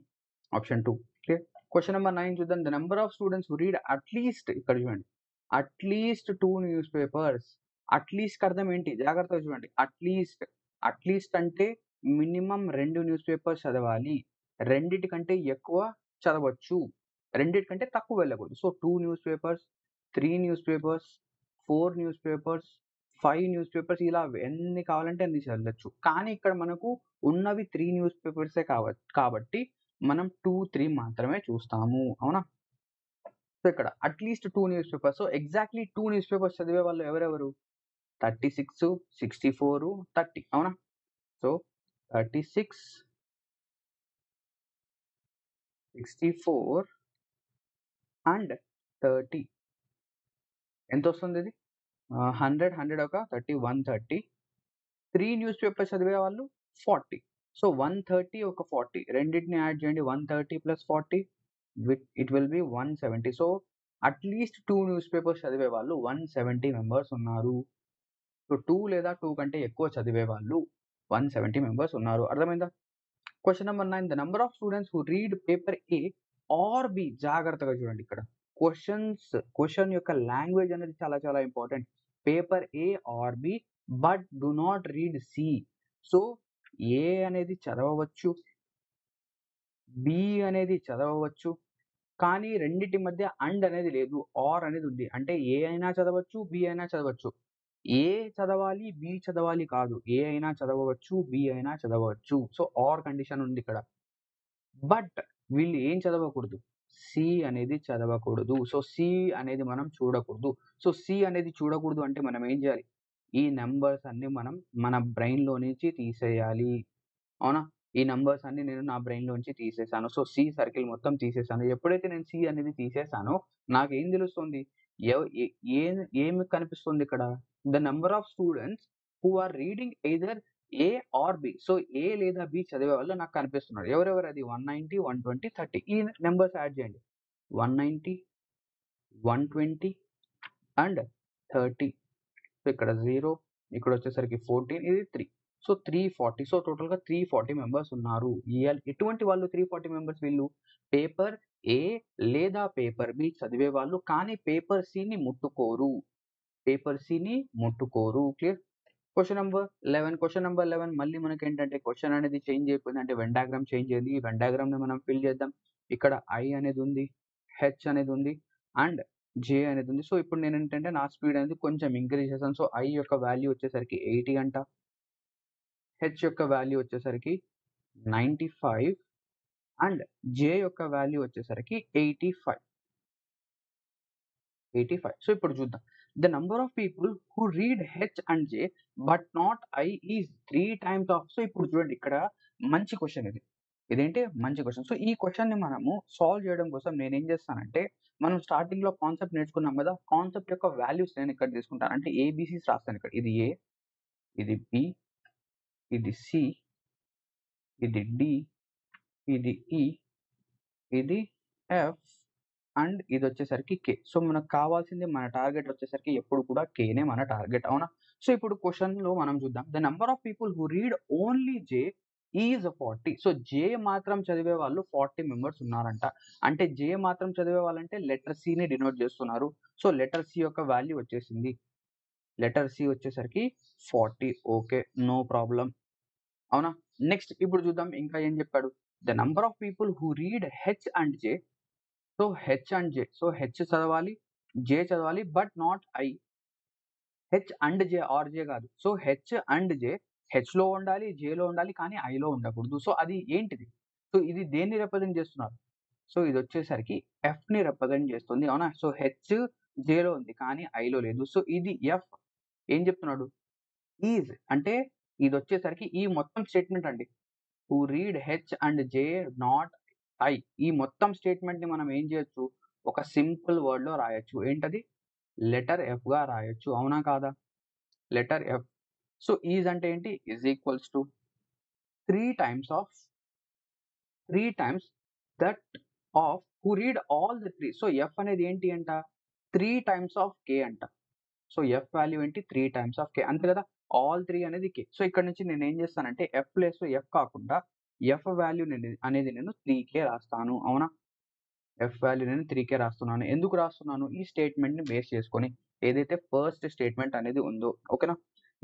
Option 2. Clear. Question number 9 చూద్దాం. The number of students who read at least ఇక్కడ చూడండి. At least 2 news papers. అట్‌లీస్ట్‌కి అర్థం ఏంటి? జాగ్రత్తగా చూడండి. అట్‌లీస్ట్. అట్‌లీస్ట్ అంటే మినిమమ్ 2 న్యూస్ పేపర్స్ చదవాలి. రెండిటికంటే ఎక్కువ చదవచ్చు. రెండిటికంటే తక్కువ వెళ్ళకూడదు. So, 2 news papers, 3 news papers, 4 news papers, 5 news papers ఇలా ఎన్ని కావాలంటే అన్ని చదవచ్చు. కానీ ఇక్కడ మనకు ఉన్నవి 3 న్యూస్ పేపర్సే కాబట్టి మనం 2, 3 మాత్రమే చూస్తాము. అవునా? సో, ఇక్కడ at least 2 news papers. So, exactly 2 news papers చదివే వాళ్ళు ఎవరెవరు? 36, 64, 30 అవునా? So, 36, 64 and 30 ఎంతొస్తుందిది? 100, 100 ఒక 30, 130. 3 న్యూస్ పేపర్స్ చదివే వాళ్ళు 40. సో, 130 ఒక 40 రెండిటిని యాడ్ చేయండి. 130 + 40 it will be 170. So, at least 2 news papers చదివే వాళ్ళు 170 మెంబర్స్ ఉన్నారు. సో, 2 లేదా 2 కంటే ఎక్కువ చదివే వాళ్ళు 170 మెంబర్స్ ఉన్నారు. అర్థమైందా? Question number 9 the number of students who read paper A or B. జాగ్రత్తగా చూడండి ఇక్కడ. క్వెషన్ యొక్క లాంగ్వేజ్ అనేది చాలా చాలా important. Paper A or B but do not read C. So, A అనేది చదవవచ్చు. బి అనేది చదవవచ్చు. కానీ రెండిటి మధ్య అండ్ అనేది లేదు. ఆర్ అనేది ఉంది. అంటే ఏ అయినా చదవచ్చు. బి అయినా చదవచ్చు. ఏ చదవాలి, బి చదవాలి కాదు. ఏ అయినా చదవవచ్చు. బి అయినా చదవవచ్చు. సో, ఆర్ కండిషన్ ఉందిక్కడ. బట్ వీళ్ళు ఏం చదవకూడదు? సి అనేది చదవకూడదు. సో, సి అనేది మనం చూడకూడదు. సో, సి అనేది చూడకూడదు అంటే మనం ఏం చేయాలి? ఈ నంబర్స్ అన్నీ మనం మన బ్రెయిన్‌లో నుంచి తీసేయాలి. అవునా? ఈ నంబర్స్ అన్నీ నేను నా బ్రెయిన్‌లోంచి తీసేసాను. సో, సి సర్కిల్ మొత్తం తీసేసాను. ఎప్పుడైతే నేను సి అనేది తీసేసానో నాకేం తెలుస్తుంది? ఎవ్ ఏ ఏ ఏమి కనిపిస్తుందిక్కడ? The number of students who are reading either A or B. So, A లేదా బి చదివే వాళ్ళు నాకు కనిపిస్తున్నారు. ఎవరెవరది? 190, 120, 30 ఈ నంబర్స్ యాడ్ చేయండి. 190, 120 అండ్ 30. సో ఇక్కడ 0, ఇక్కడ వచ్చేసరికి 14, ఇది 3. సో 340. సో టోటల్గా 340 మెంబర్స్ ఉన్నారు. ఎటువంటి వాళ్ళు 340 మెంబర్స్? వీళ్ళు పేపర్ ఏ లేదా పేపర్ బి చదివే వాళ్ళు, కానీ పేపర్ సిని ముట్టుకోరు. పేపర్ సిని ముట్టుకోరు. క్లియర్? క్వశ్చన్ నెంబర్ 11 మళ్ళీ మనకి ఏంటంటే క్వశ్చన్ అనేది చేంజ్ అయిపోయింది, అంటే వెన్ డయాగ్రామ్ చేంజ్ అయింది. ఈ వెన్ డయాగ్రామ్ ని మనం ఫిల్ చేద్దాం. ఇక్కడ ఐ అనేది ఉంది, హెచ్ అనేది ఉంది అండ్ జే అనేది ఉంది. సో ఇప్పుడు నేను ఏంటంటే నా స్పీడ్ అనేది కొంచెం ఇంక్రీజ్ చేశాను. సో ఐ యొక్క వాల్యూ వచ్చేసరికి 80 అంట, హెచ్ యొక్క వాల్యూ వచ్చేసరికి 95 అండ్ జే యొక్క వాల్యూ వచ్చేసరికి 85. సో ఇప్పుడు చూద్దాం. The number of people who read H and J but not I is 3 times of. So ఇప్పుడు చూడండి, ఇక్కడ మంచి క్వశ్చన్ ఇది. ఇదేంటి మంచి క్వశ్చన్. సో ఈ క్వశ్చన్ ని మనము సాల్వ్ చేయడం కోసం నేను ఏం చేస్తానంటే, మనం స్టార్టింగ్ లో కాన్సెప్ట్ నేర్చుకున్నాం కదా, కాన్సెప్ట్ యొక్క వాల్యూస్ నేను ఇక్కడ తీసుకుంటాను. అంటే ఏబిసిస్ రాస్తాను ఇక్కడ. ఇది ఏ, ఇది బి, ఇది సి, ఇది డి, ఇది ఈ, ఇది ఎఫ్ అండ్ ఇది వచ్చేసరికి కే. సో మనకు కావాల్సింది, మన టార్గెట్ వచ్చేసరికి ఎప్పుడు కూడా కేనే మన టార్గెట్, అవునా? సో ఇప్పుడు క్వశ్చన్ లో మనం చూద్దాం. The number of people who read only J is 40. So J మాత్రం చదివే వాళ్ళు 40 మెంబర్స్ ఉన్నారంట. అంటే జే మాత్రం చదివే వాళ్ళంటే లెటర్ సి ని డినోట్ చేస్తున్నారు. సో లెటర్ సి యొక్క వాల్యూ వచ్చేసింది, లెటర్ సి వచ్చేసరికి 40. ఓకే, నో ప్రాబ్లం, అవునా? నెక్స్ట్ ఇప్పుడు చూద్దాం ఇంకా ఏం చెప్పాడు. The number of people who read H and J. So H and J, so H చదవాలి, జే చదవాలి, but not I. H and J, or J కాదు. So H and J, H లో ఉండాలి, జే లో ఉండాలి, కానీ ఐ లో ఉండకూడదు. సో అది ఏంటిది? సో ఇది దేన్ని రిప్రజెంట్ చేస్తున్నారు? సో ఇది వచ్చేసరికి ఎఫ్ ని రిప్రజెంట్ చేస్తుంది, అవునా? సో హెచ్ జే లో ఉంది కానీ ఐ లో లేదు. సో ఇది ఎఫ్ ఏం చెప్తున్నాడు? ఈజ్ అంటే ఇది వచ్చేసరికి ఈ మొత్తం స్టేట్మెంట్ అండి. To read H and J not I. ఈ మొత్తం స్టేట్మెంట్ ని మనం ఏం చేయొచ్చు? ఒక సింపుల్ వర్డ్ లో రాయొచ్చు. ఏంటది? లెటర్ ఎఫ్ గా రాయొచ్చు, అవునా కాదా? Letter F. సో ఈజ్ అంటే ఏంటి? Is equals to 3 times that of who read all the 3. So F అనేది ఏంటి అంట? 3 టైమ్స్ ఆఫ్ కే అంట. సో ఎఫ్ వాల్యూ ఏంటి? 3 టైమ్స్ ఆఫ్ కే, అంతే కదా? ఆల్ 3 అనేది కే. సో ఇక్కడ నుంచి నేను ఏం చేస్తానంటే ఎఫ్ ప్లేస్ ఎఫ్ కాకుండా ఎఫ్ వాల్యూ అనేది నేను 3k రాస్తాను, అవునా? ఎఫ్ వాల్యూ నేను 3k రాస్తున్నాను. ఎందుకు రాస్తున్నాను? ఈ స్టేట్మెంట్ ని బేస్ చేసుకొని, ఏదైతే ఫస్ట్ స్టేట్మెంట్ అనేది ఉందో, ఓకేనా?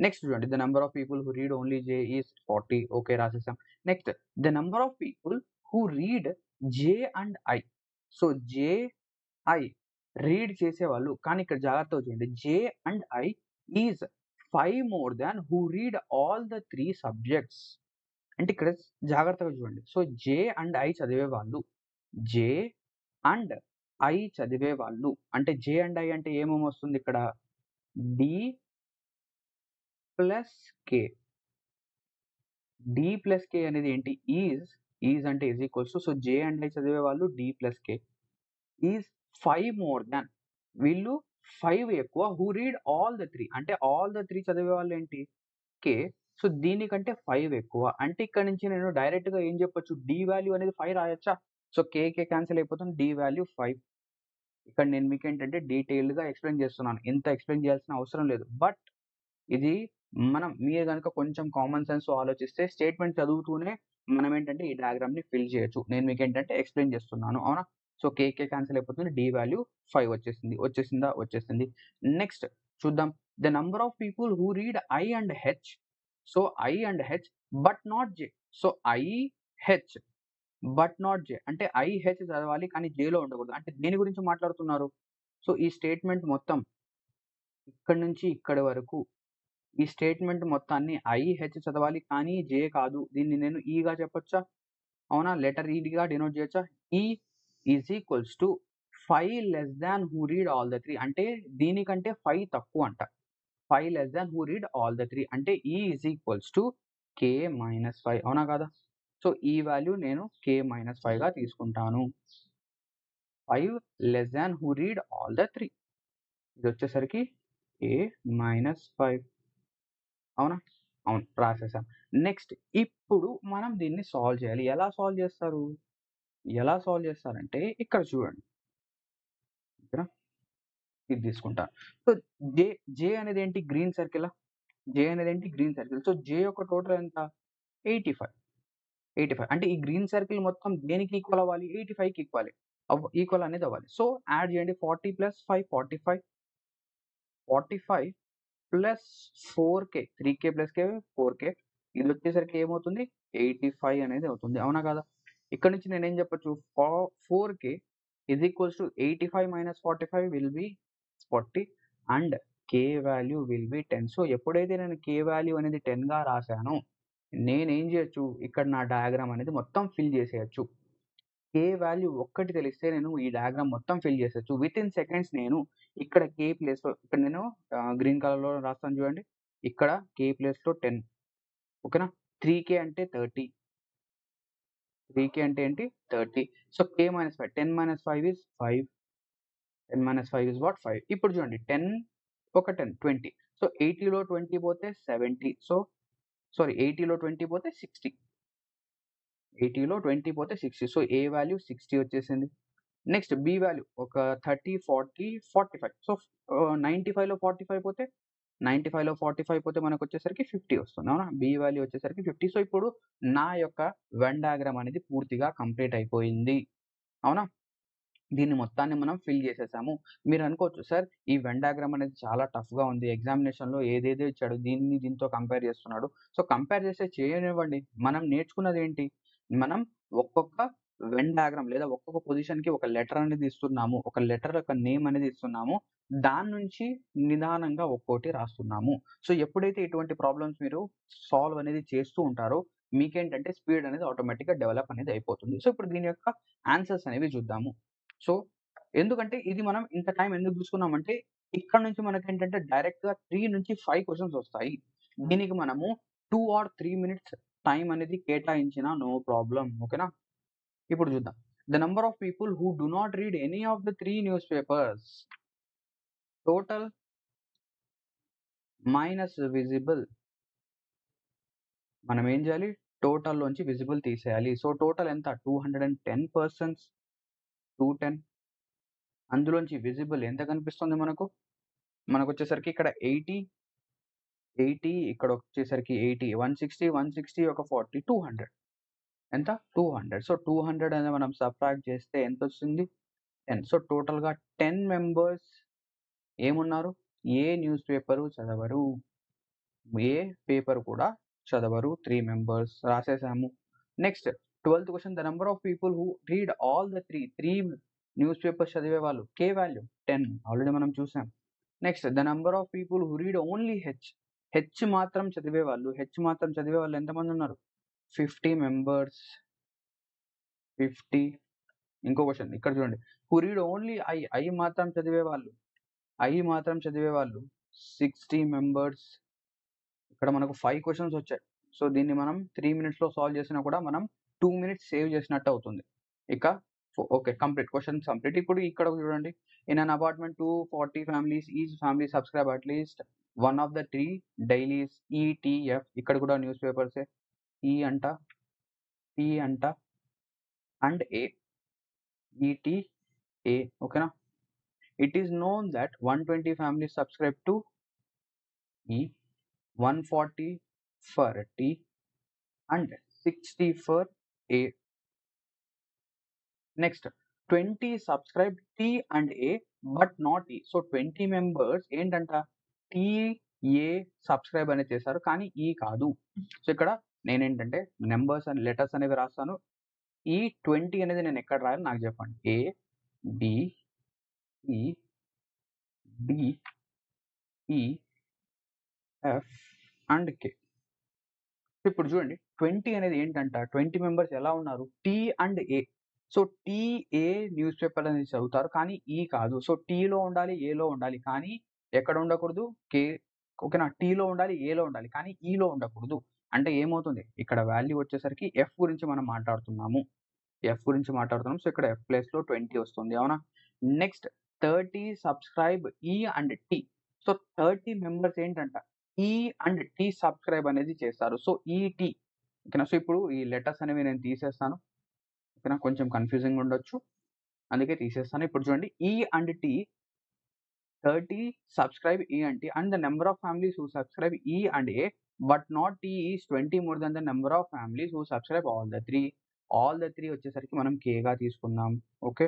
నెక్స్ట్ చూడండి. The number of people who read only J is 40. Okay, రాసేసాం. Next the number of people who read J and I. So J, I read చేసేవాళ్ళు, కానీ ఇక్కడ జాగ్రత్తగా చూడండి, J and I is 5 more than who read all the 3 subjects. అంటే ఇక్కడ జాగ్రత్తగా చూడండి. సో జే అండ్ ఐ చదివే వాళ్ళు, జే అండ్ ఐ చదివే వాళ్ళు, అంటే జే అండ్ ఐ అంటే ఏమేమి వస్తుంది ఇక్కడ? D plus K. D plus K అనేది ఏంటి? ఈజ్ అంటే is equals to, so J and I చదివే వాళ్ళు D plus K is 5 more than, వీళ్ళు 5 ఎక్కువ, హూ రీడ్ ఆల్ ద 3 అంటే ఆల్ ద 3 చదివే వాళ్ళు ఏంటి? కే. సో దీనికంటే 5 ఎక్కువ. అంటే ఇక్కడ నుంచి నేను డైరెక్ట్ గా ఏం చెప్పొచ్చు? డి వాల్యూ అనేది 5 రాయొచ్చా? సో కే క్యాన్సిల్ అయిపోతుంది, డి వాల్యూ 5. ఇక్కడ నేను మీకు ఏంటంటే డీటెయిల్డ్ గా ఎక్స్ప్లెయిన్ చేస్తున్నాను. ఇంత ఎక్స్ప్లెయిన్ చేయాల్సిన అవసరం లేదు. బట్ ఇది మీరు గనుక కొంచెం కామన్ సెన్స్ ఆలోచిస్తే స్టేట్మెంట్ చదువుతూనే మనం ఏంటంటే ఈ డయాగ్రామ్ ని ఫిల్ చేయొచ్చు. నేను మీకు ఏంటంటే ఎక్స్ప్లెయిన్ చేస్తున్నాను, అవునా? సో కే క్యాన్సిల్ అయిపోతుంది, డి వాల్యూ 5 వచ్చేసిందా? వచ్చేసింది. నెక్స్ట్ చూద్దాం. The number of people who read I and H. So I and H but not J. So I, H but not J అంటే ఐ, హెచ్ చదవాలి కానీ జేలో ఉండకూడదు. అంటే దేని గురించి మాట్లాడుతున్నారు? సో ఈ స్టేట్మెంట్ మొత్తం ఇక్కడి నుంచి ఇక్కడి వరకు, ఈ స్టేట్మెంట్ మొత్తాన్ని ఐ, హెచ్ చదవాలి కానీ జే కాదు. దీన్ని నేను ఈగా చెప్పొచ్చా? అవునా? లెటర్ ఈగా డినోట్ చేయొచ్చా? ఈ is equals to 5 less than who read all the 3. అంటే దీనికంటే 5 తక్కువ అంట. 5 less than who read all the 3 అంటే ఈ is equals to K minus 5, అవునా కదా? సో ఈ వాల్యూ నేను కే మైనస్ 5 గా తీసుకుంటాను. 5 less than who read all the 3. ఇది వచ్చేసరికి కే మైనస్ 5, అవునా? అవును, రాసేసాం. నెక్స్ట్ ఇప్పుడు మనం దీన్ని సాల్వ్ చేయాలి. ఎలా సాల్వ్ చేస్తారు? ఎలా సాల్వ్ చేస్తారంటే ఇక్కడ చూడండి. ఓకేనా? ఇది తీసుకుంటాను. సో, జే జే అనేదేంటి గ్రీన్ సర్కిలా? జే అనేదేంటి గ్రీన్ సర్కిల్. సో, జే యొక్క టోటల్ ఎంత? 85. 85 అంటే ఈ గ్రీన్ సర్కిల్ మొత్తం దేనికి ఈక్వల్ అవ్వాలి? 85కి ఈక్వల్ అనేది అవ్వాలి. సో, యాడ్ చేయండి 40 + 5 45. 45 plus 4K 3K + K 4K ఇదొచ్చేసరికి ఏమవుతుంది? 85 అనేది అవుతుంది. అవునా కాదా? ఇక్కడ నుంచి నేనేం చెప్పొచ్చు? 4K is equals to 85 - 45 will be 40 and K value will be 10. So, ఎప్పుడైతే నేను K వాల్యూ అనేది 10గా రాసానో, నేనేం చేయొచ్చు? ఇక్కడ నా డయాగ్రామ్ అనేది మొత్తం ఫిల్ చేసేయొచ్చు. K వాల్యూ ఒక్కటి తెలిస్తే నేను ఈ డయాగ్రామ్ మొత్తం ఫిల్ చేసేయొచ్చు. వితిన్ సెకండ్స్ నేను ఇక్కడ K ప్లేస్‌లో ఇక్కడ నేను గ్రీన్ కలర్‌లో రాస్తాను చూడండి. ఇక్కడ K ప్లేస్‌లో 10 ఓకేనా? 3K అంటే 30. 3K అంటే ఏంటి? 30. So, K - 5 10 - 5 is 5. 10 - 5 is what? 5. ఇప్పుడు చూడండి 10 ఒక 10 20. సో, 80లో 20 పోతే 70. సో, సారీ 80లో 20 పోతే 60. 80లో 20 పోతే 60. సో, A వాల్యూ 60 వచ్చేసింది. నెక్స్ట్ బి వాల్యూ ఒక 30, 40, 45. సో, 95లో 45 పోతే 95లో 45 పోతే మనకొచ్చేసరికి 50 వస్తుంది. అవునా? బి వాల్యూ వచ్చేసరికి 50. సో, ఇప్పుడు నా యొక్క వెన్ డయాగ్రామ్ అనేది పూర్తిగా కంప్లీట్ అయిపోయింది. అవునా? దీన్ని మొత్తాన్ని మనం ఫిల్ చేసేసాము. మీరనుకోవచ్చు సార్ ఈ వెన్ డయాగ్రామ్ అనేది చాలా టఫ్‌గా ఉంది. ఎగ్జామినేషన్‌లో ఏదేదో ఇచ్చాడు. దీన్ని దీంతో కంపేర్ చేస్తున్నాడు. సో, కంపేర్ చేస్తే చేయనివ్వండి. మనం నేర్చుకున్నదేంటి? మనం ఒక్కొక్క వెన్ డయాగ్రామ్ లేదా ఒక్కొక్క పొజిషన్‌కి ఒక లెటర్ అనేది ఇస్తున్నాము. ఒక లెటర్ యొక్క నేమ్ అనేది ఇస్తున్నాము. దాని నుంచి నిదానంగా ఒక్కోటి రాస్తున్నాము. సో, ఎప్పుడైతే ఇటువంటి ప్రాబ్లమ్స్ మీరు సాల్వ్ అనేది చేస్తూ ఉంటారో మీకేంటంటే స్పీడ్ అనేది ఆటోమేటిక్‌గా డెవలప్ అనేది అయిపోతుంది. సో, ఇప్పుడు దీని యొక్క ఆన్సర్స్ అనేవి చూద్దాము. సో, ఎందుకంటే ఇది మనం ఇంత టైం ఎందుకు తీసుకున్నామంటే, ఇక్కడ నుంచి మనకేంటంటే డైరెక్ట్‌గా 3-5 క్వెషన్స్ వస్తాయి. దీనికి మనము 2 ఆర్ 3 మినిట్స్ టైం అనేది కేటాయించినా నో ప్రాబ్లమ్. ఓకేనా? ఇప్పుడు చూద్దాం. The number of people who do not read any of the 3 news papers total minus visible. మనం ఏం చేయాలి? టోటల్‌లోంచి విజిబుల్ తీసేయాలి. సో, టోటల్ ఎంత? 210 పర్సన్స్ 210 అందులోంచి విజిబుల్ ఎంత కనిపిస్తుంది మనకు? మనకొచ్చేసరికి ఇక్కడ 80 ఇక్కడొచ్చేసరికి 80, 160, 160 ఒక 40, 200 ఎంత? 200. సో, 200 అనేది మనం సబ్ట్రాక్ట్ చేస్తే ఎంతొస్తుంది? 10. సో, టోటల్‌గా 10 మెంబర్స్ ఏమున్నారు? ఏ న్యూస్ పేపరు చదవరు. ఏ పేపర్ కూడా చదవరు. 3 మెంబర్స్ రాసేసాము. నెక్స్ట్ 12థ్ question the number of people who read all the 3 news papers చదివేవాళ్ళు. K వాల్యూ 10 ఆల్రెడీ మనం చూసాం. Next the number of people who read only H మాత్రం చదివేవాళ్ళు ఎంతమందున్నారు? 50 మెంబర్స్. 50 ఇంకో క్వెషన్ ఇక్కడ చూడండి. హూ రీడ్ ఓన్లీ ఐ మాత్రం చదివేవాళ్ళు 60 మెంబర్స్. ఇక్కడ మనకు 5 క్వెషన్స్ వచ్చాయి. సో, దీన్ని మనం 3 మినిట్స్‌లో సాల్వ్ చేసినా కూడా మనం 2 మినిట్స్ సేవ్ చేసినట్టు అవుతుంది. ఇక ఓకే. Questions complete. ఇప్పుడు ఇక్కడ చూడండి. In an apartment 240 families each family subscribe at least one of the 3 dailies ETF ఇక్కడ కూడా న్యూస్ పేపర్సే. ఈ అంట, టీ అంట అండ్ ఏ. ఈటీఏ ఓకేనా? It is known that 120 families subscribe to E, 140 for T and 60 for A. Next 20 subscribe T and A but not E. So, 20 members ఏంటంట? టీ, ఏ సబ్‌స్క్రైబ్ అనేది చేశారు. కానీ ఈ కాదు. సో, ఇక్కడ నేనేంటంటే నంబర్స్ అండ్ లెటర్స్ అనేవి రాస్తాను. ఈ 20 అనేది నేను ఎక్కడ రాయాలో నాకు చెప్పండి. A, B, E, D, E, F and K. ఇప్పుడు చూడండి 20 అనేది ఏంటంట? 20 మెంబర్స్ ఎలా ఉన్నారు? T and A. So, T, A news paper అనేది చదువుతారు. కానీ ఈ కాదు. సో, టీలో ఉండాలి, ఏలో ఉండాలి. కానీ ఎక్కడ ఉండకూడదు? కే ఓకేనా? టీలో ఉండాలి, ఏలో ఉండాలి. కానీ ఈలో ఉండకూడదు. అంటే ఏమవుతుంది? ఇక్కడ వాల్యూ వచ్చేసరికి ఎఫ్ గురించి మనం మాట్లాడుతున్నాము. సో, ఇక్కడ ఎఫ్ ప్లేస్‌లో 20 వస్తుంది. అవునా? నెక్స్ట్ 30 సబ్‌స్క్రైబ్ ఈ అండ్ టీ. సో, 30 మెంబర్స్ ఏంటంట? ఈ అండ్ టీ సబ్‌స్క్రైబ్ అనేది చేస్తారు. సో, ఈటీ ఓకేనా? సో, ఇప్పుడు ఈ లెటర్స్ అనేవి నేను తీసేస్తాను. ఓకేనా? కొంచెం కన్‌ఫ్యూజింగ్‌గా ఉండొచ్చు. అందుకే తీసేస్తాను. ఇప్పుడు చూడండి E and T 30 subscribe E and T and the number of families who subscribe E and A but not T is 20 more than the number of families who subscribe all the 3. All the 3 వచ్చేసరికి మనం Kగా తీసుకుందాం. Okay.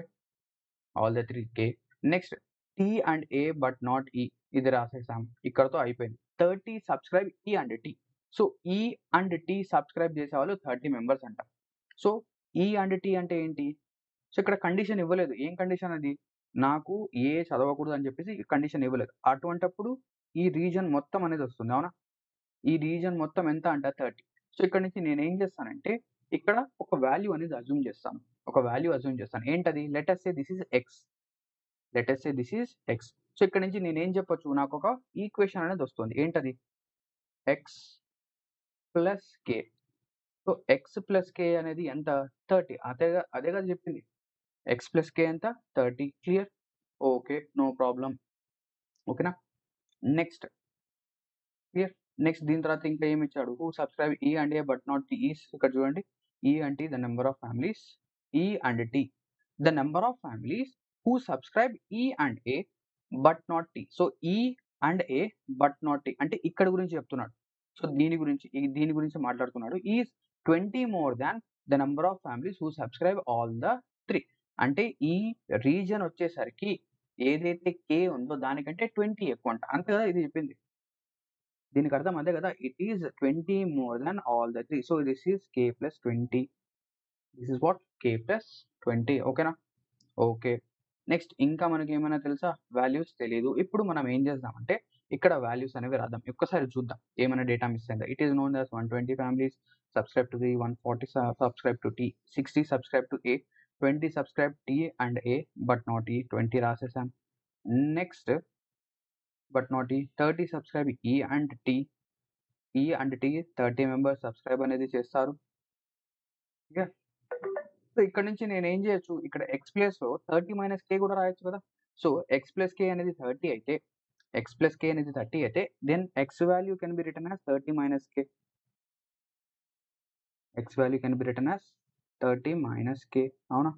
All the 3 K. Next T and A but not E ఇది రాసేసాం. ఇక్కడతో అయిపోయింది. 30 subscribe E and T. So E and T subscribe చేసేవాళ్ళు 30 మెంబర్స్ అంట. సో E and T అంటే ఏంటి? సో ఇక్కడ కండిషన్ ఇవ్వలేదు. ఏం కండిషన్ అది? నాకు ఏ చదవకూడదు అని చెప్పేసి కండిషన్ ఇవ్వలేదు. అటువంటప్పుడు ఈ రీజన్ మొత్తం అనేది వస్తుంది. అవునా? ఈ రీజన్ మొత్తం ఎంత అంట 30. సో ఇక్కడ నుంచి నేనేం చేస్తానంటే ఇక్కడ ఒక వాల్యూ అనేది అజ్యూమ్ చేస్తాను. ఒక వాల్యూ అజ్యూమ్ చేస్తాను. ఏంటది? Let us say this is X. Let us say this is X. So ఇక్కడ నుంచి నేనేం చెప్పొచ్చు? నాకు ఒక ఈక్వేషన్ అనేది వస్తుంది. ఏంటది? X plus K. So X plus K అనేది ఎంత? 30. అదే కదా చెప్పింది. X ప్లస్ K ఎంత? 30. క్లియర్? ఓకే. No problem. ఓకేనా? Next clear? నెక్స్ట్ దీని తర్వాత ఇంకా ఏమి ఇచ్చాడు? Who subscribe E and A but not T is ఇక్కడ చూడండి. E and T the number of families. E and T the number of families who subscribe E and A but not T. So E and A but not T అంటే ఇక్కడ గురించి చెప్తున్నాడు. సో దీని గురించి మాట్లాడుతున్నాడు. Is 20 more than the number of families who subscribe all the 3. అంటే ఈ రీజన్ వచ్చేసరికి ఏదైతే K ఉందో దానికంటే 20 ఎక్కువ అంట. అంతే కదా ఇది చెప్పింది. దీనికి అర్థం అదే కదా. It is 20 more than all the 3. So this is K plus 20. This is what? K plus 20. ఓకేనా? ఓకే. నెక్స్ట్ ఇంకా మనకి ఏమైనా తెలుసా? వాల్యూస్ తెలీదు. ఇప్పుడు మనం ఏం చేద్దామంటే ఇక్కడ వాల్యూస్ అనేవి రాద్దాం. ఒక్కసారి చూద్దాం ఏమైనా డేటా మిస్ అయిందా. It is known as 120 families subscribe to the 140 subscribe to T, 60 subscribe to A, 20 subscribe T and A but not E. 20 రాసేసాం. Next but not E. 30 subscribe E and T. E and T 30 members subscribe అనేది చేస్తారు. సో ఇక్కడ నుంచి నేను ఏం చేయొచ్చు? ఇక్కడ X ప్లేస్‌లో 30 మైనస్ K కూడా రాయొచ్చు కదా. సో X ప్లస్ K అనేది 30 అయితే X ప్లస్ K అనేది 30 అయితే then X value can be written as 30 minus K. X value can be written as 30 minus K. అవునా?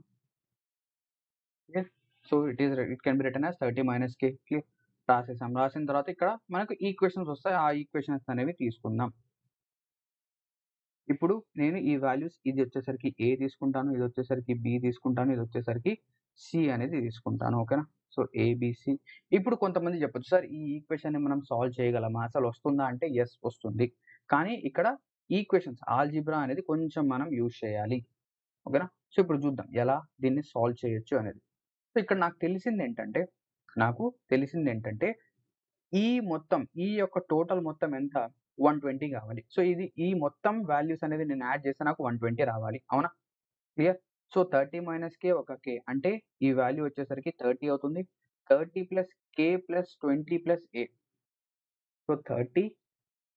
Okay. So it can be written as 30 minus K. Clear? రాసేసాం. రాసిన తర్వాత ఇక్కడ మనకు ఈక్వేషన్స్ వస్తాయి. ఆ ఈక్వేషన్స్ అనేవి తీసుకుందాం. ఇప్పుడు నేను ఈ వాల్యూస్ ఇది వచ్చేసరికి A తీసుకుంటాను. ఇది వచ్చేసరికి B తీసుకుంటాను. ఇది వచ్చేసరికి C అనేది తీసుకుంటాను. ఓకేనా? So ABC. ఇప్పుడు కొంతమంది చెప్పొచ్చు, సార్ ఈ ఈక్వేషన్‌ని మనం సాల్వ్ చేయగలమా? అసలు వస్తుందా అంటే యెస్ వస్తుంది. కానీ ఇక్కడ ఈక్వేషన్స్ ఆల్జీబ్రా అనేది కొంచెం మనం యూజ్ చేయాలి. ఓకేనా? సో ఇప్పుడు చూద్దాం ఎలా దీన్ని సాల్వ్ చేయొచ్చు అనేది. సో ఇక్కడ నాకు తెలిసిందేంటంటే ఈ యొక్క టోటల్ మొత్తం ఎంత? 120 కావాలి. సో ఈ మొత్తం వాల్యూస్ అనేది నేను యాడ్ చేస్తే నాకు 120 రావాలి. అవునా? క్లియర్? సో 30 మైనస్ K ఒక K అంటే ఈ వాల్యూ వచ్చేసరికి 30 అవుతుంది. 30 plus K plus 20 plus A. So 30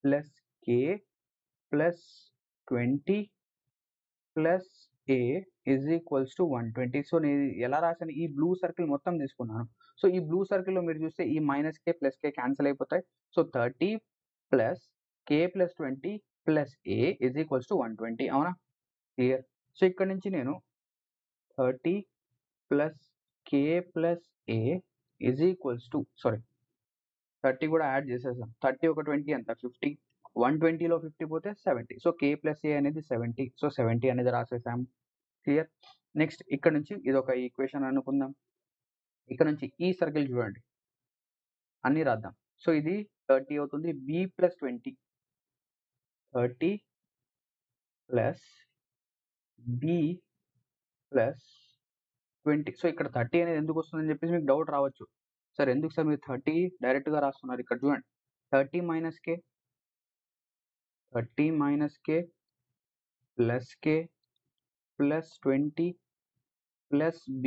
plus K plus 20 plus A is equals to 120. So నేను ఎలా రాసాను? ఈ బ్లూ సర్కిల్ మొత్తం తీసుకున్నాను. సో ఈ బ్లూ సర్కిల్‌లో మీరు చూస్తే ఈ minus K plus K cancel అయిపోతాయి. So 30 plus K plus 20 plus A is equals to 120. అవునా? క్లియర్? సో ఇక్కడ నుంచి నేను 30 plus K plus A is equals to 30 కూడా యాడ్ చేసేసాం. 30 ఒక 20 ఎంత? 50. 120లో 50 పోతే 70. సో K ప్లస్ A అనేది 70. సో 70 అనేది రాసేసాం. క్లియర్? నెక్స్ట్ ఇక్కడ నుంచి ఇదొక ఈక్వేషన్ అనుకుందాం. ఇక్కడ నుంచి ఈ సర్కిల్ చూడండి. అన్నీ రాద్దాం. సో ఇది 30 అవుతుంది. B plus 20. 30 plus B plus 20. So ఇక్కడ 30 అనేది ఎందుకు వస్తుందని చెప్పేసి మీకు డౌట్ రావచ్చు. సార్ ఎందుకు సార్ మీరు 30 డైరెక్ట్‌గా రాస్తున్నారు? ఇక్కడ చూడండి. 30 minus K plus K plus 20 plus B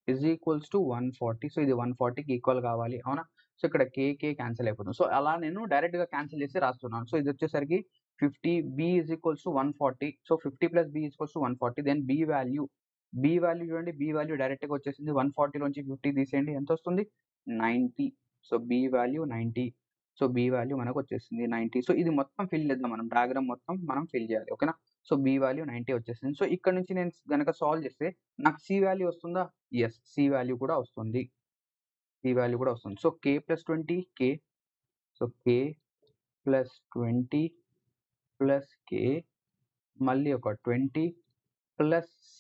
is equals to 140. So ఇది 140కి ఈక్వల్ కావాలి. అవునా? సో ఇక్కడ K క్యాన్సిల్ అయిపోతుంది. సో అలా నేను డైరెక్ట్‌గా క్యాన్సిల్ చేసి రాస్తున్నాను. సో ఇది వచ్చేసరికి 50 B is equals to 140. So 50 plus B equals to 140. Then B value చూడండి. B వాల్యూ డైరెక్ట్‌గా వచ్చేసింది. 140 లోంచి 50 తీసేయండి. ఎంత వస్తుంది? 90. So B value 90. So B value మనకు వచ్చేసింది 90. సో ఇది మొత్తం ఫిల్ చేద్దాం మనం. డయాగ్రామ్ మొత్తం మనం ఫిల్ చేయాలి. ఓకేనా? సో బి వాల్యూ 90 వచ్చేసింది. సో ఇక్కడ నుంచి నేను గనక సాల్వ్ చేస్తే నాకు సి వాల్యూ వస్తుందా? యెస్, సి వాల్యూ కూడా వస్తుంది. సి వాల్యూ కూడా వస్తుంది. So k + 20 k. So k + 20 + k మళ్ళీ ఒక 20 + c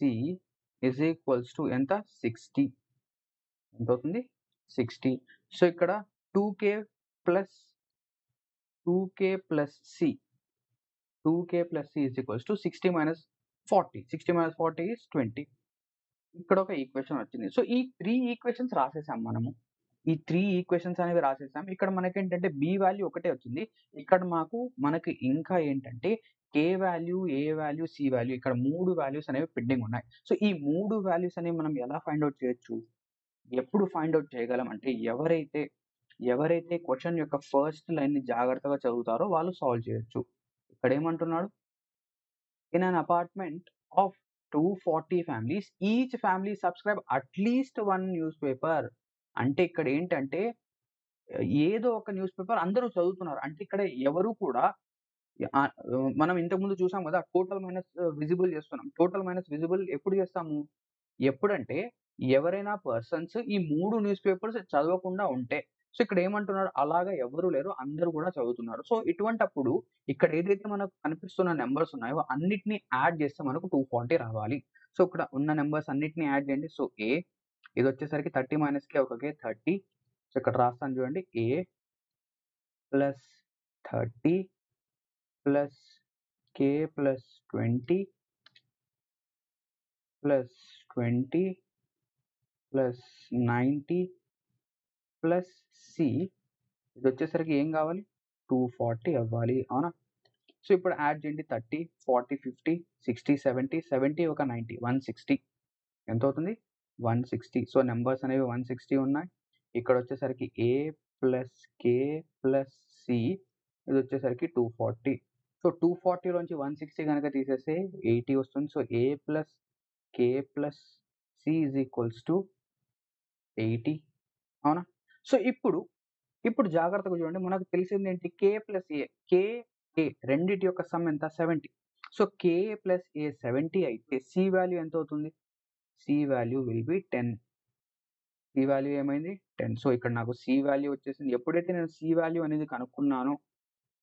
= ఎంత? 60. ఎంతవుతుంది? 60. సో ఇక్కడ 2k + c 60 - 40. 60 - 40 is 20. ఇక్కడ ఒక ఈక్వేషన్ వచ్చింది. సో ఈ 3 ఈక్వేషన్స్ రాసేసాం మనము. ఈ 3 ఈక్వేషన్స్ అనేవి రాసేసాం. ఇక్కడ మనకేంటంటే బి వాల్యూ ఒకటే వచ్చింది. ఇక్కడ మనకి ఇంకా ఏంటంటే కే వాల్యూ, ఏ వాల్యూ, సి వాల్యూ ఇక్కడ 3 వాల్యూస్ అనేవి పెండింగ్ ఉన్నాయి. సో ఈ 3 వాల్యూస్ అనేవి మనం ఎలా ఫైండ్ ఔట్ చేయొచ్చు? ఎప్పుడు ఫైండ్ ఔట్ చేయగలం అంటే ఎవరైతే క్వెషన్ యొక్క ఫస్ట్ లైన్‌ని జాగ్రత్తగా చదువుతారో వాళ్ళు సాల్వ్ చేయొచ్చు. ఇక్కడేమంటున్నాడు? In an apartment of 240 families, each family subscribe at least one newspaper. అంటే ఇక్కడ ఏంటంటే ఏదో ఒక న్యూస్ పేపర్ అందరూ చదువుతున్నారు. అంటే ఇక్కడ ఎవరు కూడా మనం ఇంతకుముందు చూసాం కదా! టోటల్ మైనస్ విజిబుల్ చేస్తున్నాం. టోటల్ మైనస్ విజిబుల్ ఎప్పుడు చేస్తాము? ఎప్పుడంటే ఎవరైనా పర్సన్స్ ఈ 3 న్యూస్ పేపర్స్ చదవకుండా ఉంటే. సో ఇక్కడ ఏమంటున్నాడు? అలాగా ఎవ్వరు లేరు. అందరూ కూడా చదువుతున్నారు. సో ఇటువంటప్పుడు ఇక్కడ ఏదైతే మనకు కనిపిస్తున్న నంబర్స్ ఉన్నాయో అన్నిటిని యాడ్ చేస్తే మనకు 240 రావాలి. సో ఇక్కడ ఉన్న నంబర్స్ అన్నిటిని యాడ్ చేయండి. సో A ఇదొచ్చేసరికి 30 - k ఒక k 30. సో ఇక్కడ రాస్తాను చూడండి. A + 30 + k + 20 + 20 + 90 + c ఇదొచ్చేసరికి ఏం కావాలి? 240 అవ్వాలి. అవునా? సో ఇప్పుడు యాడ్ చేయండి. 30, 40, 50, 60, 70, 70 ఒక 90, 160 ఎంతవుతుంది? 160. సో నంబర్స్ అనేవి 160 ఉన్నాయి. ఇక్కడొచ్చేసరికి A + k + c ఇదొచ్చేసరికి 240. సో 240 లోంచి 160 గనక తీసేస్తే 80 వస్తుంది. So A + k + c = 80. అవునా? సో ఇప్పుడు జాగ్రత్తగా చూడండి. మనకు తెలిసిందేంటి? k + a. a రెండిటి యొక్క సమ్ ఎంత? 70. సో k + a 70 అయితే c వాల్యూ ఎంతవుతుంది? c value will be 10. c value ఏమైంది? 10. సో ఇక్కడ నాకు c వాల్యూ వచ్చేసింది. ఎప్పుడైతే నేను c వాల్యూ అనేది కనుక్కున్నానో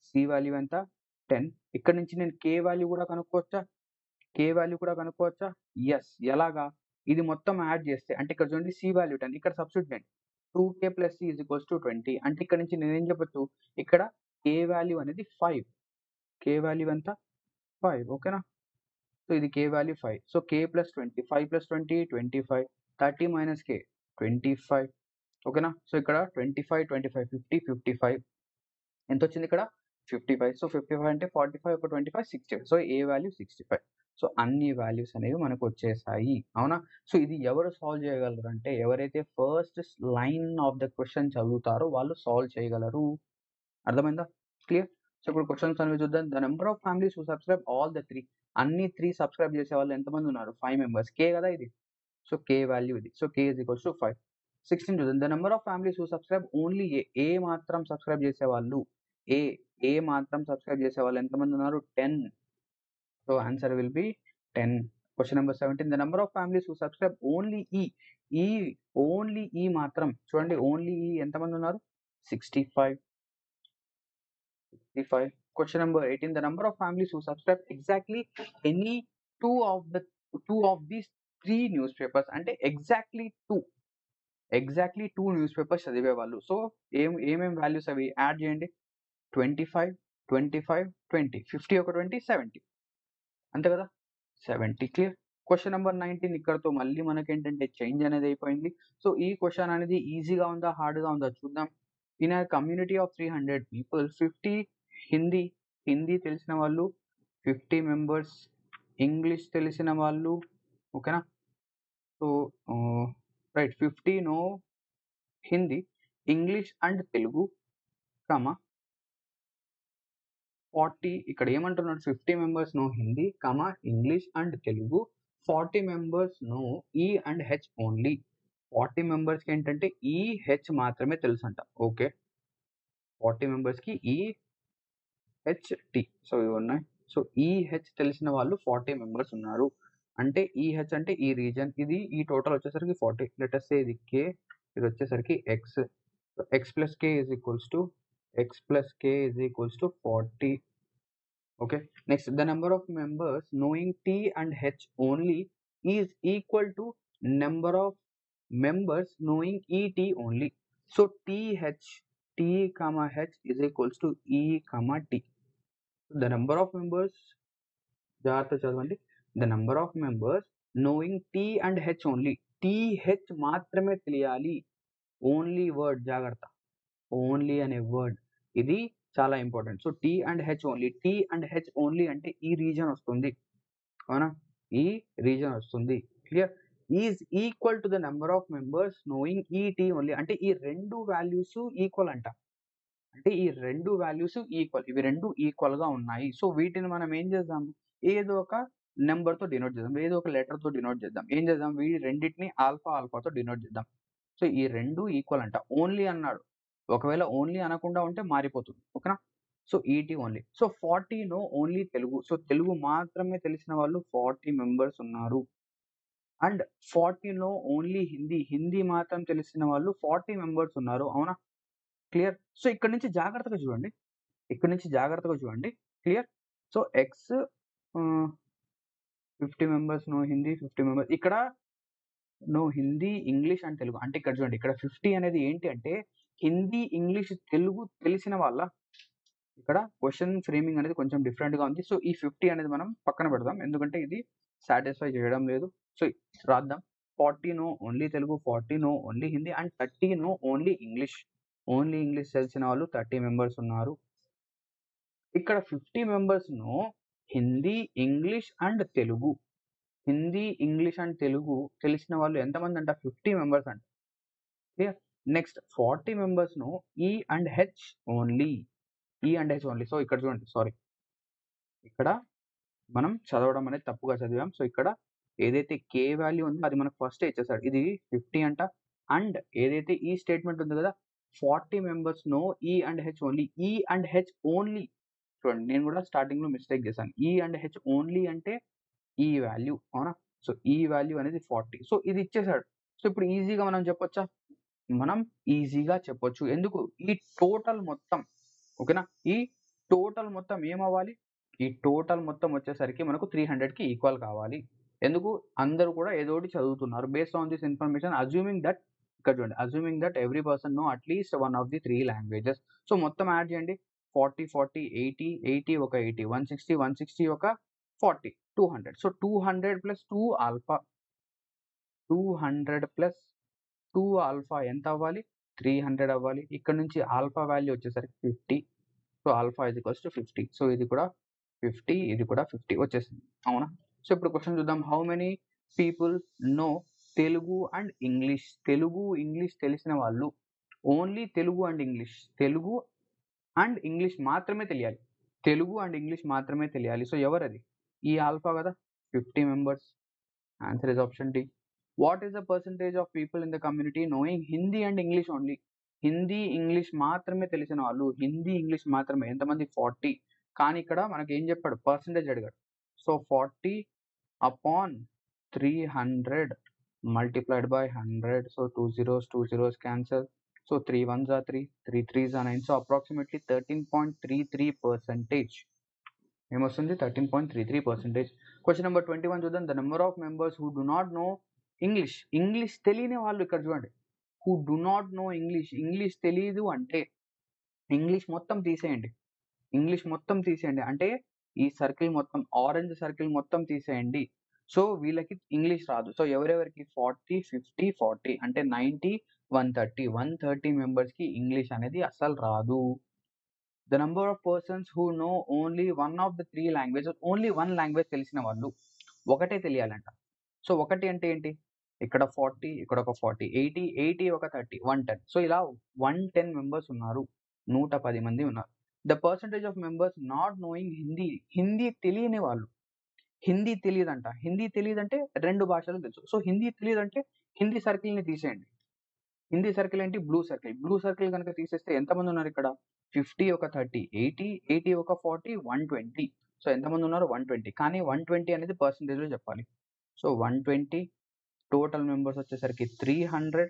c వాల్యూ ఎంత? 10. ఇక్కడ నుంచి నేను k వాల్యూ కూడా కనుక్కోవచ్చా? k వాల్యూ కూడా కనుక్కోవచ్చా? యెస్. ఎలాగా? ఇది మొత్తం యాడ్ చేస్తే అంటే ఇక్కడ చూడండి c వాల్యూ 10 ఇక్కడ సబ్స్టిట్యూట్ చేయండి. 2k + c = 20. అంటే ఇక్కడ నుంచి నేనేం చెప్పొచ్చు? ఇక్కడ k వాల్యూ అనేది 5. k వాల్యూ ఎంత? 5. ఓకేనా? సో ఇది k value 5. So k + 20 5 + 20 25 30 - k 25. ఓకేనా? సో ఇక్కడ 25, 25 50, 55 ఎంతొచ్చింది ఇక్కడ? 55. సో 55 అంటే 45 ఒక 25 60. So a value 65. సో అన్ని వాల్యూస్ అనేవి మనకొచ్చేసాయి. అవునా? సో ఇది ఎవరు సాల్వ్ చేయగలరంటే ఎవరైతే first line of the question చదువుతారో వాళ్ళు సాల్వ్ చేయగలరు. అర్థమైందా? క్లియర్? సో ఇప్పుడు క్వెషన్స్ అనేవి చూద్దాం. The number of families who subscribe all the 3 అన్ని 3 సబ్స్క్రైబ్ చేసేవాళ్ళు ఎంతమంది ఉన్నారు? 5 మెంబర్స్. k కదా ఇది. సో k వాల్యూ ఇది. So k = 5. 16 చూద్దాం. The number of families who subscribe only a మాత్రం సబ్స్క్రైబ్ చేసేవాళ్ళు మాత్రం సబ్స్క్రైబ్ చేసేవాళ్ళు ఎంతమంది ఉన్నారు? 10. So answer will B 10. Question number 17 the number of families who subscribe only only మాత్రం చూడండి. ఓన్లీ ఎంతమంది ఉన్నారు? 65. Question number 18 the number of families who subscribe exactly any two of these 3 newspapers అంటే exactly 2 newspapers చదివేవాళ్ళు. సో ఏమేం వాల్యూస్ అవి యాడ్ చేయండి. 25, 25, 20 50 ఒక 20 70 అంతే కదా? 70 క్లియర్. క్వెషన్ నంబర్ 19 ఇక్కడితో మళ్ళీ మనకేంటంటే చేంజ్ అనేది అయిపోయింది. సో ఈ క్వెషన్ అనేది ఈజీగా ఉందా? హార్డ్‌గా ఉందా? చూద్దాం. In a community of 300 people 50 Hindi తెలిసిన వాళ్ళు 50 మెంబర్స్, ఇంగ్లీష్ తెలిసిన వాళ్ళు ఓకేనా? So right 50 know Hindi, English and Telugu, 40 ఇక్కడ ఏమంటున్నాడు? 50 members know Hindi, English and Telugu, 40 members know E and H only. 40 మెంబర్స్‌కి ఏంటంటే ఈ, హెచ్ మాత్రమే తెలుసంట. ఓకే. 40 మెంబర్స్‌కి ఈ, హెచ్, టి. సో ఇవి ఉన్నాయి. సో ఈహెచ్ తెలిసిన వాళ్ళు 40 మెంబర్స్ ఉన్నారు. అంటే ఈహెచ్ అంటే ఈ రీజన్, ఇది ఈ టోటల్ వచ్చేసరికి 40. లెట్ అస్ సే ఇది కే, ఇది వచ్చేసరికి X. X plus K is equals to 40. Okay. Next, the number of members knowing T and H only is equal to number of members knowing ET only. So T comma H is equals to E comma T. The number of members, the number of members knowing T and H only. TH మాత్రమే తెలియాలి. ఓన్లీ వర్డ్, జాగ్రత్త, ఓన్లీ అనే వర్డ్ ఇది చాలా important. So T and H only, T and H only అంటే ఈ రీజన్ వస్తుంది, అవునా, ఈ రీజన్ వస్తుంది. Clear. Is equal to the number of members knowing ఈ టీ ఓన్లీ అంటే ఈ రెండు వాల్యూస్ ఈక్వల్ అంట. అంటే ఈ రెండు వాల్యూస్ ఈక్వల్, ఇవి రెండు ఈక్వల్ గా ఉన్నాయి. సో వీటిని మనం ఏం చేద్దాం, ఏదో ఒక నెంబర్ తో డినోట్ చేద్దాం, ఏదో ఒక లెటర్ తో డినోట్ చేద్దాం. ఏం చేద్దాం, వీటి రెండింటిని ఆల్ఫా ఆల్ఫాతో డినోట్ చేద్దాం. సో ఈ రెండు ఈక్వల్ అంట. ఓన్లీ అన్నాడు, ఒకవేళ ఓన్లీ అనకుండా ఉంటే మారిపోతుంది. ఓకేనా. So ET only. So 40 know only Telugu. So Telugu మాత్రమే తెలిసిన వాళ్ళు 40 మెంబర్స్ ఉన్నారు. And 40 know only Hindi, Hindi మాత్రం తెలిసిన వాళ్ళు 40 మెంబర్స్ ఉన్నారు. అవునా. క్లియర్. సో ఇక్కడ నుంచి జాగ్రత్తగా చూడండి, ఇక్కడ నుంచి జాగ్రత్తగా చూడండి. Clear. So x 50 members know Hindi, 50 members ఇక్కడ know Hindi, English and Telugu. అంటే ఇక్కడ చూడండి, ఇక్కడ 50 అనేది ఏంటి అంటే హిందీ, ఇంగ్లీష్, తెలుగు తెలిసిన వాళ్ళ. ఇక్కడ క్వశ్చన్ ఫ్రేమింగ్ అనేది కొంచెం డిఫరెంట్ గా ఉంది. సో ఈ 50 అనేది మనం పక్కన పెడదాం, ఎందుకంటే ఇది సాటిస్ఫై చేయడం లేదు. సో రాద్దాం. 40 know only Telugu, 40 know only Hindi and 30 know only English. Only English తెలిసిన వాళ్ళు 30 మెంబర్స్ ఉన్నారు. ఇక్కడ 50 members know Hindi, English and Telugu. Hindi, English and Telugu తెలిసిన వాళ్ళు ఎంతమంది అంట, 50 మెంబర్స్ అంట. క్లియర్. నెక్స్ట్ 40 మెంబర్స్ ను ఈ అండ్ హెచ్ ఓన్లీ, ఈ అండ్ హెచ్ ఓన్లీ. సో ఇక్కడ చూడండి, సారీ, ఇక్కడ మనం చదవడం అనేది తప్పుగా చదివాం. సో ఇక్కడ ఏదైతే కే వాల్యూ ఉందో అది మనకు ఫస్ట్ ఇచ్చేసాడు, ఇది 50 అంట. అండ్ ఏదైతే ఈ స్టేట్మెంట్ ఉంది కదా, 40 members know E and H only. ఈ అండ్ హెచ్ ఓన్లీ, చూడండి నేను కూడా స్టార్టింగ్ లో మిస్టేక్ చేశాను. ఈ అండ్ హెచ్ ఓన్లీ అంటే ఈ వాల్యూ, అవునా. సో ఈ వాల్యూ అనేది 40. సో ఇది ఇచ్చేసాడు. సో ఇప్పుడు ఈజీగా మనం చెప్పొచ్చా, మనం ఈజీగా చెప్పొచ్చు. ఎందుకు, ఈ టోటల్ మొత్తం, ఓకేనా, ఈ టోటల్ మొత్తం ఏమవ్వాలి, ఈ టోటల్ మొత్తం వచ్చేసరికి మనకు 300కి ఈక్వల్ కావాలి. ఎందుకు, అందరూ కూడా ఏదో ఒకటి చదువుతున్నారు. Based on this information assuming that, ఇక్కడ చూడండి, assuming that every person know at least one of the 3 languages. So మొత్తం యాడ్ చేయండి. 40 40 80 80 ఒక 80 160 160 ఒక 40 200. So 200 plus 2 alpha, 200 plus 2 alpha ఎంత అవ్వాలి, 300 అవ్వాలి. ఇక్కడ నుంచి ఆల్ఫా వాల్యూ వచ్చేసరికి 50. So alpha is equals to 50. So ఇది కూడా 50, ఇది కూడా 50 వచ్చేసింది, అవునా. సో ఇప్పుడు క్వశ్చన్ చూద్దాం. How many people know Telugu and English. Telugu, English తెలిసిన వాళ్ళు, only Telugu and English, Telugu and English మాత్రమే తెలియాలి, తెలుగు అండ్ ఇంగ్లీష్ మాత్రమే తెలియాలి. సో ఎవరది, ఈ ఆల్ఫా కదా, 50 members. Answer is option D. What is the percentage of people in the community knowing Hindi and English only. Hindi, English మాత్రమే తెలిసిన వాళ్ళు, హిందీ, ఇంగ్లీష్ మాత్రమే ఎంతమంది, 40. కానీ ఇక్కడ మనకి ఏం చెప్పాడు, పర్సంటేజ్ అడిగాడు. So 40 upon 300 multiplied by 100. So 2 zeros cancel. So 3 1s are 3, 3 3s are 9. So approximately 13.33%. ఏమొస్తుంది, 13.33%. క్వశ్చన్ నెంబర్ 21 చూద్దాం. The number of members who do not know English. English తెలియని వాళ్ళు, ఇక్కడ చూడండి, who do not know English. English తెలియదు అంటే ఇంగ్లీష్ మొత్తం తీసేయండి, ఇంగ్లీష్ మొత్తం తీసేయండి. అంటే ఈ సర్కిల్ మొత్తం, ఆరెంజ్ సర్కిల్ మొత్తం తీసేయండి. సో వీళ్ళకి ఇంగ్లీష్ రాదు. సో ఎవరెవరికి, 40 50 40 అంటే 90 130, 130 మెంబర్స్ కి ఇంగ్లీష్ అనేది అస్సలు రాదు. The number of persons who know only one of the 3 languages. Only 1 language తెలిసిన వాళ్ళు, ఒకటే తెలియాలంట. సో ఒకటి అంటే ఏంటి, ఇక్కడ 40, ఇక్కడ ఒక 40, 80 80 ఒక 30 110. సో ఇలా 110 మెంబర్స్ ఉన్నారు, 110 మంది ఉన్నారు. The percentage of members not knowing Hindi. Hindi తెలియని వాళ్ళు, హిందీ తెలియదంట. హిందీ తెలియదంటే 2 భాషలు తెలుసు. సో హిందీ తెలియదంటే హిందీ సర్కిల్ని తీసేయండి. హిందీ సర్కిల్ ఏంటి, బ్లూ సర్కిల్. బ్లూ సర్కిల్ కనుక తీసేస్తే ఎంతమంది ఉన్నారు ఇక్కడ, 50 ఒక 30 80 80 ఒక 40 120. సో ఎంతమంది ఉన్నారు 120. కానీ 120 అనేది పర్సెంటేజ్‌లో చెప్పాలి. సో 120 టోటల్ మెంబర్స్ వచ్చేసరికి 300.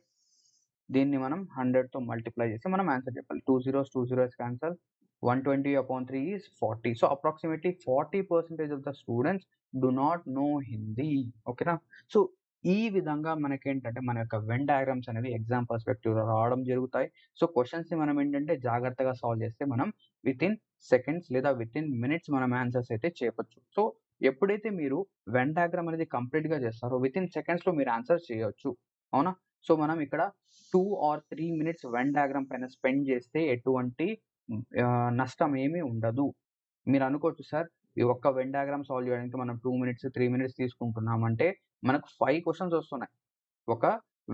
దీన్ని మనం 100తో మల్టిప్లై చేసి మనం ఆన్సర్ చెప్పాలి. 2 zeros 2 zeros cancel. 120/3 is 40. So approximately 40% of the students do not know Hindi. ఓకేనా? సో ఈ విధంగా మనకేంటంటే మన యొక్క వెన్ డయాగ్రామ్స్ అనేవి ఎగ్జామ్ పర్స్పెక్టివ్‌లో రావడం జరుగుతాయి. సో క్వెషన్స్‌ని మనం ఏంటంటే జాగ్రత్తగా సాల్వ్ చేస్తే మనం వితిన్ సెకండ్స్ లేదా వితిన్ మినిట్స్ మనం ఆన్సర్స్ అయితే చేయవచ్చు. సో ఎప్పుడైతే మీరు వెన్ డయాగ్రామ్ అనేది కంప్లీట్‌గా చేస్తారో వితిన్ సెకండ్స్‌లో మీరు ఆన్సర్ చేయొచ్చు. అవునా? సో మనం ఇక్కడ 2 or 3 మినిట్స్ వెన్ డయాగ్రామ్ పైన స్పెండ్ చేస్తే ఎటువంటి నష్టం ఏమీ ఉండదు. మీరు అనుకోవచ్చు సార్ ఈ ఒక్క వెన్ డయాగ్రామ్ సాల్వ్ చేయడానికి మనం 2 మినిట్స్, 3 మినిట్స్ తీసుకుంటున్నాం అంటే మనకు 5 క్వెషన్స్ వస్తున్నాయి. ఒక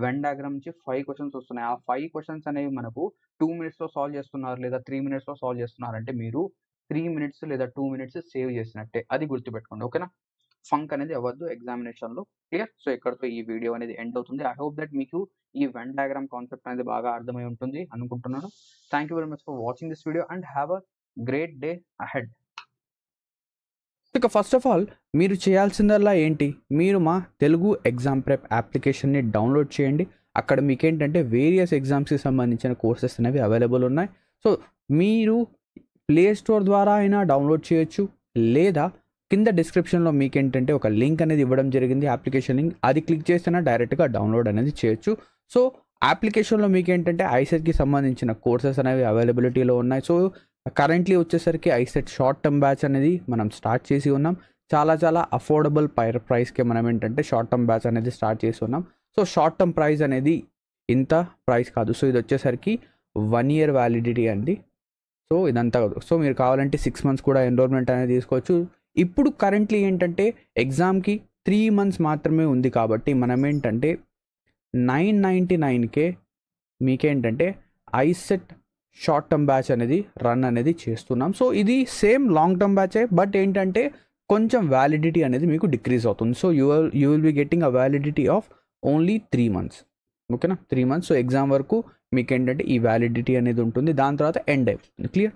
వెన్ డయాగ్రామ్ నుంచి 5 క్వెషన్స్ వస్తున్నాయి. ఆ 5 క్వెషన్స్ అనేవి మనకు 2 మినిట్స్‌లో సాల్వ్ చేస్తున్నారు లేదా 3 మినిట్స్‌లో సాల్వ్ చేస్తున్నారంటే మీరు 3 మినిట్స్ లేదా 2 మినిట్స్ సేవ్ చేసినట్టే. అది గుర్తుపెట్టుకోండి. ఓకేనా? ఫంక్ అనేది అవ్వద్దు ఎగ్జామినేషన్‌లో. క్లియర్? సో ఇక్కడితో ఈ వీడియో అనేది ఎండ్ అవుతుంది. ఐ హోప్ దట్ మీకు ఈ వెన్ డయాగ్రామ్ కాన్సెప్ట్ అనేది బాగా అర్థమై ఉంటుంది అనుకుంటున్నాను. Thank you very much for watching this video and have a great day ahead. ఇక ఫస్ట్ ఆఫ్ ఆల్ మీరు చేయాల్సిందల్లా ఏంటి? మీరు మా తెలుగు ఎగ్జామ్ ప్రెప్ అప్లికేషన్‌ని డౌన్లోడ్ చేయండి. అక్కడ మీకేంటంటే వేరియస్ ఎగ్జామ్స్‌కి సంబంధించిన కోర్సెస్ అనేవి అవైలబుల్ ఉన్నాయి. సో మీరు ప్లే స్టోర్ ద్వారా అయినా డౌన్లోడ్ చేయొచ్చు. లేదా కింద డిస్క్రిప్షన్‌లో మీకేంటంటే ఒక లింక్ అనేది ఇవ్వడం జరిగింది. Application link. అది క్లిక్ చేస్తేనే డైరెక్ట్‌గా డౌన్లోడ్ అనేది చేయొచ్చు. సో అప్లికేషన్‌లో మీకేంటంటే ఐసెట్‌కి సంబంధించిన కోర్సెస్ అనేవి అవైలబిలిటీలో ఉన్నాయి. సో కరెంట్లీ వచ్చేసరికి ఐసెట్ షార్ట్ టర్మ్ బ్యాచ్ అనేది మనం స్టార్ట్ చేసి ఉన్నాం. చాలా అఫోర్డబుల్ ప్రైస్‌కి మనం ఏంటంటే షార్ట్ టర్మ్ బ్యాచ్ అనేది స్టార్ట్ చేసి ఉన్నాం. సో షార్ట్ టర్మ్ ప్రైస్ అనేది ఇంత ప్రైస్ కాదు. సో ఇది వచ్చేసరికి 1 year వ్యాలిడిటీ అండి. సో ఇదంతా కాదు. సో మీరు కావాలంటే 6 months కూడా ఎన్రోల్మెంట్ అనేది తీసుకోవచ్చు. ఇప్పుడు కరెంట్లీ ఏంటంటే ఎగ్జామ్‌కి 3 months మాత్రమే ఉంది కాబట్టి మనం ఏంటంటే 999కే మీకేంటంటే ఐసెట్ షార్ట్ టర్మ్ బ్యాచ్ అనేది రన్ అనేది చేస్తున్నాం. సో ఇది సేమ్ లాంగ్ టర్మ్ బ్యాచే. బట్ ఏంటంటే కొంచెం వ్యాలిడిటీ అనేది మీకు డిక్రీజ్ అవుతుంది. So you will be getting a validity of only 3 months. ఓకేనా? 3 months. సో ఎగ్జామ్ వరకు మీకేంటంటే ఈ వ్యాలిడిటీ అనేది ఉంటుంది. దాని తర్వాత ఎండ్ అయిపోతుంది. క్లియర్?